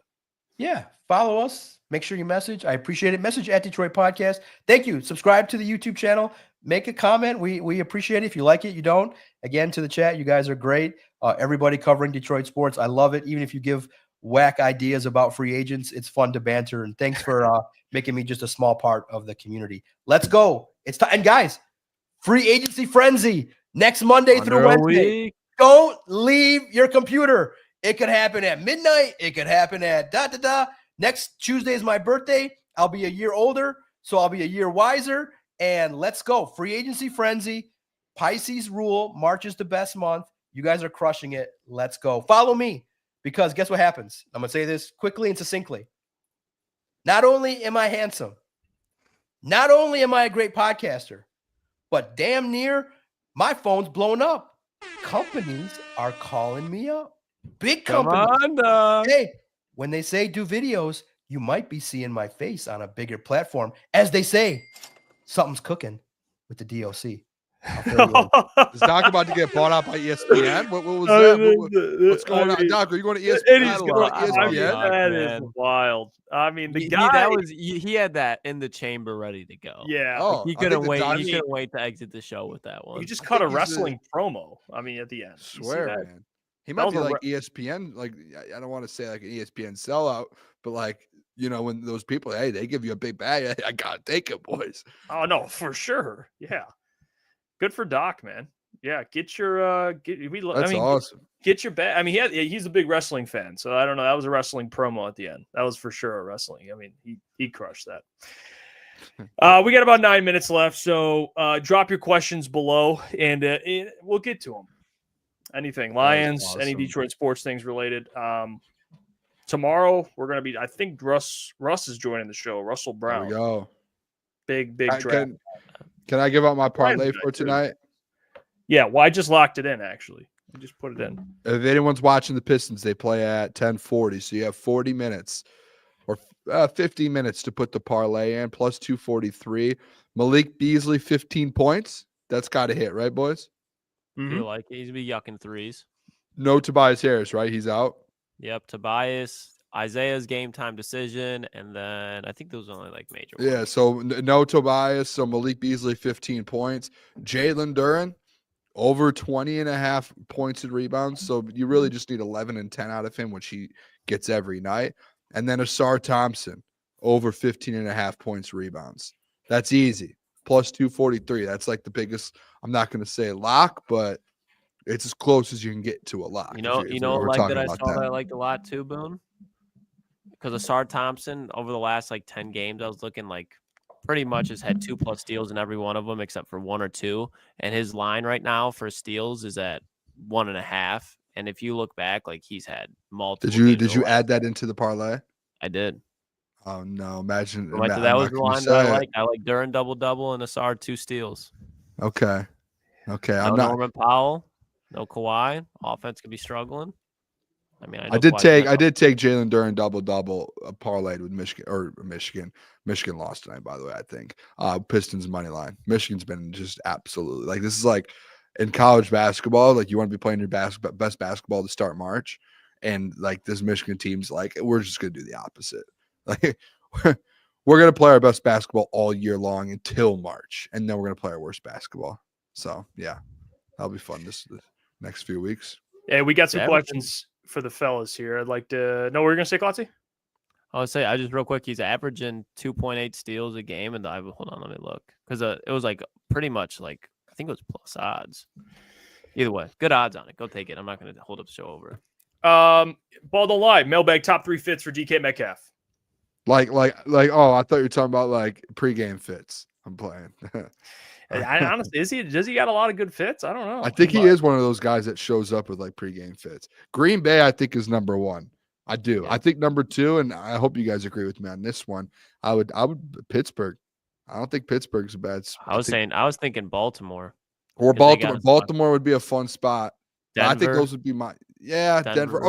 Yeah. Follow us. Make sure you message. I appreciate it. Message at Detroit Podcast. Thank you. Subscribe to the YouTube channel. Make a comment. We appreciate it. If you like it, you don't. Again, to the chat, you guys are great. Everybody covering Detroit sports. I love it. Even if you give whack ideas about free agents, it's fun to banter. And thanks for making me just a small part of the community. Let's go. It's time. And guys, free agency frenzy next Monday through Wednesday. Don't leave your computer. It could happen at midnight. It could happen at Next Tuesday is my birthday. I'll be a year older, so I'll be a year wiser. And let's go. Free agency frenzy. Pisces rule. March is the best month. You guys are crushing it. Let's go. Follow me, because guess what happens? I'm going to say this quickly and succinctly. Not only am I handsome, not only am I a great podcaster, but damn near my phone's blown up. Companies are calling me up. Big companies. Come on, hey, when they say do videos, you might be seeing my face on a bigger platform. As they say, something's cooking with the DOC. Is Doc about to get bought out by ESPN? What was that? What's going on? Doc, are you going to ESPN? That is wild. I mean, the guy he had that in the chamber ready to go. Yeah. He couldn't wait. He couldn't wait to exit the show with that one. He just cut a wrestling promo. I mean, at the end. Swear, man. He might be like ESPN. Like, I don't want to say like an ESPN sellout, but like, you know, when those people, hey, they give you a big bag, I gotta take it, boys. Oh no, for sure. Yeah. Good for Doc, man. Yeah, get your awesome. Get your bag. I mean, he's a big wrestling fan, so I don't know. That was a wrestling promo at the end. That was for sure a wrestling. I mean, he crushed that. We got about 9 minutes left, so drop your questions below, and we'll get to them. Anything Lions, awesome. Any Detroit sports things related. Tomorrow we're gonna be. I think Russ is joining the show. Russell Brown. There we go. Big draft. Can I give out my parlay for tonight? Yeah, well, I just locked it in, actually. I just put it in. If anyone's watching the Pistons, they play at 10:40, so you have 40 minutes or 50 minutes to put the parlay in, plus 243. Malik Beasley, 15 points. That's got to hit, right, boys? Mm-hmm. Feel like he's be yucking threes. No Tobias Harris, right? He's out. Yep, Tobias. Isaiah's game time decision, and then I think those are only like major ones. Yeah, so no Tobias, so Malik Beasley, 15 points. Jalen Duren, over 20.5 points and rebounds, so you really just need 11 and 10 out of him, which he gets every night. And then Asar Thompson, over 15.5 points, rebounds. That's easy. Plus 243. That's like the biggest, I'm not going to say lock, but it's as close as you can get to a lock. You know, like that I saw that I liked a lot too, Boone? Because Asar Thompson, over the last like 10 games, I was looking like pretty much has had 2+ steals in every one of them except for 1 or 2. And his line right now for steals is at 1.5. And if you look back, like he's had multiple. Did you add that into the parlay? I did. Oh no! Imagine that was the line that I like. I like Duren double and Asar 2 steals. Okay. No I'm not. Norman Powell, no Kawhi. Offense could be struggling. I mean, I did take Jalen Duren double parlayed with Michigan. Michigan lost tonight, by the way. I think Pistons money line. Michigan's been just absolutely like this is like in college basketball. Like you want to be playing your best basketball to start March, and like this Michigan team's like we're just gonna do the opposite. Like we're gonna play our best basketball all year long until March, and then we're gonna play our worst basketball. So yeah, that'll be fun this next few weeks. Yeah, we got some questions for the fellas here. I'd like to know what you're gonna say, Klotzy? I would say I just real quick. He's averaging 2.8 steals a game, and hold on, let me look because it was like pretty much like I think it was plus odds. Either way, good odds on it. Go take it. I'm not gonna hold up the show over it. Ball don't lie. Mailbag top 3 fits for DK Metcalf. Like oh, I thought you were talking about like pregame fits. I'm playing. Honestly, does he got a lot of good fits? I don't know. I think he is one of those guys that shows up with like pregame fits. Green Bay, I think, is number 1. I do. Yeah. I think number 2, and I hope you guys agree with me on this one. I would Pittsburgh. I don't think Pittsburgh's a bad spot. I was thinking Baltimore. Or Baltimore. Baltimore would be a fun spot. I think those would be my Denver.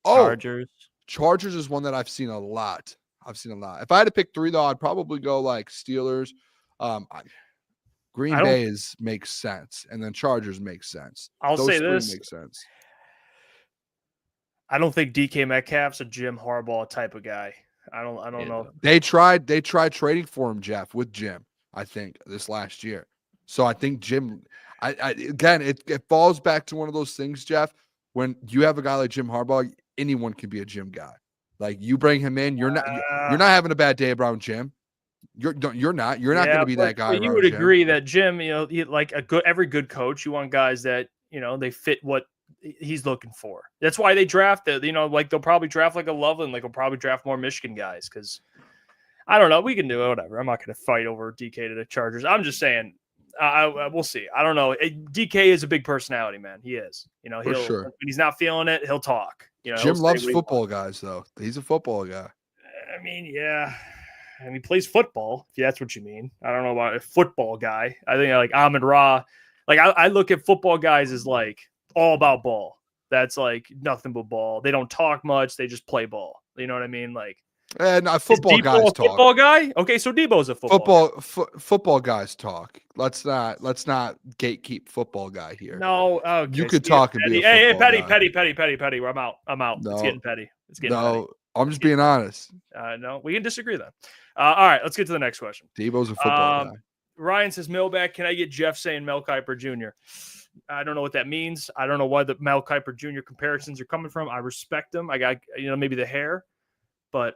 Chargers. Chargers is one that I've seen a lot. If I had to pick 3 though, I'd probably go like Steelers. Green Bay makes sense, and then Chargers makes sense. Those say this makes sense. I don't think DK Metcalf's a Jim Harbaugh type of guy. I don't know. They tried trading for him, Jeff, with Jim, I think, this last year. So I think Jim, again, it falls back to one of those things, Jeff, when you have a guy like Jim Harbaugh, anyone can be a Jim guy. Like you bring him in, you're not having a bad day around Jim. You're not going to be that guy. You would agree that Jim, like every good coach, you want guys that, they fit what he's looking for. That's why they draft it. Like they'll probably draft like a Loveland, like they'll probably draft more Michigan guys because I don't know. We can do it, whatever. I'm not going to fight over DK to the Chargers. I'm just saying, we'll see. I don't know. DK is a big personality, man. He is. He'll when he's not feeling it, he'll talk. Jim loves football guys, though. He's a football guy. I mean, yeah. And he plays football, if that's what you mean. I don't know about a football guy. I think like Ahmed Ra. Like I look at football guys as like all about ball. That's like nothing but ball. They don't talk much. They just play ball. You know what I mean? Like, and football guys talk. Football guy? Okay, so Debo's a football guy. Football guys talk. Let's not gatekeep football guy here. No, okay, you could talk and be hey, Petty. I'm out. No. It's getting petty. Petty. I'm just being honest. No, we can disagree then. All right, let's get to the next question. Debo's a football guy. Ryan says, Mailbag, can I get Jeff saying Mel Kiper Jr.? I don't know what that means. I don't know why the Mel Kiper Jr. comparisons are coming from. I respect them. I got, maybe the hair, but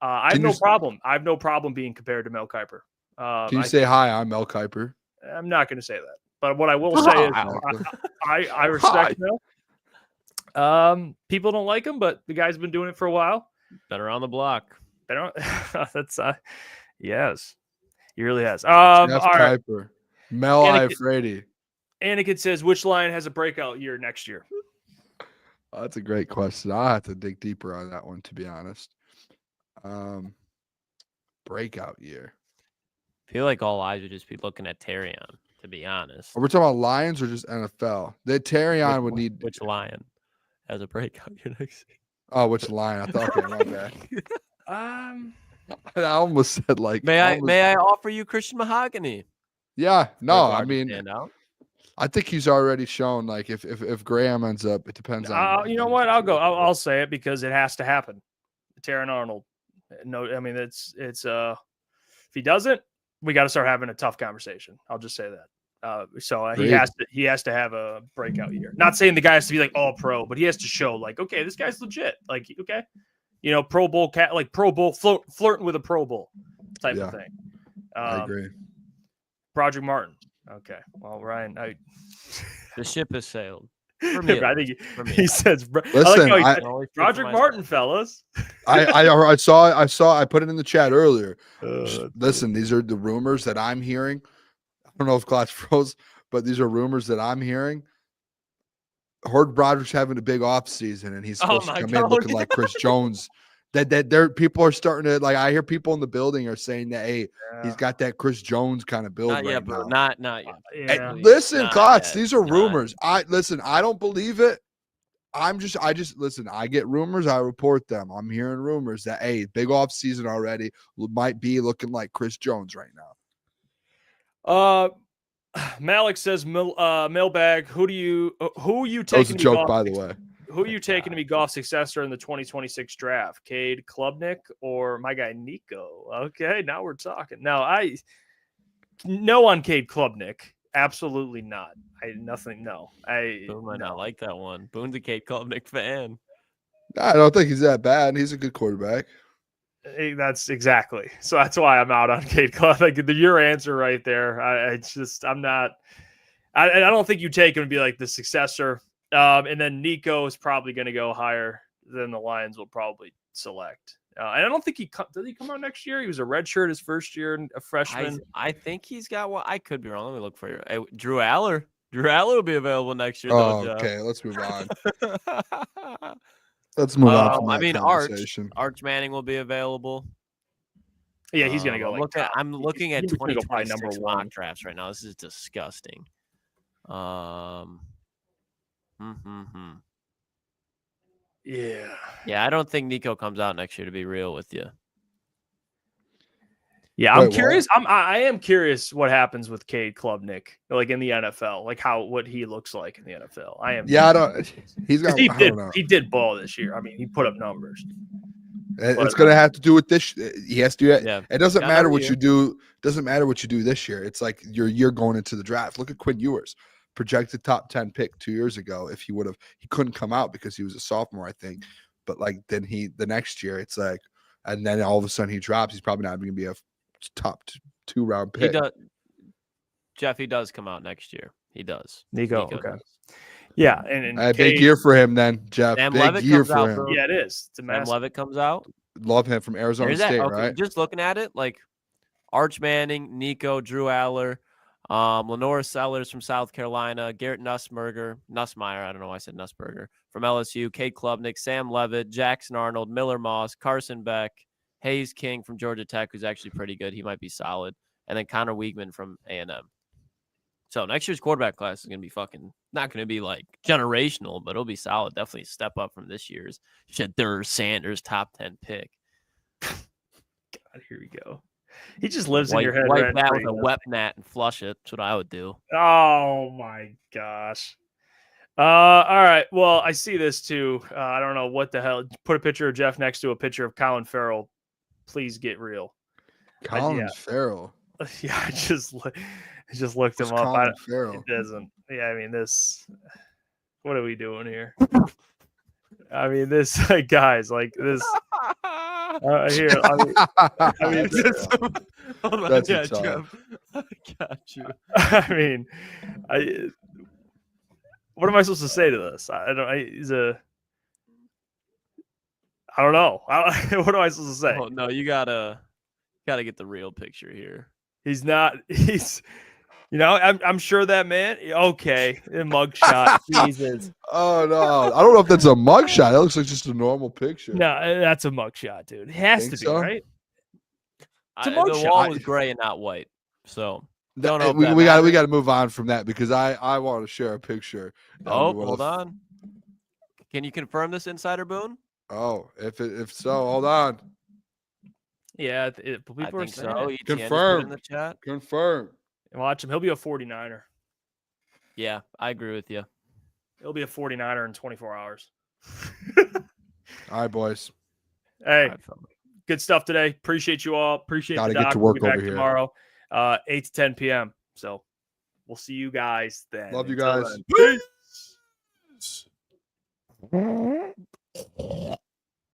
I have no problem. I have no problem being compared to Mel Kiper. Can you say, hi, I'm Mel Kiper? I'm not going to say that. But what I will say is I respect Mel. People don't like him, but the guy's been doing it for a while. Better on the block. That's yes, he really has. Jeff Kiper, Mel Iafrate. Anakin says, which Lion has a breakout year next year? Oh, that's a great question. I'll have to dig deeper on that one, to be honest. Breakout year. I feel like all eyes would just be looking at Terrion, to be honest. Are we talking about Lions or just NFL? The Terrion would need which Lion has a breakout year next year? Oh, which Lion? I thought my bad. I almost said like. May I offer you Christian Mahogany? Yeah, no, I mean, I think he's already shown. Like if Graham ends up, it depends on. You know what? I'll go. I'll say it because it has to happen. Taron Arnold. No, I mean it's if he doesn't, we got to start having a tough conversation. I'll just say that. He has to have a breakout year. Not saying the guy has to be like all pro, but he has to show like, okay, this guy's legit. Like, okay, Pro Bowl like Pro Bowl flirting with a Pro Bowl type of thing. I agree. Project Martin. Okay, well, Ryan, the ship has sailed. I think he says. Listen, Project Martin, fellas. I saw. I put it in the chat earlier. Listen, these are the rumors that I'm hearing. I don't know if Klotz froze, but these are rumors that I'm hearing. Heard Broderick's having a big off season, and he's supposed to come in looking like Chris Jones. That there people are starting to like. I hear people in the building are saying that he's got that Chris Jones kind of build. Not yet, bro. Not yet. Hey, listen, Klotz, these are rumors. I don't believe it. I just listen. I get rumors. I report them. I'm hearing rumors that big off season already might be looking like Chris Jones right now. Malik says, Mailbag. Who you taking? That was a joke, by the way. Who are you taking to be Goff's successor in the 2026 draft? Cade Klubnik or my guy Nico? Okay, now we're talking. No on Cade Klubnik. Absolutely not. Boone might not like that one. Boone's a Cade Klubnik fan. I don't think he's that bad. He's a good quarterback. That's exactly. So that's why I'm out on Cade Klubnik. Your answer right there. I'm not. I don't think you take him to be like the successor. And then Nico is probably going to go higher than the Lions will probably select. And I don't think did he come out next year? He was a redshirt his first year, a freshman. I think he's got one. I could be wrong. Let me look for you. Hey, Drew Aller. Drew Aller will be available next year. Okay, let's move on. Let's move on. From I mean, Arch Manning will be available. Yeah, he's going to go. I'm looking at 2026 mock drafts right now. This is disgusting. Yeah. I don't think Nico comes out next year, to be real with you. Yeah, I'm curious. I am curious what happens with Cade Klubnik, like in the NFL, like what he looks like in the NFL. I am. Yeah, I don't. He did ball this year. I mean, he put up numbers. It's going to have to do with this. He has to do it. Yeah. It doesn't matter what you do. Doesn't matter what you do this year. It's like you're going into the draft. Look at Quinn Ewers. Projected top 10 pick 2 years ago. If he couldn't come out because he was a sophomore, I think. But like then the next year, it's like, and then all of a sudden he drops. He's probably not even gonna be a top 2 round pick. Jeff, he does come out next year. He does. Nico okay. Does. Yeah, and Big year for him then, Jeff. Sam Big Levitt year comes for out, him. bro. yeah, it is. It's a Sam massive. Levitt comes out. Love him from Arizona There's that. State, Okay, right? just looking at it, like Arch Manning, Nico, Drew Aller, Lenora Sellers from South Carolina, Garrett Nussmeyer, I don't know why I said Nussberger, from LSU, Kate Klubnik, Sam Levitt, Jackson Arnold, Miller Moss, Carson Beck, Hayes King from Georgia Tech, who's actually pretty good. He might be solid. And then Connor Wiegman from A&M. So next year's quarterback class is going to be not going to be like generational, but it'll be solid. Definitely a step up from this year's Shedeur Sanders top 10 pick. God, here we go. He just lives in your head. Wipe that with a wet mat and flush it. That's what I would do. Oh my gosh. All right. Well, I see this too. I don't know what the hell. Put a picture of Jeff next to a picture of Colin Farrell. Please get real. Colin Farrell. Yeah, I just looked him up. Colin Farrell? It doesn't. Yeah, I mean this. What are we doing here? I mean this, guys, like this. Here, I mean hold on, That's yeah, tough. Jeff. I got you. I mean, what am I supposed to say to this? I don't know. What am I supposed to say? Oh no, you gotta get the real picture here. He's not. He's. I'm sure that man. Okay, a mugshot. Jesus. Oh no, I don't know if that's a mugshot. That looks like just a normal picture. No, that's a mugshot, dude. It has Think to be, so? right? The mugshot. wall was gray and not white, so don't know. We got to move on from that because I want to share a picture. Hold on. Can you confirm this, Insider Boone? Oh, if so, hold on. Yeah, people I are think saying so. it. ETN just put it Confirm. in the chat. Confirm. Watch him. He'll be a 49er. Yeah, I agree with you. He'll be a 49er in 24 hours. All right, boys. Hey, All right, fella. good stuff today. Appreciate you all. Appreciate Gotta the get doc. to We'll work be back over here. tomorrow, 8 to 10 p.m. So we'll see you guys then. Love you Until guys. then. Peace.